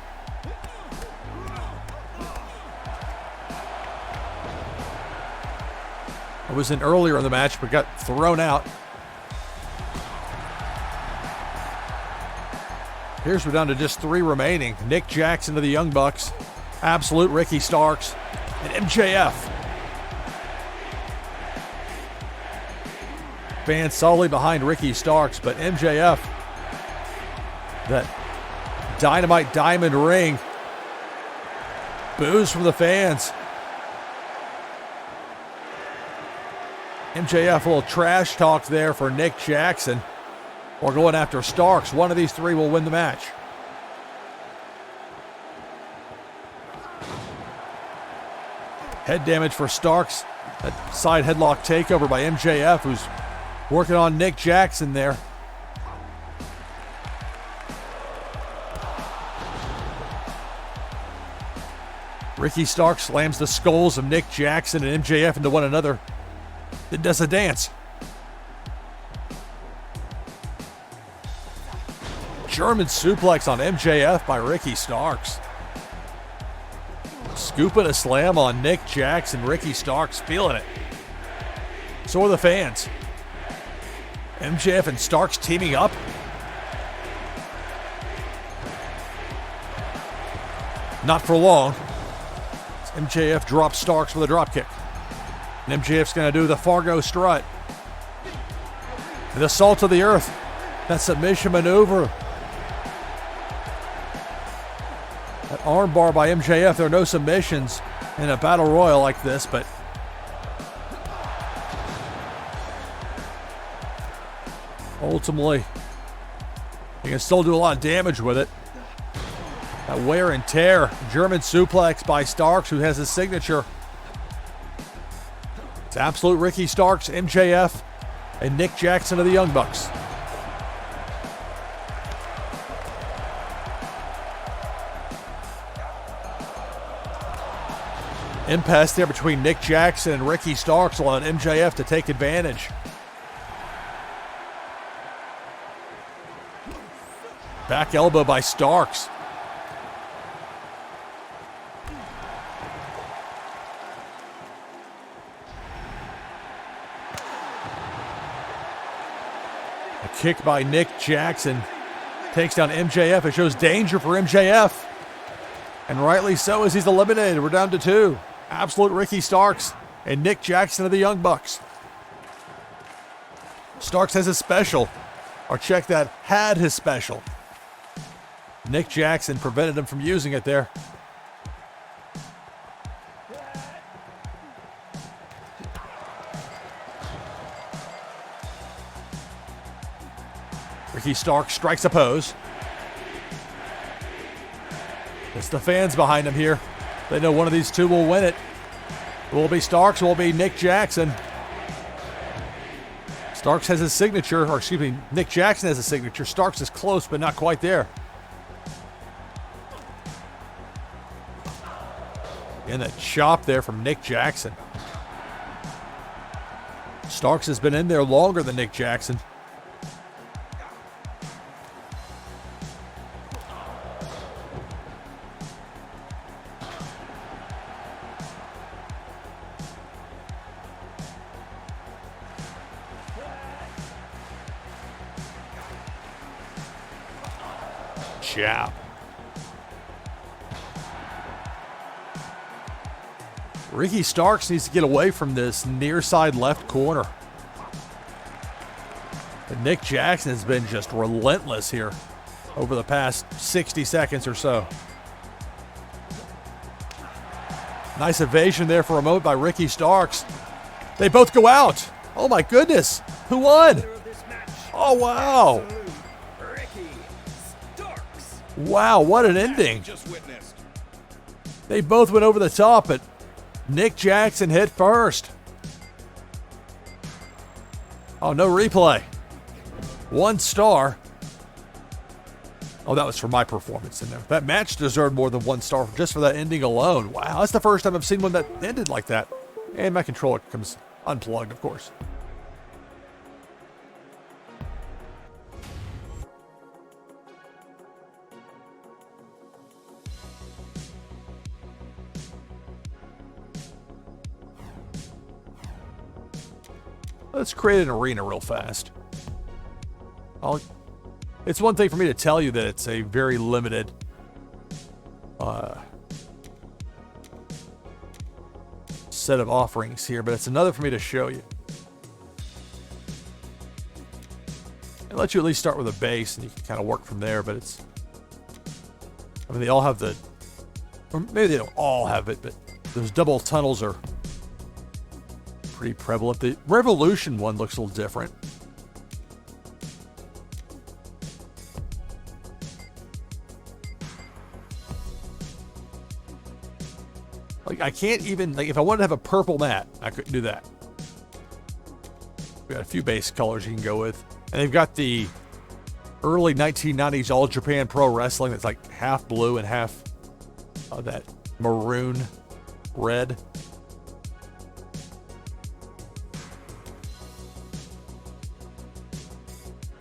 I was in earlier in the match, but got thrown out. Here's we're down to just 3 remaining. Nick Jackson of the Young Bucks, Absolute Ricky Starks, and MJF. Fans solidly behind Ricky Starks, but MJF, that Dynamite Diamond ring, boos from the fans. MJF, a little trash talk there for Nick Jackson. Or going after Starks. One of these 3 will win the match. Head damage for Starks. That side headlock takeover by MJF, who's working on Nick Jackson there. Ricky Starks slams the skulls of Nick Jackson and MJF into one another. Then does a dance. German suplex on MJF by Ricky Starks. Scooping a slam on Nick Jackson. Ricky Starks feeling it. So are the fans. MJF and Starks teaming up. Not for long. MJF drops Starks with a dropkick. And MJF's going to do the Fargo strut. The salt of the earth. That submission maneuver. That armbar by MJF. There are no submissions in a battle royal like this, but ultimately, you can still do a lot of damage with it. That wear and tear. German suplex by Starks, who has his signature. It's Absolute Ricky Starks, MJF, and Nick Jackson of the Young Bucks. Impasse there between Nick Jackson and Ricky Starks, allowing MJF to take advantage. Back elbow by Starks. A kick by Nick Jackson takes down MJF. It shows danger for MJF. And rightly so, as he's eliminated. We're down to 2. Absolute Ricky Starks and Nick Jackson of the Young Bucks. Starks has his special. Or check that, had his special. Nick Jackson prevented him from using it there. Ricky Starks strikes a pose. It's the fans behind him here. They know one of these 2 will win it. It will be Starks, it will be Nick Jackson. Starks has his signature, or excuse me, Nick Jackson has a signature. Starks is close, but not quite there. And that chop there from Nick Jackson. Starks has been in there longer than Nick Jackson. Jab. Ricky Starks needs to get away from this near side left corner. And Nick Jackson has been just relentless here over the past 60 seconds or so. Nice evasion there for a moment by Ricky Starks. They both go out. Oh my goodness. Who won? Oh wow. Wow, what an ending. They both went over the top, but Nick Jackson hit first. Oh, no replay. 1 star. Oh, that was for my performance in there. That match deserved more than 1 star just for that ending alone. Wow, that's the first time I've seen one that ended like that. And my controller comes unplugged, of course. Let's create an arena real fast. It's one thing for me to tell you that it's a very limited set of offerings here, but it's another for me to show you. It lets you at least start with a base and you can kind of work from there, but it's, I mean, they all have the, or maybe they don't all have it, but those double tunnels are pretty prevalent. The Revolution one looks a little different. Like, I can't even, like, if I wanted to have a purple mat, I couldn't do that. We got a few base colors you can go with. And they've got the early 1990s All Japan Pro Wrestling that's like half blue and half that maroon red.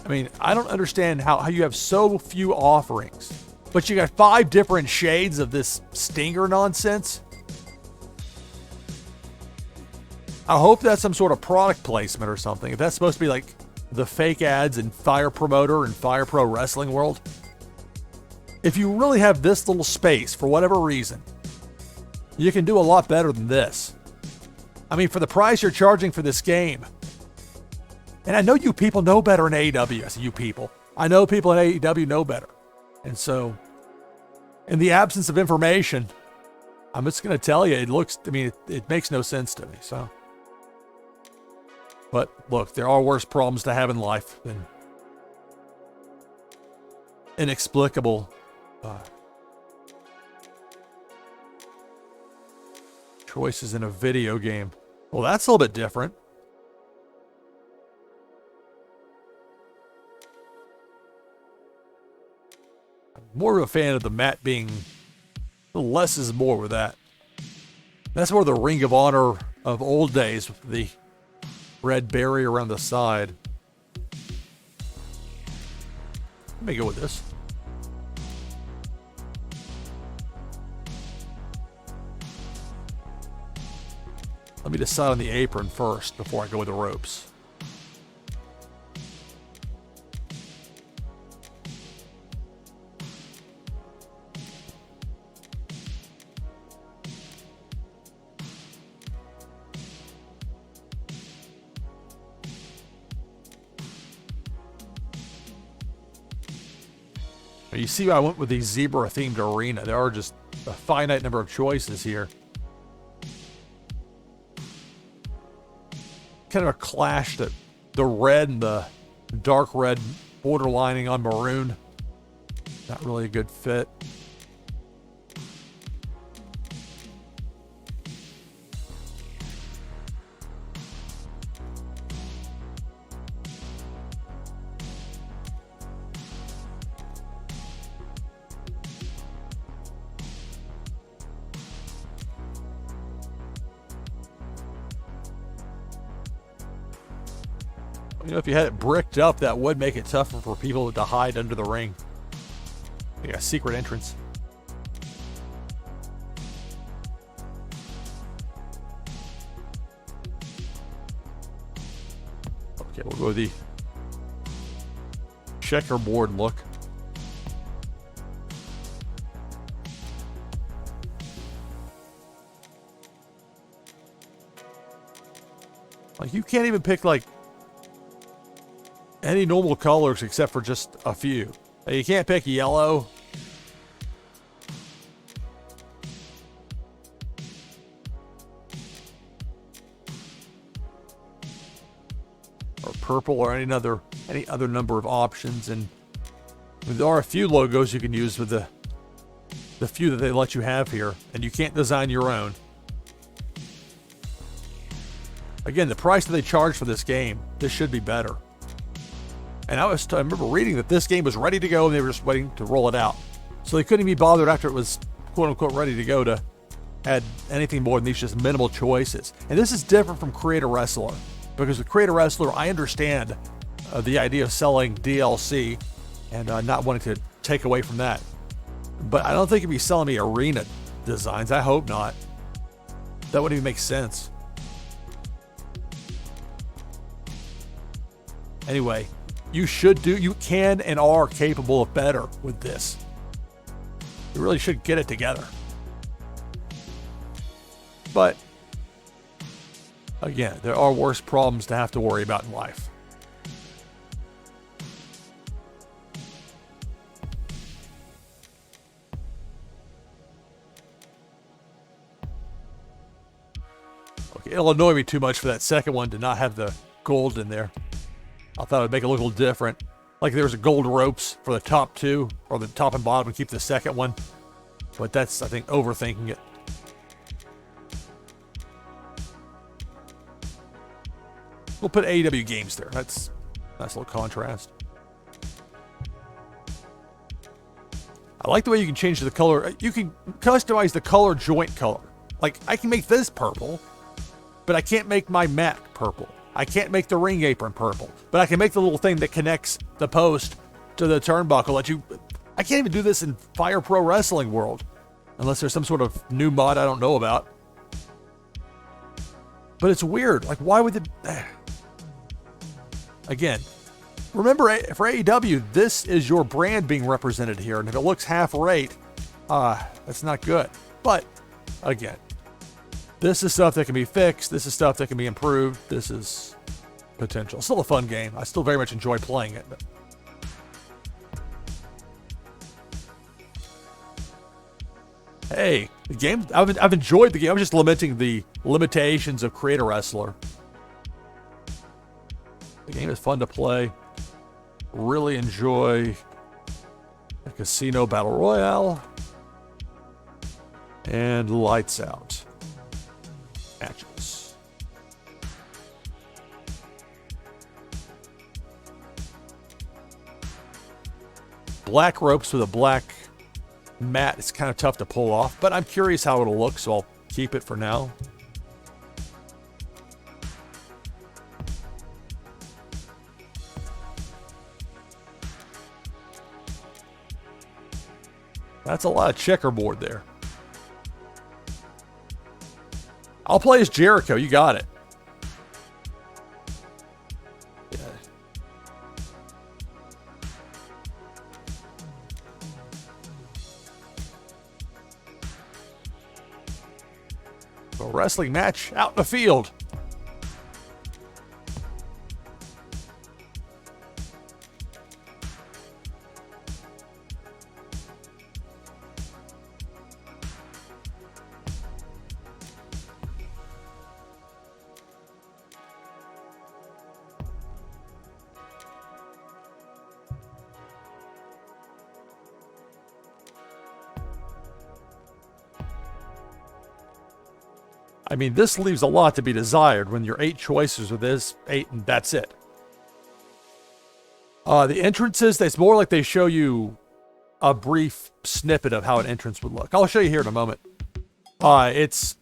I mean, I don't understand how you have so few offerings, but you got 5 different shades of this stinger nonsense. I hope that's some sort of product placement or something. If that's supposed to be like the fake ads in Fire Promoter and Fire Pro Wrestling World. If you really have this little space for whatever reason, you can do a lot better than this. I mean, for the price you're charging for this game, and I know you people know better in AEW. I say you people. I know people in AEW know better. And so, in the absence of information, I'm just going to tell you, it makes no sense to me. So, but look, there are worse problems to have in life than inexplicable choices in a video game. Well, that's a little bit different. More of a fan of the mat being less is more with that. That's more the Ring of Honor of old days with the red berry around the side. Let me go with this. Let me decide on the apron first before I go with the ropes. You see why I went with the zebra-themed arena. There are just a finite number of choices here. Kind of a clash that the red and the dark red borderlining on maroon. Not really a good fit. You know, if you had it bricked up, that would make it tougher for people to hide under the ring. Yeah, secret entrance. Okay, we'll go with the checkerboard look. Like, you can't even pick, like, any normal colors except for just a few. Like, you can't pick yellow. Or purple or any other number of options. And there are a few logos you can use with the few that they let you have here. And you can't design your own. Again, the price that they charge for this game, this should be better. And I remember reading that this game was ready to go and they were just waiting to roll it out. So they couldn't even be bothered after it was quote-unquote ready to go to add anything more than these just minimal choices. And this is different from Create a Wrestler. Because with Create a Wrestler, I understand the idea of selling DLC and not wanting to take away from that. But I don't think you'd be selling me arena designs. I hope not. That wouldn't even make sense. Anyway, you can and are capable of better with this. You really should get it together. But, again, there are worse problems to have to worry about in life. Okay, it'll annoy me too much for that second one to not have the gold in there. I thought it would make it look a little different. Like there was a gold ropes for the top two, or the top and bottom, and keep the second one. But that's, I think, overthinking it. We'll put AEW games there. That's a nice little contrast. I like the way you can change the color. You can customize the color joint color. Like, I can make this purple, but I can't make my mat purple. I can't make the ring apron purple, but I can make the little thing that connects the post to the turnbuckle. I can't even do this in Fire Pro Wrestling World, unless there's some sort of new mod I don't know about. But it's weird. Like, why would it? Again, remember, for AEW, this is your brand being represented here, and if it looks half-rate, that's not good. But again, this is stuff that can be fixed. This is stuff that can be improved. This is potential. Still a fun game. I still very much enjoy playing it. But hey, the game, I've enjoyed the game. I'm just lamenting the limitations of Create a Wrestler. The game is fun to play. Really enjoy the Casino Battle Royale and Lights Out matches. Black ropes with a black mat. It's kind of tough to pull off, but I'm curious how it'll look, so I'll keep it for now. That's a lot of checkerboard there. I'll play as Jericho. You got it. Yeah. A wrestling match out in the field. I mean, this leaves a lot to be desired when your 8 choices are this 8 and that's it. The entrances, it's more like they show you a brief snippet of how an entrance would look. I'll show you here in a moment. It's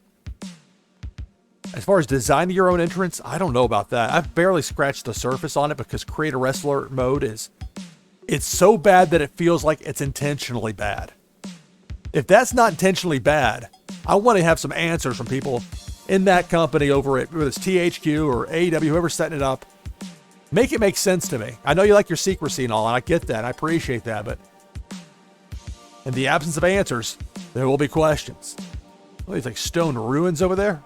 As far as designing your own entrance, I don't know about that. I've barely scratched the surface on it because Create a Wrestler mode it's so bad that it feels like it's intentionally bad. If that's not intentionally bad, I want to have some answers from people in that company over at whether it's THQ or AEW, whoever's setting it up. Make it make sense to me. I know you like your secrecy and all, and I get that. I appreciate that, but in the absence of answers, there will be questions. Oh, these like stone ruins over there.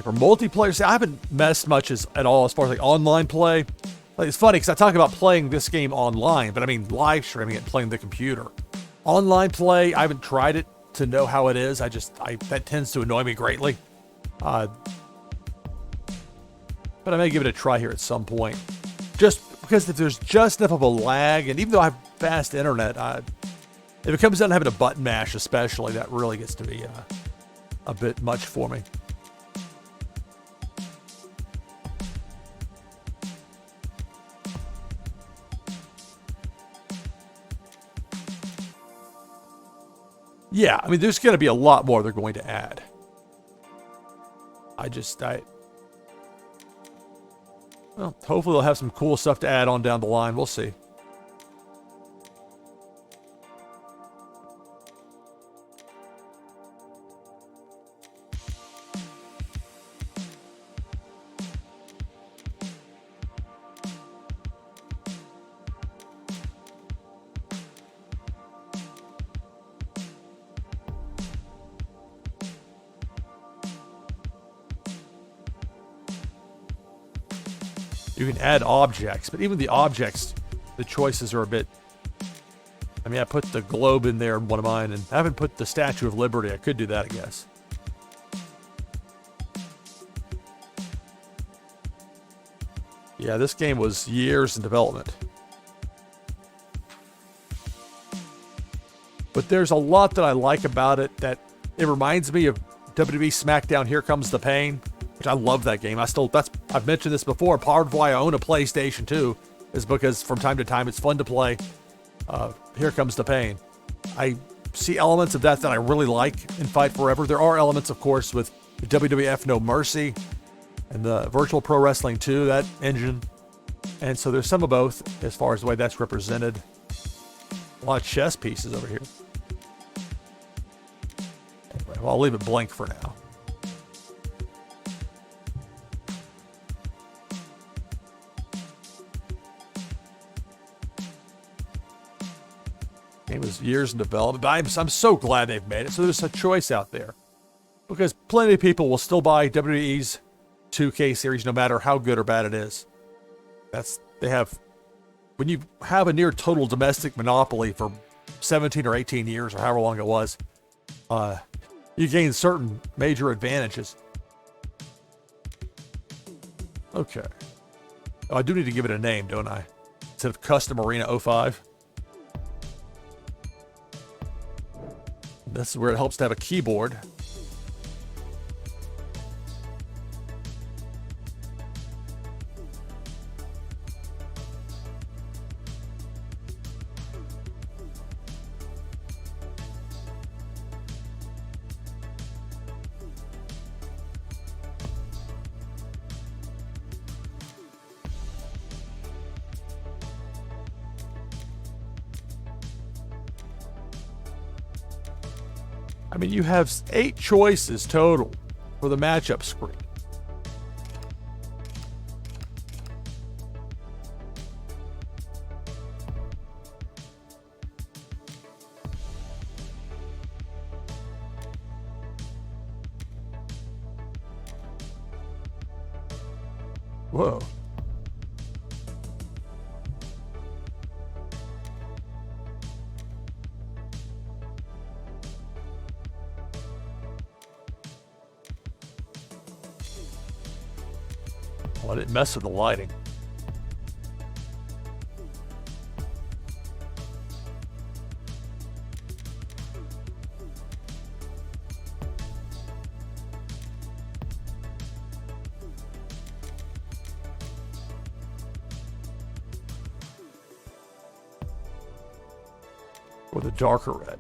For multiplayer, see, I haven't messed much at all as far as like online play. Like, it's funny because I talk about playing this game online, but I mean live streaming it and playing the computer. Online play, I haven't tried it to know how it is. That tends to annoy me greatly. But I may give it a try here at some point. Just because if there's just enough of a lag, and even though I have fast internet, if it comes down to having a button mash especially, that really gets to be a bit much for me. Yeah, I mean, there's going to be a lot more they're going to add. Well, hopefully they'll have some cool stuff to add on down the line. We'll see. You can add objects, but even the objects, the choices are a bit... I mean, I put the globe in there in one of mine, and I haven't put the Statue of Liberty. I could do that, I guess. Yeah, this game was years in development. But there's a lot that I like about it that it reminds me of WWE SmackDown Here Comes the Pain, which I love that game. I've mentioned this before. Part of why I own a PlayStation 2 is because from time to time it's fun to play Here Comes the Pain. I see elements of that I really like in Fight Forever. There are elements, of course, with WWF No Mercy and the Virtual Pro Wrestling 2, that engine. And so there's some of both as far as the way that's represented. A lot of chess pieces over here. Anyway, well, I'll leave it blank for now. Game was years in development, but I'm so glad they've made it. So there's a choice out there. Because plenty of people will still buy WWE's 2K series no matter how good or bad it is. When you have a near total domestic monopoly for 17 or 18 years or however long it was, you gain certain major advantages. Okay. Oh, I do need to give it a name, don't I? Instead of Custom Arena 05. This is where it helps to have a keyboard. I mean, you have 8 choices total for the matchup screen. Whoa. Well, I didn't mess with the lighting. or the darker red.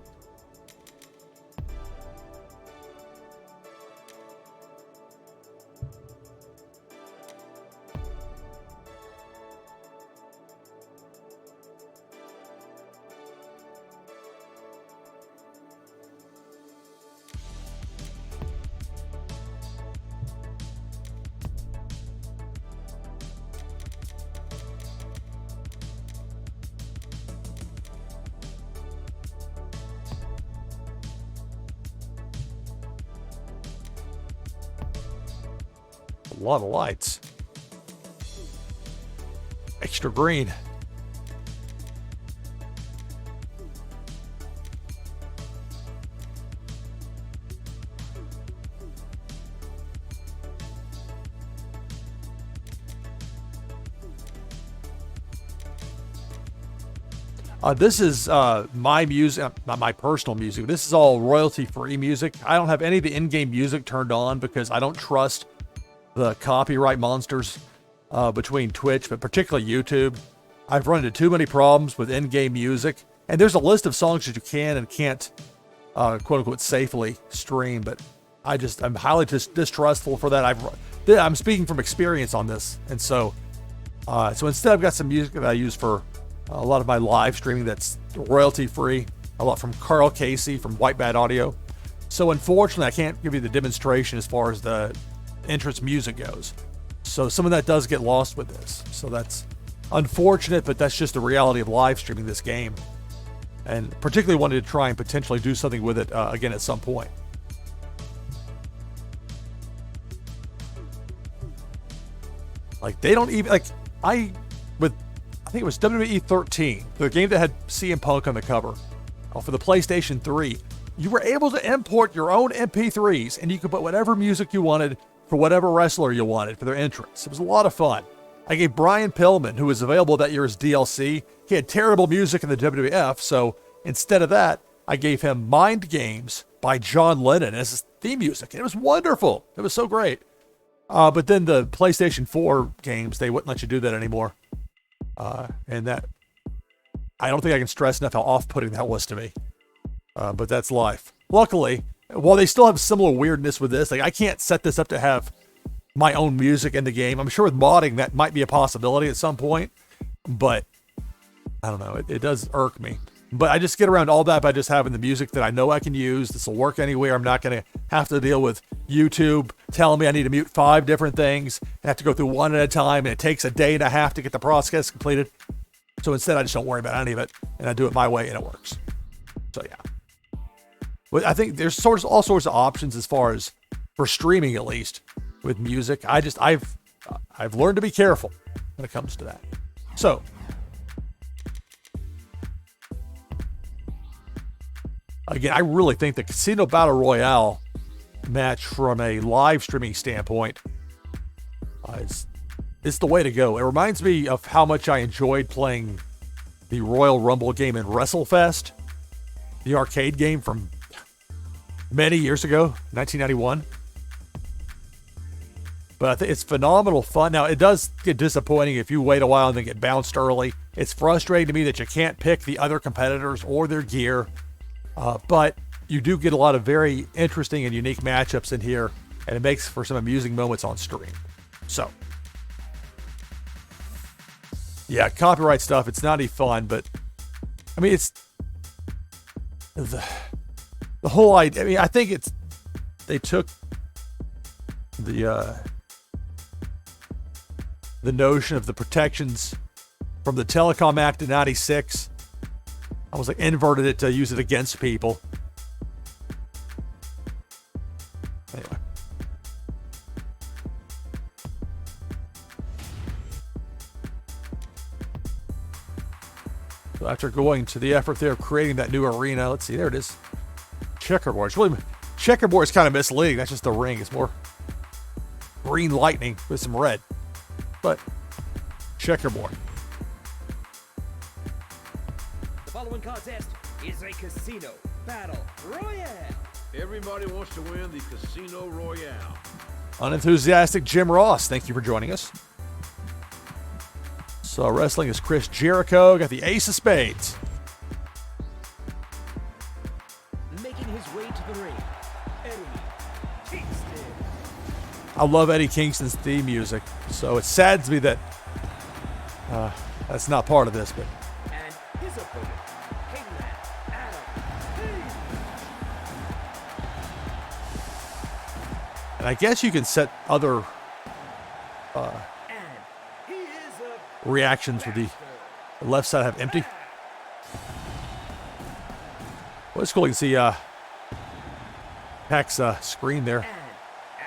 A lot of lights. Extra green. This is my music, not my personal music. This is all royalty-free music. I don't have any of the in-game music turned on because I don't trust the copyright monsters between Twitch, but particularly YouTube. I've run into too many problems with in-game music, and there's a list of songs that you can and can't quote-unquote safely stream, but I'm highly distrustful for that. I'm speaking from experience on this, and so instead I've got some music that I use for a lot of my live streaming that's royalty-free, a lot from Carl Casey from White Bad Audio. So unfortunately, I can't give you the demonstration as far as the entrance music goes. So some of that does get lost with this. So that's unfortunate, but that's just the reality of live streaming this game. And particularly wanted to try and potentially do something with it again at some point. Like they don't even I think it was WWE 13, the game that had CM Punk on the cover for the PlayStation 3. You were able to import your own MP3s and you could put whatever music you wanted for whatever wrestler you wanted for their entrance. It was a lot of fun. I gave Brian Pillman, who was available that year as DLC, he had terrible music in the WWF, so instead of that, I gave him Mind Games by John Lennon as his theme music. And it was wonderful. It was so great. But then the PlayStation 4 games, they wouldn't let you do that anymore. And that, I don't think I can stress enough how off-putting that was to me. But that's life. Luckily, while they still have similar weirdness with this, I can't set this up to have my own music in the game. I'm sure with modding that might be a possibility at some point, but I don't know. It does irk me. But I just get around all that by just having the music that I know I can use. This will work anywhere. I'm not going to have to deal with YouTube telling me I need to mute 5 different things. I have to go through one at a time, and it takes a day and a half to get the process completed. So instead, I just don't worry about any of it, and I do it my way, and it works. So yeah. But I think there's all sorts of options as far as for streaming, at least with music. I've learned to be careful when it comes to that. So again, I really think the Casino Battle Royale match from a live streaming standpoint is the way to go. It reminds me of how much I enjoyed playing the Royal Rumble game in WrestleFest, the arcade game from many years ago, 1991. But I think it's phenomenal fun. Now, it does get disappointing if you wait a while and then get bounced early. It's frustrating to me that you can't pick the other competitors or their gear. But you do get a lot of very interesting and unique matchups in here, and it makes for some amusing moments on stream. So, yeah, copyright stuff, it's not any fun, but I mean, it's the whole idea. I mean, I think they took the notion of the protections from the Telecom Act of 96. I was inverted it to use it against people. Anyway. So after going to the effort there of creating that new arena, let's see, there it is. Checkerboard. It's really, checkerboard is kind of misleading. That's just the ring. It's more green lightning with some red. But checkerboard. The following contest is a Casino Battle Royale. Everybody wants to win the Casino Royale. Unenthusiastic Jim Ross, thank you for joining us. So wrestling is Chris Jericho. Got the Ace of Spades. Kingston. I love Eddie Kingston's theme music, so it saddens me that that's not part of this. But And his opponent, Hangman Adam Page. and I guess you can set other And he is a reactions for the left side have empty. Well, it's cool. You can see Pac's screen there. and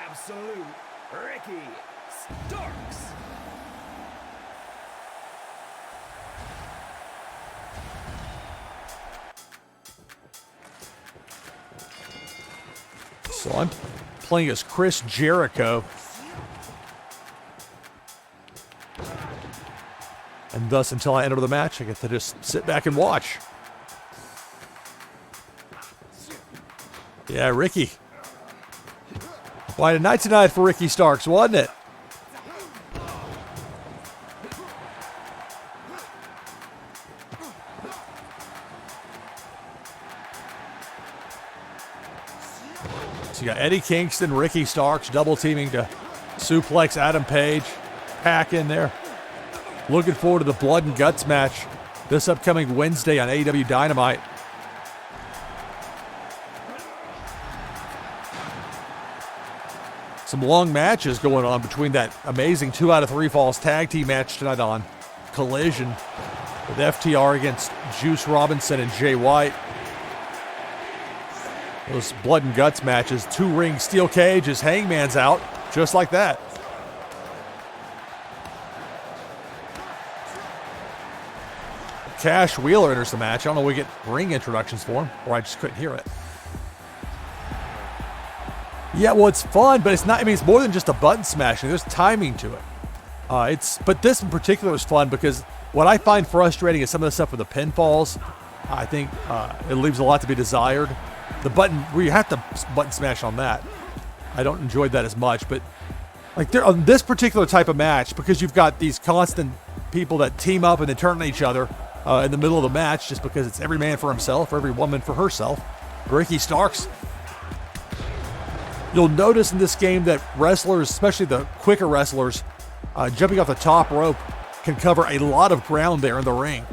absolute Ricky Starks. So I'm playing as Chris Jericho. And thus, until I enter the match, I get to just sit back and watch. Yeah, Ricky. Quite a night tonight for Ricky Starks, wasn't it? So you got Eddie Kingston, Ricky Starks, double teaming to suplex Adam Page. Pack in there. Looking forward to the Blood and Guts match this upcoming Wednesday on AEW Dynamite. Some long matches going on between that amazing 2 out of 3 falls tag team match tonight on Collision with FTR against Juice Robinson and Jay White. Those Blood and Guts matches, 2-ring steel cage as Hangman's out, just like that. Cash Wheeler enters the match. I don't know if we get ring introductions for him, or I just couldn't hear it. Yeah, well, it's fun, but it's not. I mean, it's more than just a button smashing. There's timing to it. But this in particular is fun because what I find frustrating is some of the stuff with the pinfalls. I think it leaves a lot to be desired. The button where you have to button smash on that, I don't enjoy that as much. But like on this particular type of match, because you've got these constant people that team up and then turn on each other in the middle of the match, just because it's every man for himself or every woman for herself. Ricky Starks. You'll notice in this game that wrestlers, especially the quicker wrestlers, jumping off the top rope can cover a lot of ground there in the ring.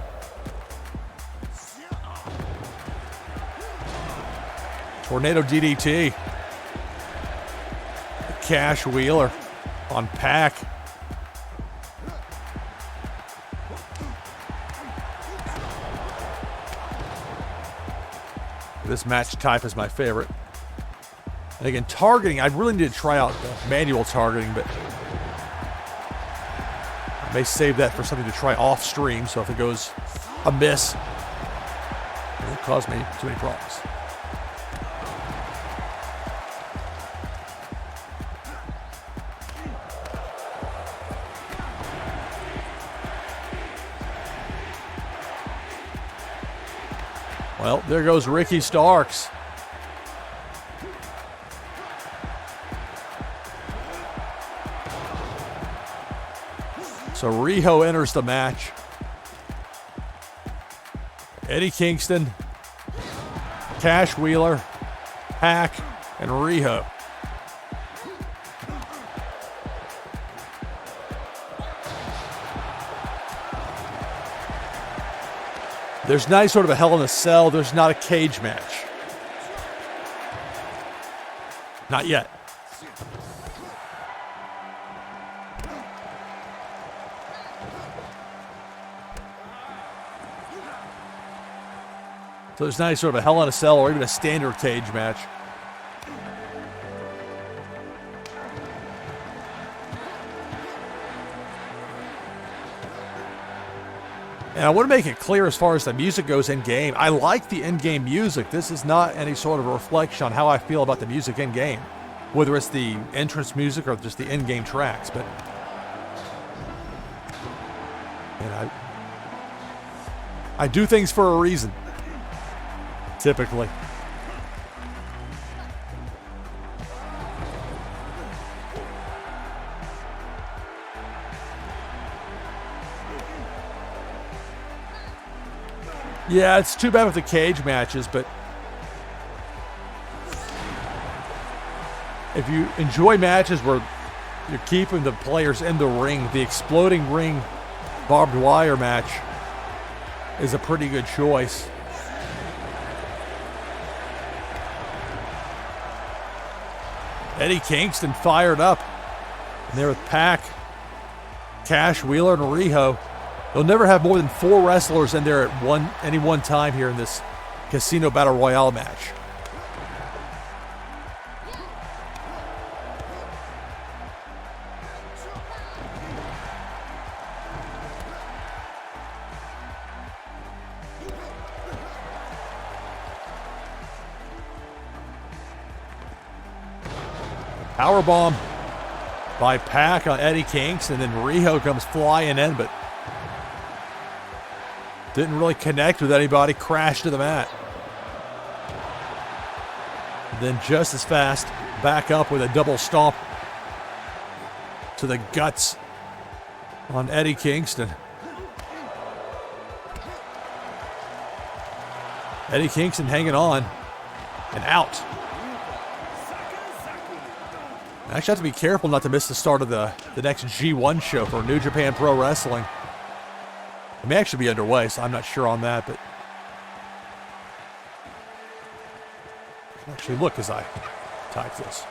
Tornado DDT. Cash Wheeler on Pac. This match type is my favorite. And again, targeting, I really need to try out the manual targeting, but I may save that for something to try off stream, so if it goes amiss, it won't cause me too many problems. Well, there goes Ricky Starks. So Riho enters the match. Eddie Kingston, Cash Wheeler, Pac, and Riho. There's not sort of a Hell in a Cell. There's not a cage match. Not yet. So there's not sort of a Hell in a Cell or even a standard cage match. And I want to make it clear as far as the music goes in-game. I like the in-game music. This is not any sort of reflection on how I feel about the music in-game, whether it's the entrance music or just the in-game tracks. But and I do things for a reason, typically. Yeah, it's too bad with the cage matches, but if you enjoy matches where you're keeping the players in the ring, the exploding ring barbed wire match is a pretty good choice. Eddie Kingston fired up. And there with Pac, Cash, Wheeler, and Riho. They'll never have more than 4 wrestlers in there at any one time here in this Casino Battle Royale match. Powerbomb by Pac on Eddie Kingston, and then Riho comes flying in, but didn't really connect with anybody, crashed to the mat. Then just as fast, back up with a double stomp to the guts on Eddie Kingston. Eddie Kingston hanging on and out. I actually have to be careful not to miss the start of the next G1 show for New Japan Pro Wrestling. It may actually be underway, so I'm not sure on that, but I can actually look as I type this.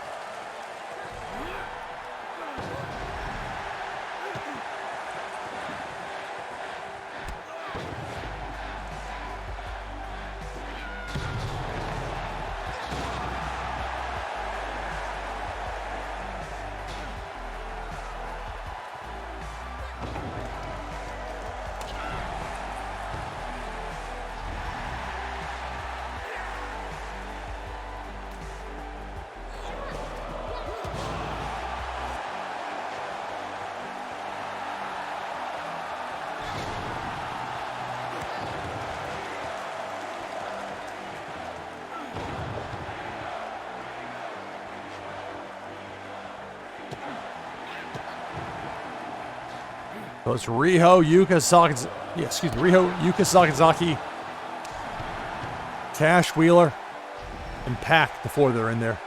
So it's Riho, Yuka Sakazaki, Cash, Wheeler, and Pac before they're in there.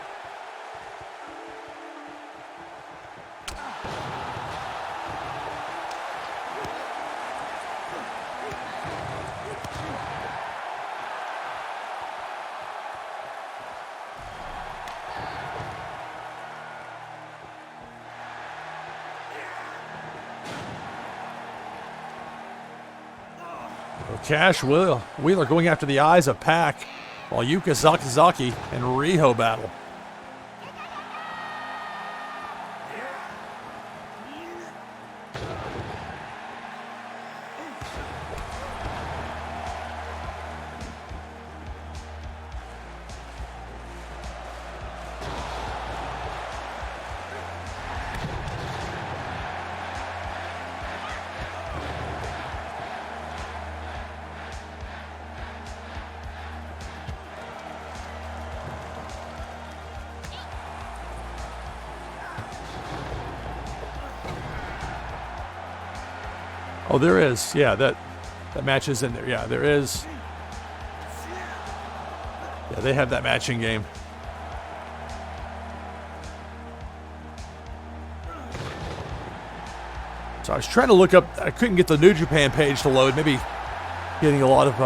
Cash Wheeler going after the eyes of Pac, while Yuka Sakazaki and Riho battle. Oh, there is. Yeah, that match is in there. Yeah, there is. Yeah, they have that matching game. So I was trying to look up. I couldn't get the New Japan page to load. Maybe getting a lot of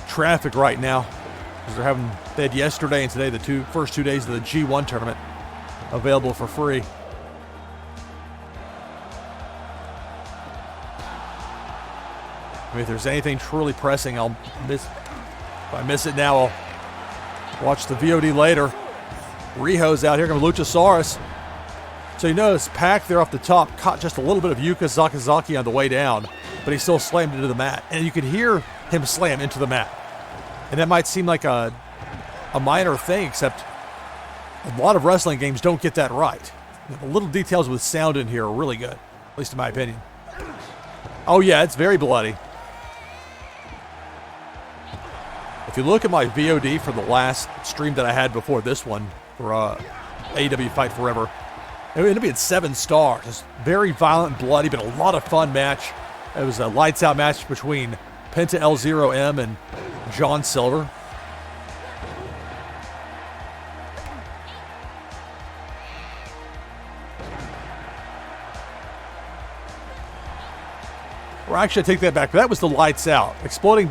traffic right now because they had yesterday and today the first 2 days of the G1 tournament available for free. I mean, if there's anything truly pressing, I'll miss. If I miss it now, I'll watch the VOD later. Riho's out here, comes Luchasaurus. So you notice Pac there off the top caught just a little bit of Yuka Sakazaki on the way down, but he still slammed into the mat. And you could hear him slam into the mat. And that might seem like a minor thing, except a lot of wrestling games don't get that right. The little details with sound in here are really good, at least in my opinion. Oh yeah, it's very bloody. If you look at my VOD for the last stream that I had before this one for AEW Fight Forever, it ended up being 7 stars. Just very violent, bloody, but a lot of fun match. It was a lights out match between Penta L0M and John Silver. Or actually, I take that back. That was the lights out. Exploding,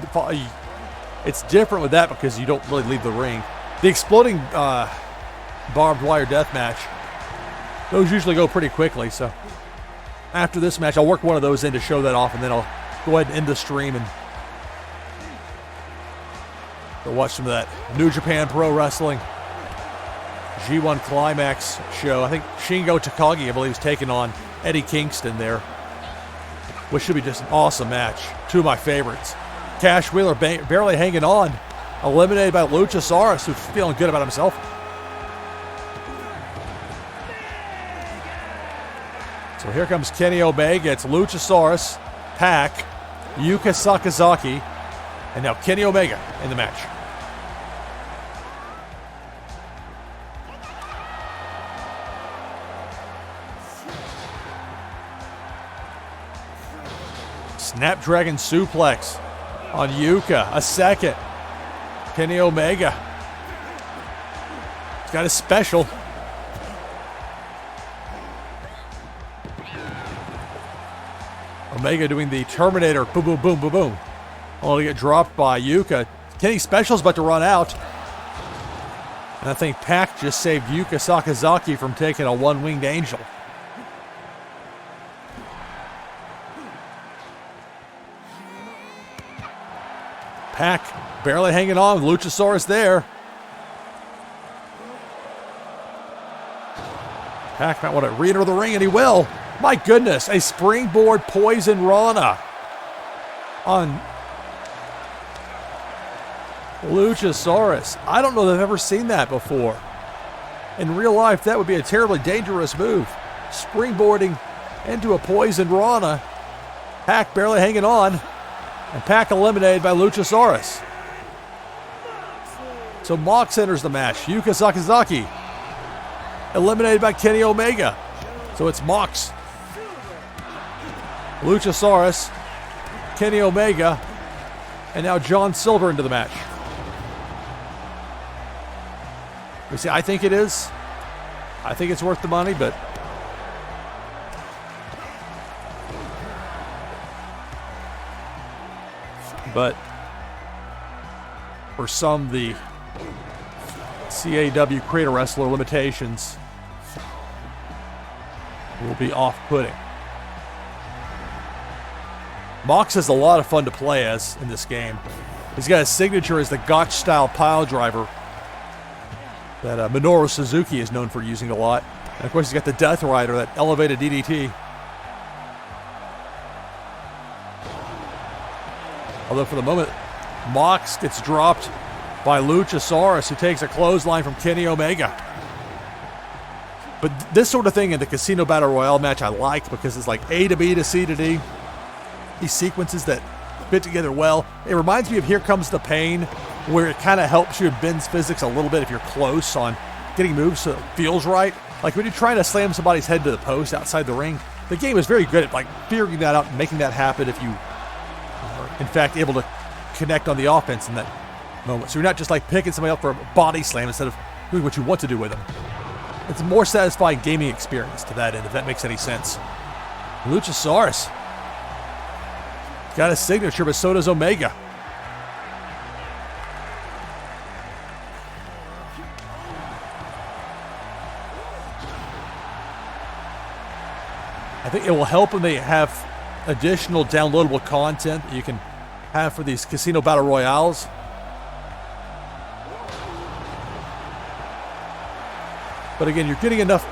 it's different with that because you don't really leave the ring. The exploding barbed wire death match, those usually go pretty quickly. So after this match, I'll work one of those in to show that off, and then I'll go ahead and end the stream and go watch some of that New Japan Pro Wrestling G1 Climax show. I think Shingo Takagi, I believe, is taking on Eddie Kingston there, which should be just an awesome match. Two of my favorites. Cash Wheeler barely hanging on, eliminated by Luchasaurus, who's feeling good about himself. So here comes Kenny Omega. It's Luchasaurus, Pac, Yuka Sakazaki, and now Kenny Omega in the match. Snapdragon suplex on Yuka. A second. Kenny Omega. He's got a special. Omega doing the Terminator. Boom, boom, boom, boom, boom. Only to get dropped by Yuka. Kenny's special's about to run out. And I think Pac just saved Yuka Sakazaki from taking a one-winged angel. Pac barely hanging on. Luchasaurus there. Pac might want to re-enter the ring, and he will. My goodness, a springboard poison Rana on Luchasaurus. I don't know that I've ever seen that before. In real life, that would be a terribly dangerous move. Springboarding into a poison Rana. Pac barely hanging on. And Pac eliminated by Luchasaurus. So Mox enters the match. Yuka Sakazaki eliminated by Kenny Omega. So it's Mox, Luchasaurus, Kenny Omega, and now John Silver into the match. We see, I think it is. I think it's worth the money, but for some, the CAW Creator Wrestler limitations will be off-putting. Mox is a lot of fun to play as in this game. He's got his signature as the Gotch-style pile driver that Minoru Suzuki is known for using a lot. And of course, he's got the Death Rider, that elevated DDT. Although for the moment, Mox gets dropped by Luchasaurus, who takes a clothesline from Kenny Omega. But this sort of thing in the Casino Battle Royale match I like, because it's like A to B to C to D. These sequences that fit together well. It reminds me of Here Comes the Pain, where it kind of helps you bend physics a little bit if you're close on getting moves so it feels right. Like when you're trying to slam somebody's head to the post outside the ring, the game is very good at like figuring that out and making that happen if you are in fact able to connect on the offense in that moment. So you're not just like picking somebody up for a body slam instead of doing what you want to do with them. It's a more satisfying gaming experience to that end, if that makes any sense. Luchasaurus got a signature, but so does Omega. I think it will help when they have additional downloadable content that you can have for these Casino Battle Royales. But again, you're getting enough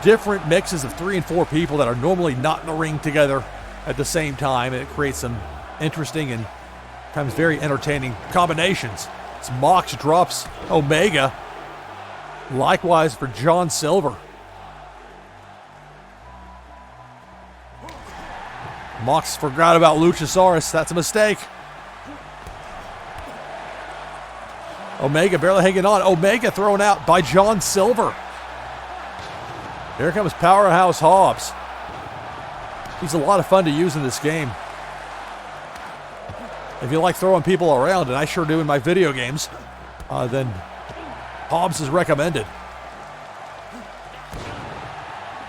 different mixes of 3 and 4 people that are normally not in the ring together at the same time, and it creates some interesting and times very entertaining combinations. As Mox drops Omega. Likewise for John Silver. Mox forgot about Luchasaurus. That's a mistake. Omega barely hanging on. Omega thrown out by John Silver. Here comes Powerhouse Hobbs. He's a lot of fun to use in this game. If you like throwing people around, and I sure do in my video games, then Hobbs is recommended.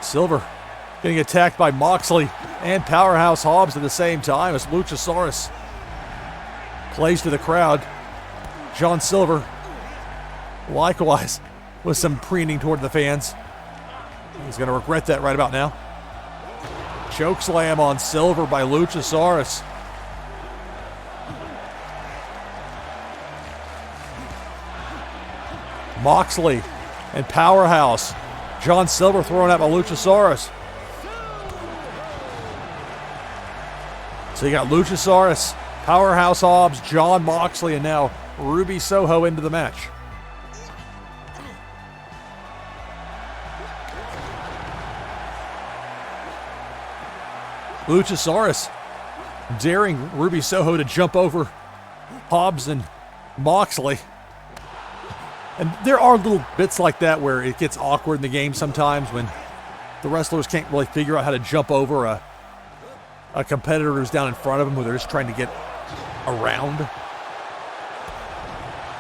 Silver getting attacked by Moxley. and Powerhouse Hobbs at the same time as Luchasaurus plays to the crowd. John Silver, likewise, with some preening toward the fans. He's going to regret that right about now. Chokeslam on Silver by Luchasaurus. Moxley and Powerhouse. John Silver thrown out by Luchasaurus. So you got Luchasaurus, Powerhouse Hobbs, John Moxley, and now Ruby Soho into the match. Luchasaurus daring Ruby Soho to jump over Hobbs and Moxley. And there are little bits like that where it gets awkward in the game sometimes when the wrestlers can't really figure out how to jump over a competitor who's down in front of them, who they're just trying to get around.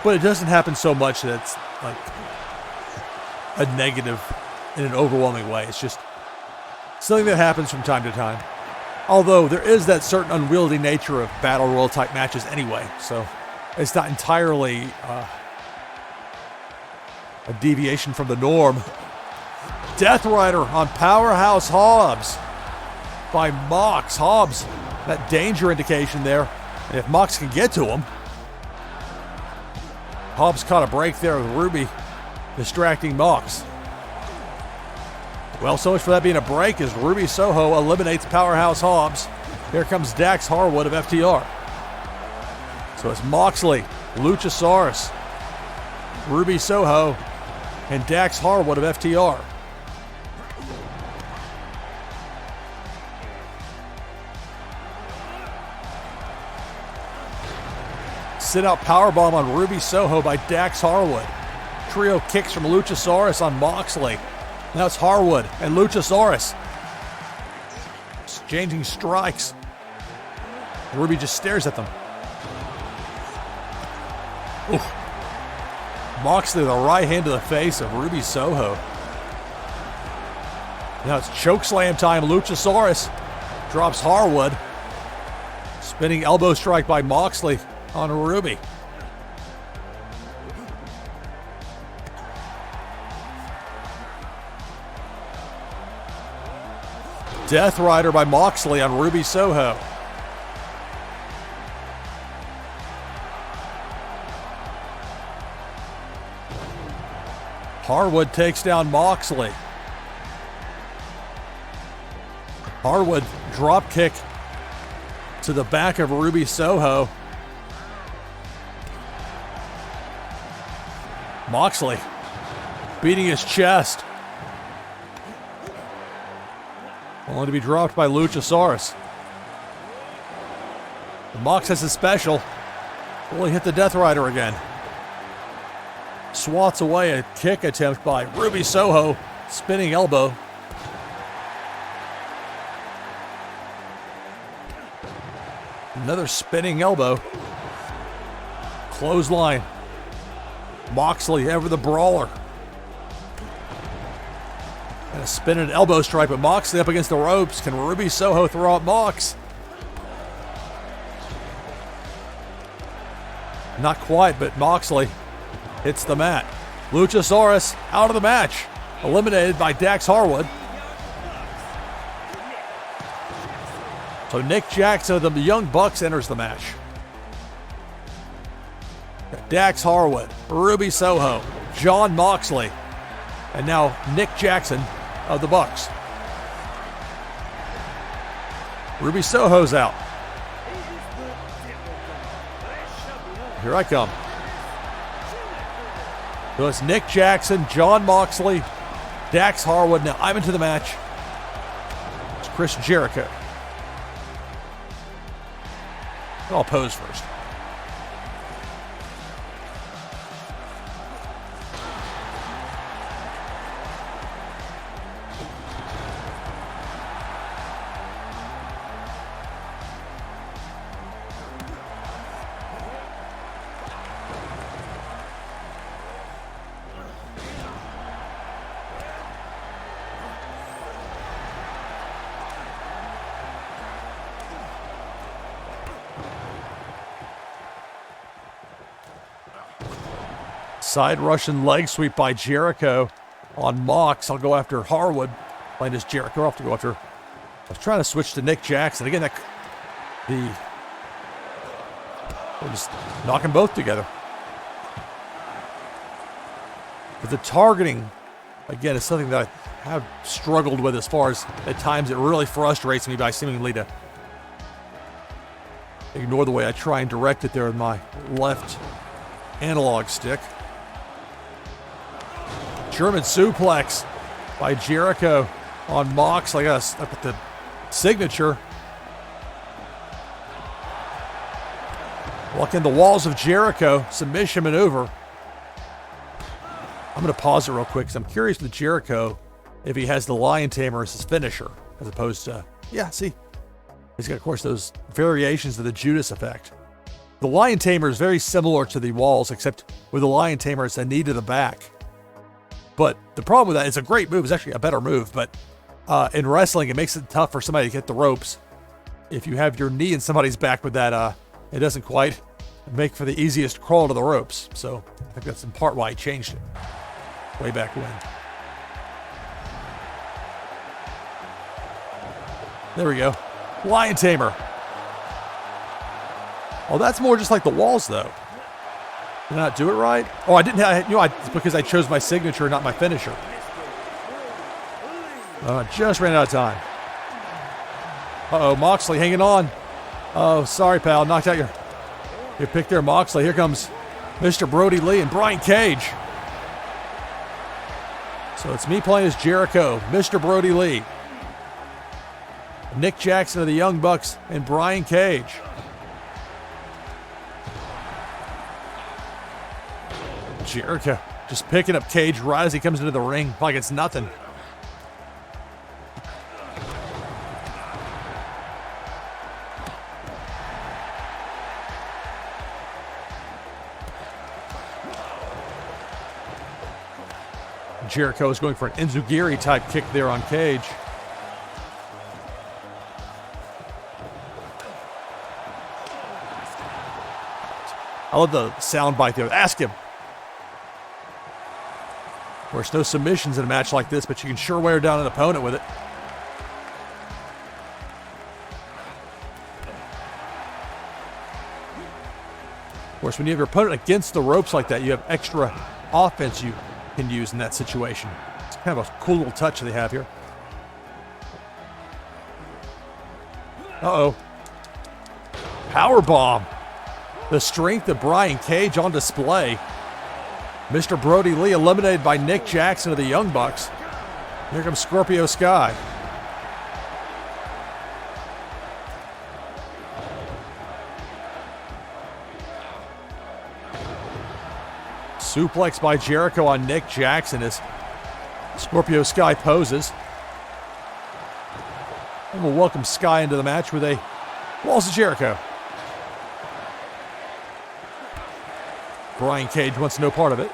But it doesn't happen so much that it's like a negative in an overwhelming way. It's just something that happens from time to time. Although there is that certain unwieldy nature of battle royal type matches anyway, so it's not entirely a deviation from the norm. Death Rider on Powerhouse Hobbs by Mox. Hobbs, that danger indication there. And if Mox can get to him, Hobbs caught a break there with Ruby, distracting Mox. Well, so much for that being a break as Ruby Soho eliminates Powerhouse Hobbs. Here comes Dax Harwood of FTR. So it's Moxley, Luchasaurus, Ruby Soho, and Dax Harwood of FTR. Sit-out powerbomb on Ruby Soho by Dax Harwood. Trio kicks from Luchasaurus on Moxley. Now it's Harwood and Luchasaurus exchanging strikes. Ruby just stares at them. Ooh. Moxley with a right hand to the face of Ruby Soho. Now it's chokeslam time. Luchasaurus drops Harwood. Spinning elbow strike by Moxley on Ruby. Death Rider by Moxley on Ruby Soho. Harwood takes down Moxley. Harwood drop kick to the back of Ruby Soho. Moxley beating his chest. Only to be dropped by Luchasaurus. Mox has his special. Will he hit the Death Rider again? Swats away a kick attempt by Ruby Soho. Spinning elbow. Another spinning elbow. Clothesline. Moxley ever the brawler. And a spinning elbow strike, but Moxley up against the ropes. Can Ruby Soho throw out Mox? Not quite, but Moxley hits the mat. Luchasaurus out of the match. Eliminated by Dax Harwood. So Nick Jackson of the Young Bucks enters the match. Dax Harwood, Ruby Soho, John Moxley, and now Nick Jackson of the Bucks. Ruby Soho's out. Here I come. So it's Nick Jackson, John Moxley, Dax Harwood. Now I'm into the match. It's Chris Jericho. I'll pose first. Side Russian leg sweep by Jericho on Mox. I'll go after Harwood. Playing as Jericho. I'll have to go after. I was trying to switch to Nick Jackson. Again, we'll just knock them both together. But the targeting, again, is something that I have struggled with as far as at times it really frustrates me by seemingly to ignore the way I try and direct it there with my left analog stick. German suplex by Jericho on Mox. I got stuck with the signature. Walk in the walls of Jericho. Submission maneuver. I'm going to pause it real quick because I'm curious with Jericho if he has the Lion Tamer as his finisher as opposed to, yeah, see, he's got, of course, those variations of the Judas effect. The Lion Tamer is very similar to the walls, except with the Lion Tamer, it's a knee to the back. But the problem with that, it's a great move. It's actually a better move, but in wrestling, it makes it tough for somebody to get the ropes. If you have your knee in somebody's back with that, it doesn't quite make for the easiest crawl to the ropes. So I think that's in part why he changed it way back when. There we go. Lion Tamer. Oh, that's more just like the walls, though. Did I not do it right? Oh, I didn't have, it's because I chose my signature, not my finisher. Just ran out of time. Uh-oh, Moxley hanging on. Oh, sorry, pal. Knocked out your pick there, Moxley. Here comes Mr. Brody Lee and Brian Cage. So it's me playing as Jericho, Mr. Brody Lee, Nick Jackson of the Young Bucks, and Brian Cage. Jericho just picking up Cage right as he comes into the ring like it's nothing. Jericho is going for an Enzugiri type kick there on Cage. I love the sound bite there. Ask him. Of course, no submissions in a match like this, but you can sure wear down an opponent with it. Of course, when you have your opponent against the ropes like that, you have extra offense you can use in that situation. It's kind of a cool little touch they have here. Uh-oh. Powerbomb. The strength of Brian Cage on display. Mr. Brody Lee eliminated by Nick Jackson of the Young Bucks. Here comes Scorpio Sky. Suplex by Jericho on Nick Jackson as Scorpio Sky poses. And we'll welcome Sky into the match with a Walls of Jericho. Brian Cage wants no part of it.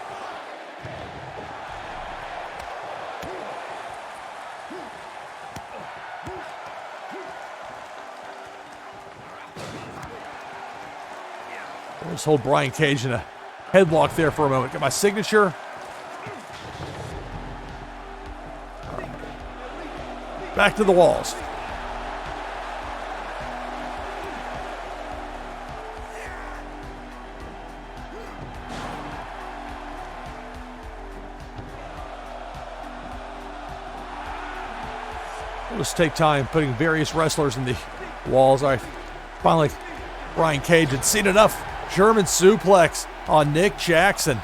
Let's hold Brian Cage in a headlock there for a moment. Got my signature. Back to the walls. We'll just take time putting various wrestlers in the walls. All right, finally, Brian Cage had seen enough. German suplex on Nick Jackson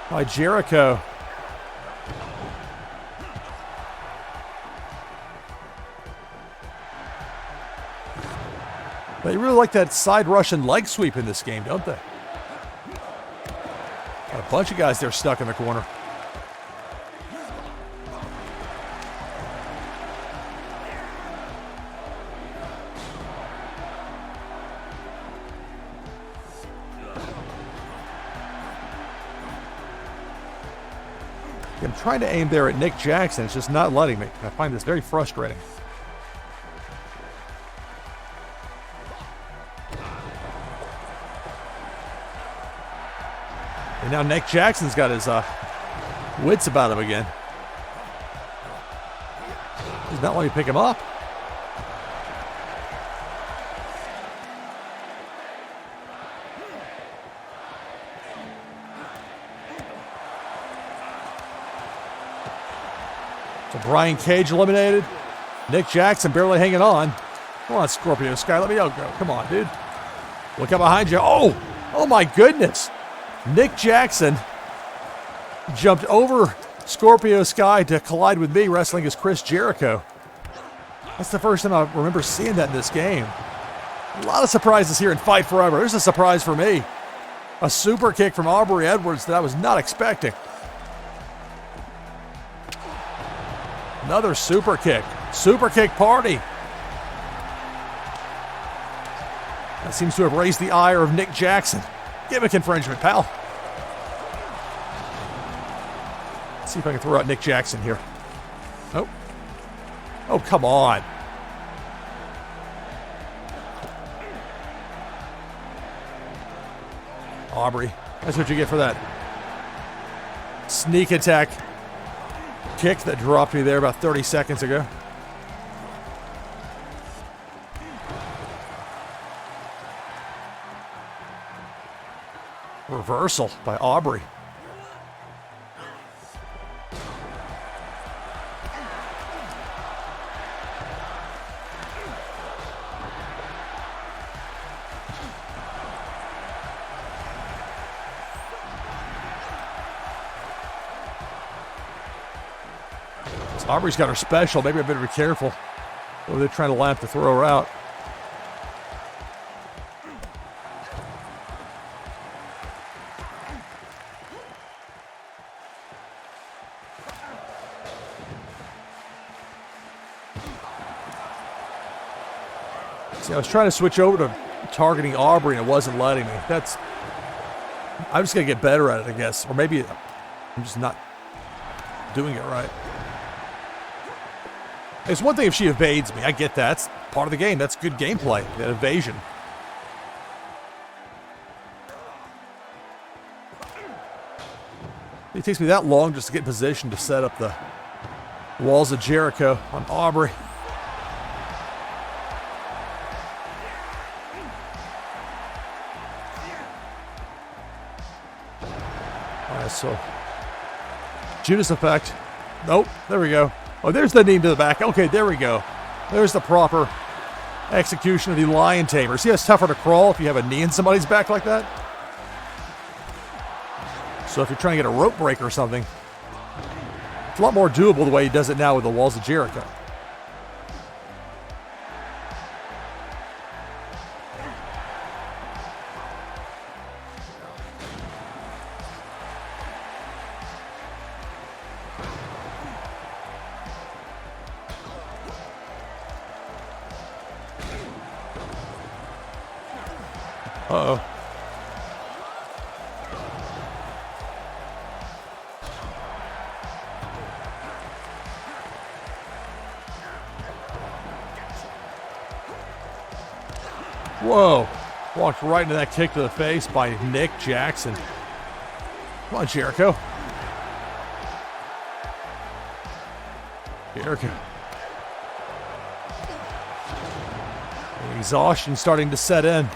by Jericho. They really like that side Russian leg sweep in this game, don't they? Got a bunch of guys there stuck in the corner. I'm trying to aim there at Nick Jackson. It's just not letting me. I find this very frustrating. And now Nick Jackson's got his wits about him again. He's not letting me pick him up. So Brian Cage eliminated. Nick Jackson barely hanging on. Come on, Scorpio Sky, let me go. Come on, dude. Look out behind you. Oh my goodness. Nick Jackson jumped over Scorpio Sky to collide with me, wrestling as Chris Jericho. That's the first time I remember seeing that in this game. A lot of surprises here in Fight Forever. Here's a surprise for me. A super kick from Aubrey Edwards that I was not expecting. Another super kick. Super kick party. That seems to have raised the ire of Nick Jackson. Gimmick infringement, pal. Let's see if I can throw out Nick Jackson here. Oh. Oh, come on. Aubrey, that's what you get for that sneak attack kick that dropped me there about 30 seconds ago. Reversal by Aubrey. Aubrey's got her special. Maybe I better be careful. Or they're trying to line up to throw her out. See, I was trying to switch over to targeting Aubrey and it wasn't letting me. I'm just going to get better at it, I guess. Or maybe I'm just not doing it right. It's one thing if she evades me. I get that. That's part of the game. That's good gameplay, that evasion. It takes me that long just to get in position to set up the walls of Jericho on Aubrey. All right, so Judas effect. Nope, there we go. Oh, there's the knee to the back. Okay, there we go. There's the proper execution of the Lion Tamer. See how it's tougher to crawl if you have a knee in somebody's back like that? So if you're trying to get a rope break or something, it's a lot more doable the way he does it now with the walls of Jericho. Uh-oh. Whoa. Walked right into that kick to the face by Nick Jackson. Come on, Jericho. Jericho. The exhaustion starting to set in.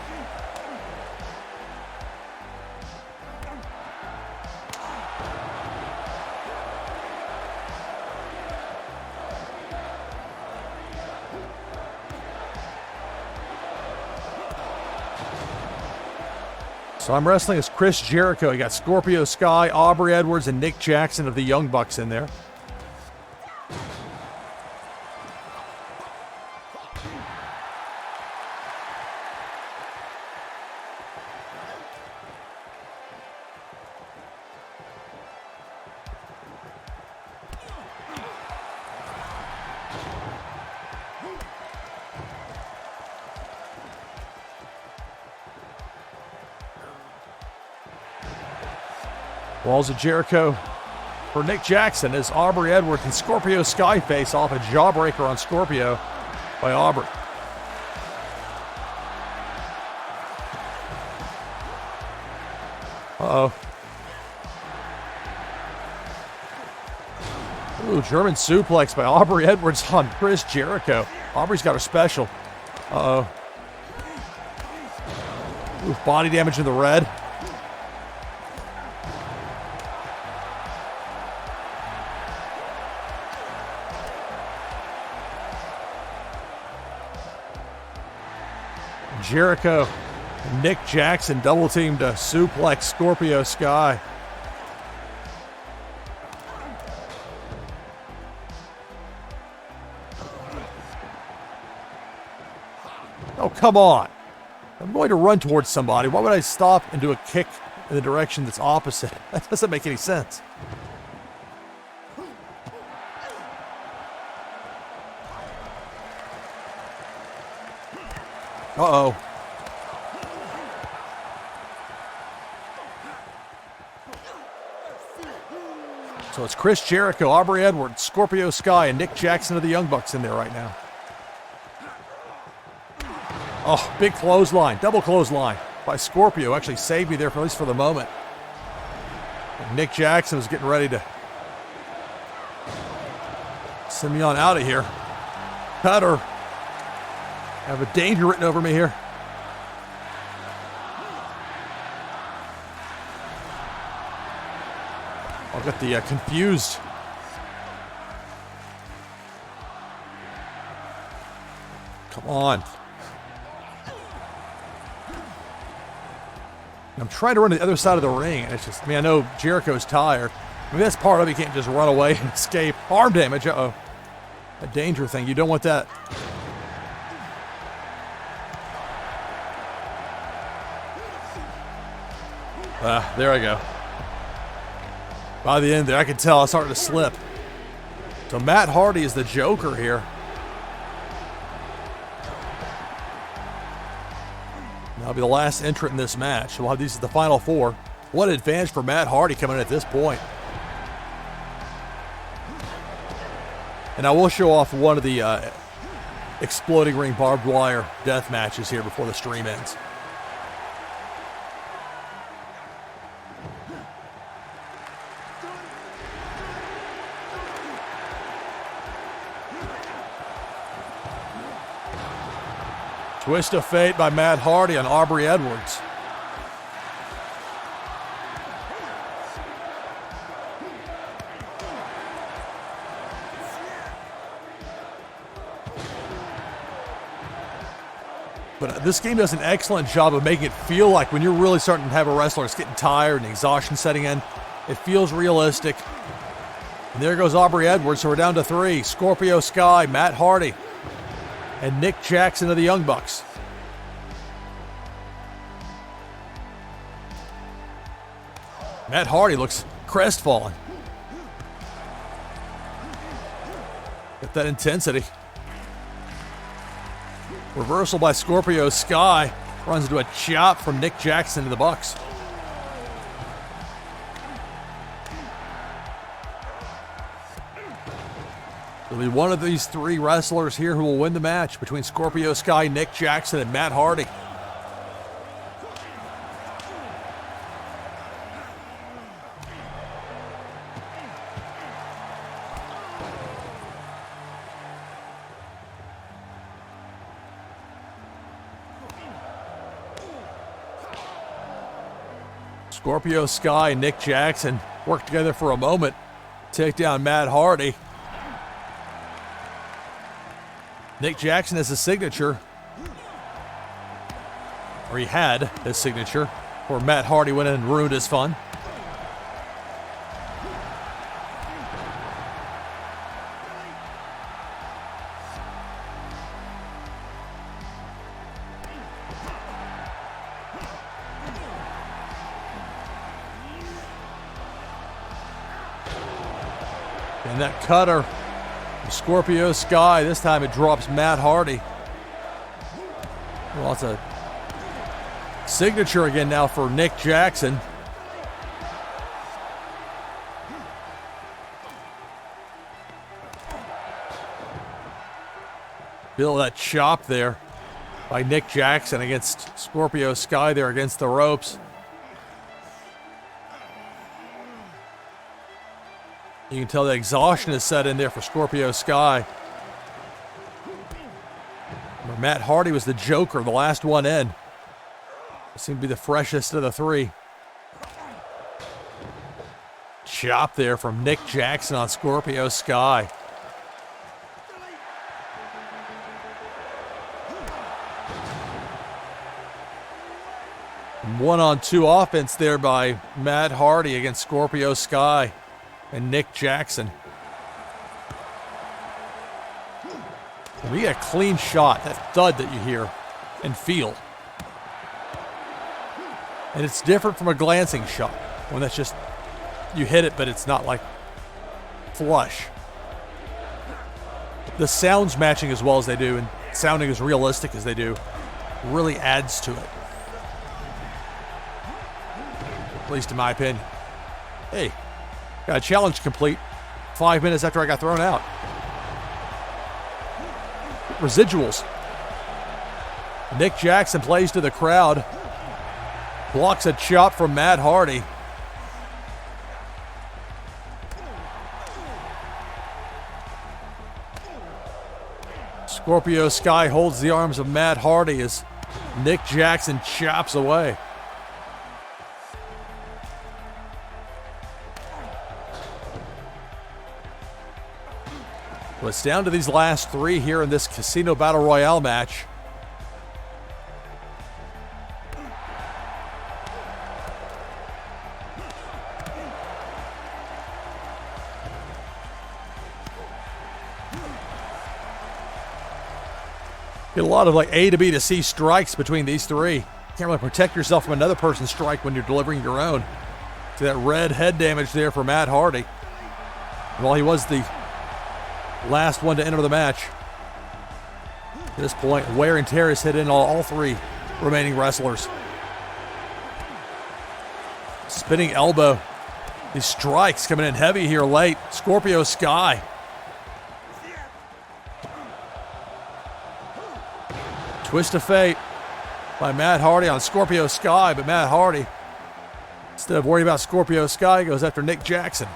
So I'm wrestling as Chris Jericho. You got Scorpio Sky, Aubrey Edwards, and Nick Jackson of the Young Bucks in there. Walls of Jericho for Nick Jackson as Aubrey Edwards and Scorpio Sky face off. A jawbreaker on Scorpio by Aubrey. Uh-oh. Ooh, German suplex by Aubrey Edwards on Chris Jericho. Aubrey's got her special. Uh-oh. Ooh, body damage in the red. Jericho and Nick Jackson double teamed to suplex Scorpio Sky. Oh, come on. I'm going to run towards somebody. Why would I stop and do a kick in the direction that's opposite? That doesn't make any sense. Uh-oh. So it's Chris Jericho, Aubrey Edwards, Scorpio Sky, and Nick Jackson of the Young Bucks in there right now. Oh, big clothesline, double clothesline by Scorpio. Actually saved me there, for at least for the moment. And Nick Jackson was getting ready to send me on out of here. Cutter. I have a danger written over me here. I'll get the confused. Come on. I'm trying to run to the other side of the ring, and it's just, I mean, I know Jericho's tired. I mean, that's part of it. You can't just run away and escape. Arm damage, uh-oh. A danger thing. You don't want that. There I go. By the end there, I could tell I was starting to slip. So Matt Hardy is the Joker here. That'll be the last entrant in this match. We'll have these as the final four. What an advantage for Matt Hardy coming in at this point. And I will show off one of the exploding ring barbed wire death matches here before the stream ends. Twist of Fate by Matt Hardy on Aubrey Edwards. But this game does an excellent job of making it feel like when you're really starting to have a wrestler that's getting tired and exhaustion setting in, it feels realistic. And there goes Aubrey Edwards, so we're down to 3. Scorpio Sky, Matt Hardy, and Nick Jackson of the Young Bucks. Matt Hardy looks crestfallen. Get that intensity. Reversal by Scorpio Sky. Runs into a chop from Nick Jackson to the Bucks. It'll be one of these 3 wrestlers here who will win the match between Scorpio Sky, Nick Jackson, and Matt Hardy. Scorpio Sky and Nick Jackson work together for a moment. Take down Matt Hardy. Nick Jackson has a signature. Or he had his signature. Where Matt Hardy went in and ruined his fun. And that cutter, Scorpio Sky, this time it drops Matt Hardy. Well, it's a signature again now for Nick Jackson. Feel that chop there by Nick Jackson against Scorpio Sky there against the ropes. You can tell the exhaustion is set in there for Scorpio Sky. Remember, Matt Hardy was the Joker, the last one in. Seemed to be the freshest of the three. Chop there from Nick Jackson on Scorpio Sky. One-on-two offense there by Matt Hardy against Scorpio Sky and Nick Jackson. We get a clean shot, that thud that you hear and feel. And it's different from a glancing shot, when that's just, you hit it, but it's not like flush. The sounds matching as well as they do and sounding as realistic as they do really adds to it. At least in my opinion. Hey, got a challenge complete 5 minutes after I got thrown out. Residuals. Nick Jackson plays to the crowd. Blocks a chop from Matt Hardy. Scorpio Sky holds the arms of Matt Hardy as Nick Jackson chops away. Well, it's down to these last three here in this Casino Battle Royale match. Get a lot of like A to B to C strikes between these three. Can't really protect yourself from another person's strike when you're delivering your own. See that red head damage there for Matt Hardy. Well, he was the last one to enter the match. At this point, wear and tear has hit in all three remaining wrestlers. Spinning elbow. These strikes coming in heavy here late. Scorpio Sky. Twist of fate by Matt Hardy on Scorpio Sky, but Matt Hardy, instead of worrying about Scorpio Sky, goes after Nick Jackson.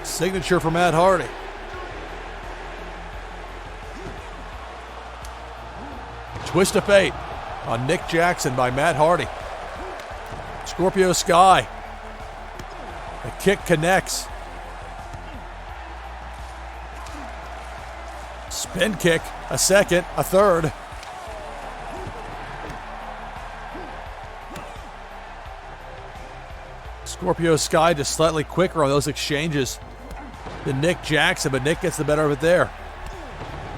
Signature for Matt Hardy. Twist of fate on Nick Jackson by Matt Hardy. Scorpio Sky. The kick connects. Spin kick, a second, a third. Scorpio Sky just slightly quicker on those exchanges than Nick Jackson, but Nick gets the better of it there.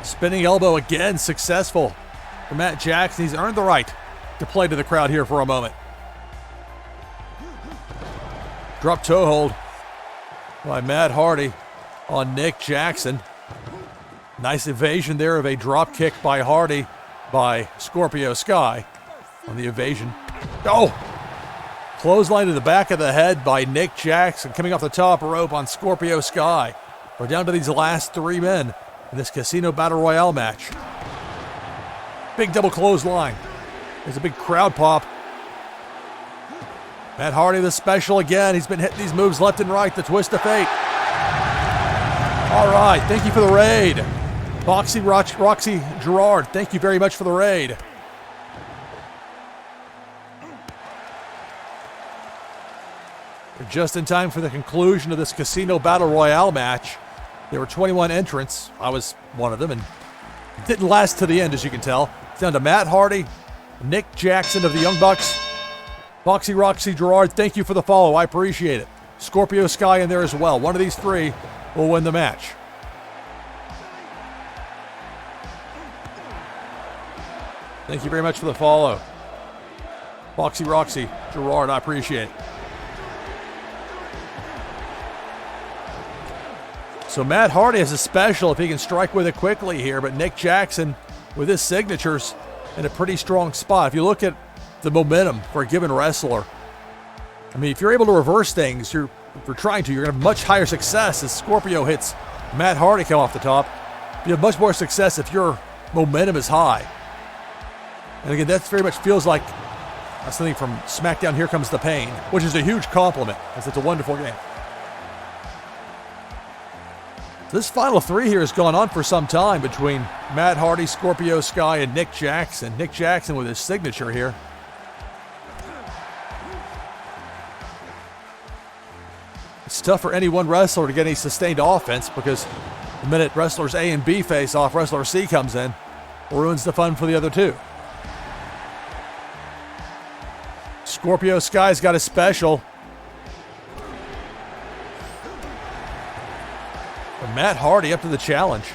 Spinning elbow again, successful for Matt Jackson. He's earned the right to play to the crowd here for a moment. Drop toe hold by Matt Hardy on Nick Jackson. Nice evasion there of a drop kick by Hardy by Scorpio Sky on the evasion. Oh! Clothesline to the back of the head by Nick Jackson coming off the top rope on Scorpio Sky. We're down to these last three men in this Casino Battle Royale match. Big double clothesline. There's a big crowd pop. Matt Hardy the special again. He's been hitting these moves left and right. The twist of fate. All right, thank you for the raid. Roxy Gerard, thank you very much for the raid. We're just in time for the conclusion of this Casino Battle Royale match. There were 21 entrants. I was one of them, and it didn't last to the end, as you can tell. It's down to Matt Hardy, Nick Jackson of the Young Bucks. Roxy Gerard, thank you for the follow. I appreciate it. Scorpio Sky in there as well. One of these three will win the match. Thank you very much for the follow. Roxy Gerard, I appreciate it. So Matt Hardy has a special if he can strike with it quickly here, but Nick Jackson with his signatures in a pretty strong spot. If you look at the momentum for a given wrestler, I mean, if you're able to reverse things, if you're trying to, you're going to have much higher success as Scorpio hits Matt Hardy come off the top. You have much more success if your momentum is high. And again, that very much feels like something from SmackDown Here Comes the Pain, which is a huge compliment, as it's a wonderful game. This final three here has gone on for some time between Matt Hardy, Scorpio Sky, and Nick Jackson. Nick Jackson with his signature here. It's tough for any one wrestler to get any sustained offense because the minute wrestlers A and B face off, wrestler C comes in, ruins the fun for the other two. Scorpio Sky's got a special. And Matt Hardy up to the challenge.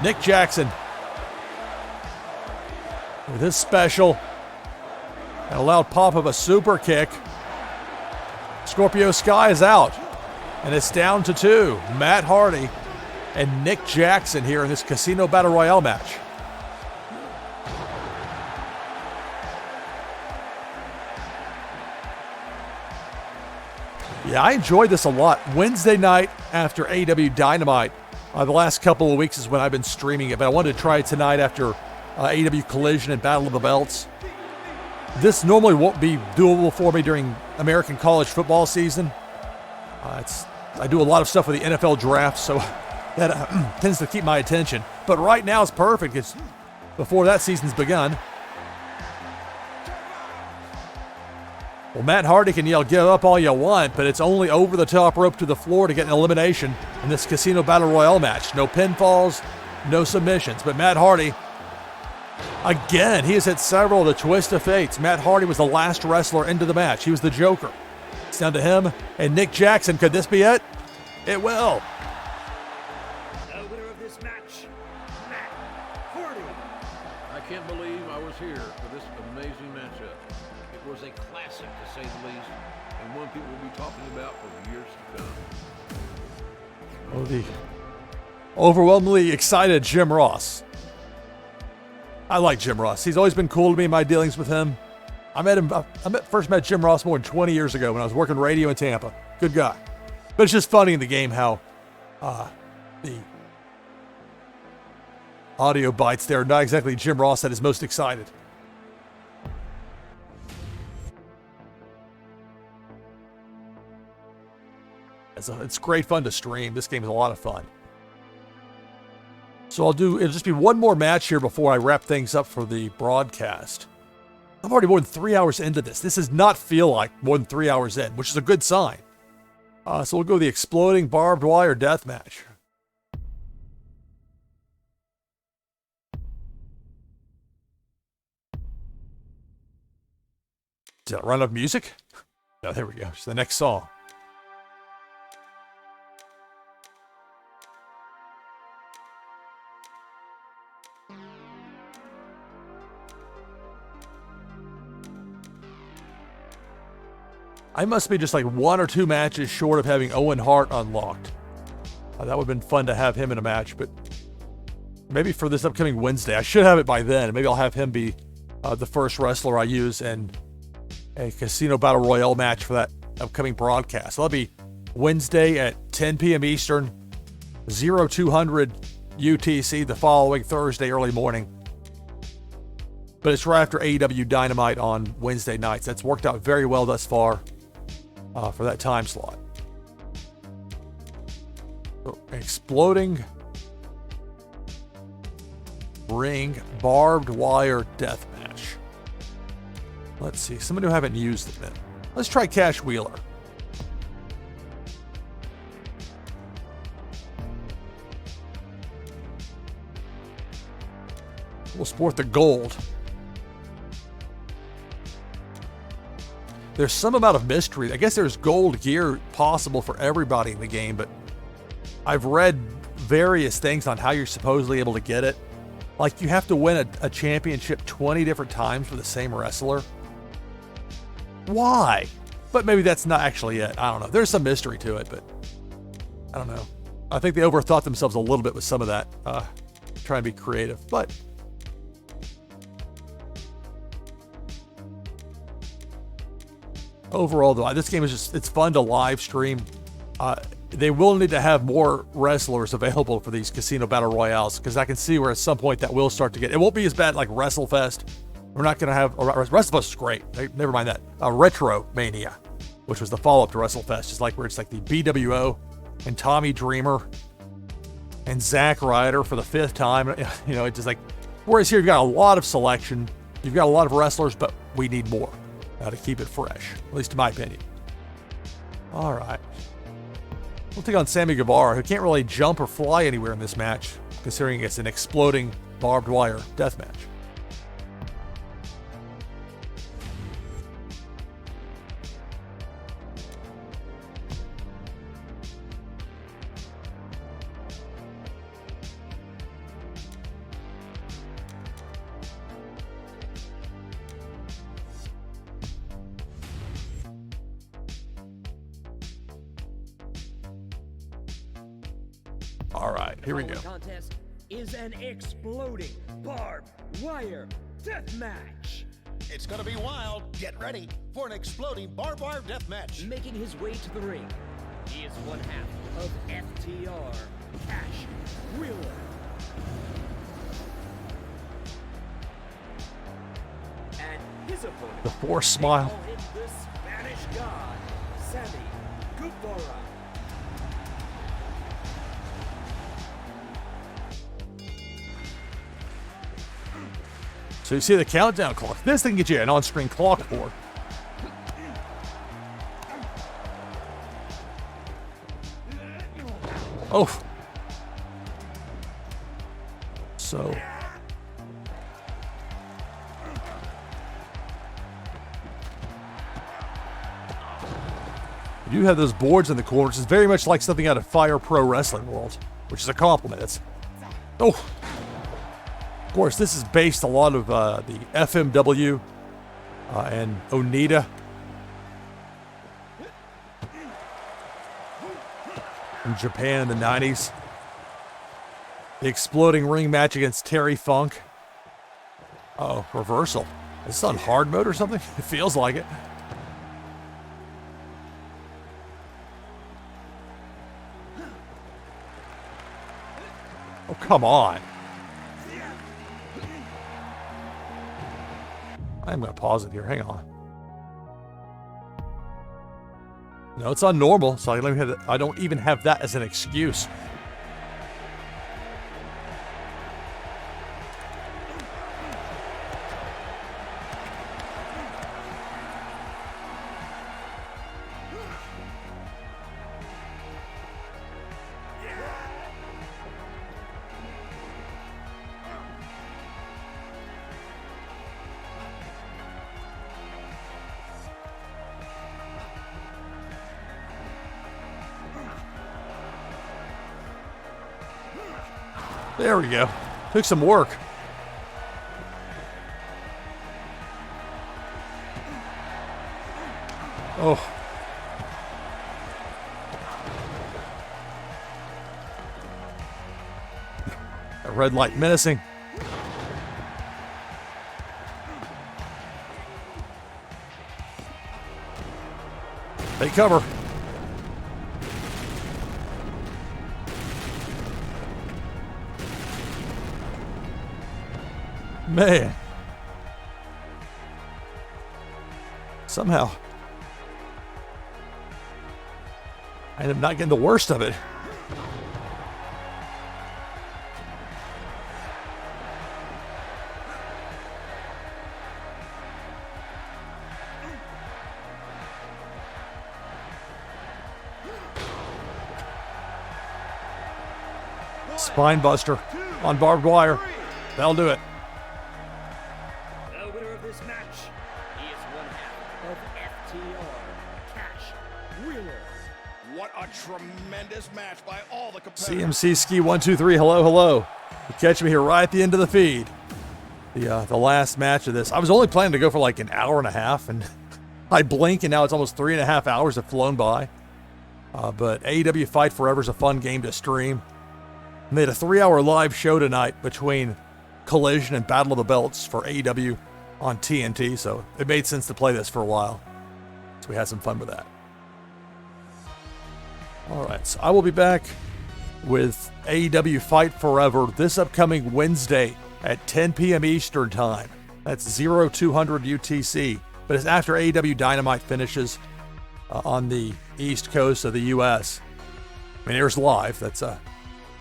Nick Jackson with his special. And a loud pop of a super kick. Scorpio Sky is out. And it's down to two. Matt Hardy and Nick Jackson here in this Casino Battle Royale match. Yeah, I enjoyed this a lot. Wednesday night after AEW Dynamite, the last couple of weeks is when I've been streaming it, but I wanted to try it tonight after AEW Collision and Battle of the Belts. This normally won't be doable for me during American college football season. I do a lot of stuff with the NFL draft, so that tends to keep my attention. But right now it's perfect. It's before that season's begun. Well, Matt Hardy can yell, "Give up all you want," but it's only over the top rope to the floor to get an elimination in this Casino Battle Royale match. No pinfalls, no submissions. But Matt Hardy, again, he has hit several of the twist of fates. Matt Hardy was the last wrestler into the match. He was the Joker. It's down to him and Nick Jackson. Could this be it? It will. The winner of this match, Matt Hardy. I can't believe I was here for this amazing matchup. It was a classic, to say the least, and one people will be talking about for years to come. Oh, the overwhelmingly excited Jim Ross. I like Jim Ross. He's always been cool to me in my dealings with him. First met Jim Ross more than 20 years ago when I was working radio in Tampa. Good guy. But it's just funny in the game how the audio bites there. Not exactly Jim Ross that is most excited. It's great fun to stream. This game is a lot of fun. So it'll just be one more match here before I wrap things up for the broadcast. I'm already more than 3 hours into this. This does not feel like more than 3 hours in, which is a good sign. So we'll go the exploding barbed wire death match. Did I run out of music? No, there we go. It's the next song. I must be just like one or two matches short of having Owen Hart unlocked. That would have been fun to have him in a match, but maybe for this upcoming Wednesday. I should have it by then. Maybe I'll have him be the first wrestler I use in a Casino Battle Royale match for that upcoming broadcast. So that'll be Wednesday at 10 p.m. Eastern, 0200 UTC the following Thursday early morning. But it's right after AEW Dynamite on Wednesday nights. That's worked out very well thus far for that time slot. So, exploding ring barbed wire death match. Let's see. Somebody who haven't used it then. Let's try Cash Wheeler. We'll sport the gold. There's some amount of mystery. I guess there's gold gear possible for everybody in the game, but I've read various things on how you're supposedly able to get it. Like you have to win a championship 20 different times with the same wrestler. Why? But maybe that's not actually it. I don't know. There's some mystery to it, but I don't know. I think they overthought themselves a little bit with some of that. Trying to be creative, but overall, though, this game is it's fun to live stream. They will need to have more wrestlers available for these Casino Battle Royales because I can see where at some point that will start to get... It won't be as bad like WrestleFest, We're not going to have, Rest of Us is great. Never mind that. Retro Mania, which was the follow-up to WrestleFest, just like where it's like the BWO and Tommy Dreamer and Zack Ryder for the 5th time. You know, it's just like, whereas here you've got a lot of selection, you've got a lot of wrestlers, but we need more to keep it fresh, at least in my opinion. All right. We'll take on Sammy Guevara, who can't really jump or fly anywhere in this match, considering it's an exploding barbed wire death match. All right, here we go. The contest is an exploding barbed wire death match. It's gonna be wild. Get ready for an exploding barbed wire death match. Making his way to the ring, he is one half of FTR, Cash Wheeler. And his opponent, The forced smile. call him the Spanish God, Sammy Guevara. So you see the countdown clock. This thing gets you an on-screen clock board. Oh. So. You do have those boards in the corners. It's very much like something out of Fire Pro Wrestling World, which is a compliment. It's, oh. Of course, this is based a lot of the FMW and Onita. From Japan in the 90s. The exploding ring match against Terry Funk. Oh, reversal. Is this on hard mode or something? It feels like it. Oh, come on. I'm going to pause it here. Hang on. No, it's on normal, so I don't even have that as an excuse. There we go. Took some work. Oh. A red light menacing. They cover. Man. Somehow I end up not getting the worst of it. Spine buster on barbed wire. That'll do it. The winner of this match is one half of FTR, Cash Wheeler. What a tremendous match by all the competitors. CMC Ski 123. Hello, hello. You catch me here right at the end of the feed. The last match of this. I was only planning to go for like an hour and a half, and I blink, and now it's almost 3.5 hours have flown by. But AEW Fight Forever is a fun game to stream. Made a 3-hour live show tonight between Collision and Battle of the Belts for AEW on TNT, so it made sense to play this for a while. So we had some fun with that. All right, so I will be back with AEW Fight Forever this upcoming Wednesday at 10 p.m. Eastern Time. That's 0200 UTC. But it's after AEW Dynamite finishes on the East Coast of the U.S. I mean, it airs live. That's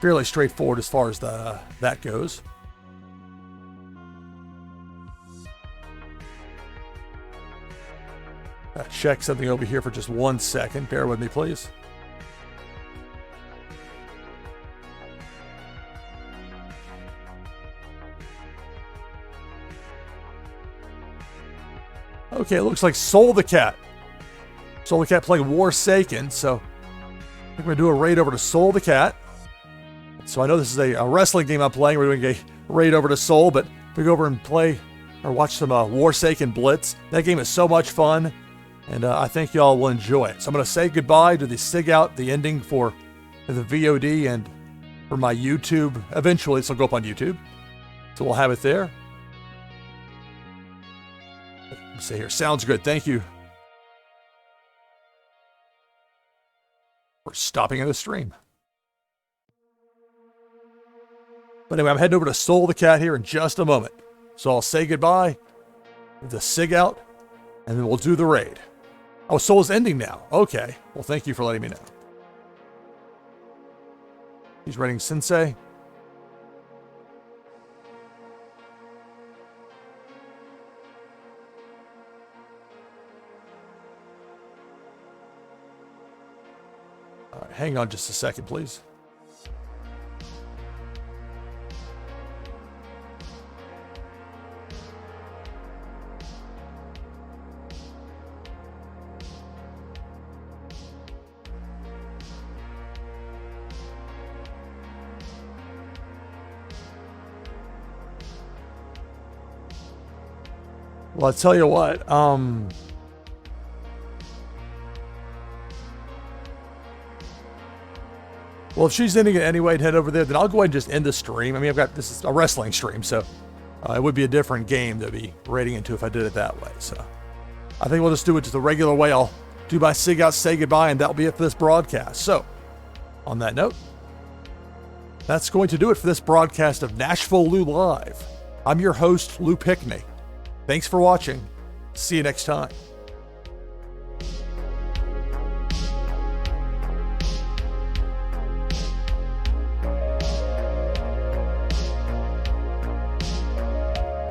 fairly straightforward as far as that goes. Check something over here for just 1 second. Bear with me, please. Okay, it looks like Soul the Cat. Soul the Cat playing Warsaken, so I think we're going to do a raid over to Soul the Cat. So I know this is a wrestling game I'm playing. We're doing a raid over to Soul, but if we go over and play or watch some Warsaken Blitz, that game is so much fun, and I think y'all will enjoy it. So I'm going to say goodbye to the SIG out, the ending for the VOD and for my YouTube. Eventually, this will go up on YouTube, so we'll have it there. Let's see here. Sounds good. Thank you for stopping in the stream. But anyway, I'm heading over to Soul the Cat here in just a moment. So I'll say goodbye, the SIG out, and then we'll do the raid. Oh, Soul's ending now. Okay. Well, thank you for letting me know. He's raiding Sensei. All right, hang on just a second, please. Well, I'll tell you what, well, if she's ending it anyway and head over there, then I'll go ahead and just end the stream. I mean, this is a wrestling stream, so it would be a different game to be raiding into if I did it that way. So I think we'll just do it just the regular way. I'll do my SIG out, say goodbye, and that'll be it for this broadcast. So on that note, that's going to do it for this broadcast of NashvilleLou Live. I'm your host, Lou Pickney. Thanks for watching. See you next time.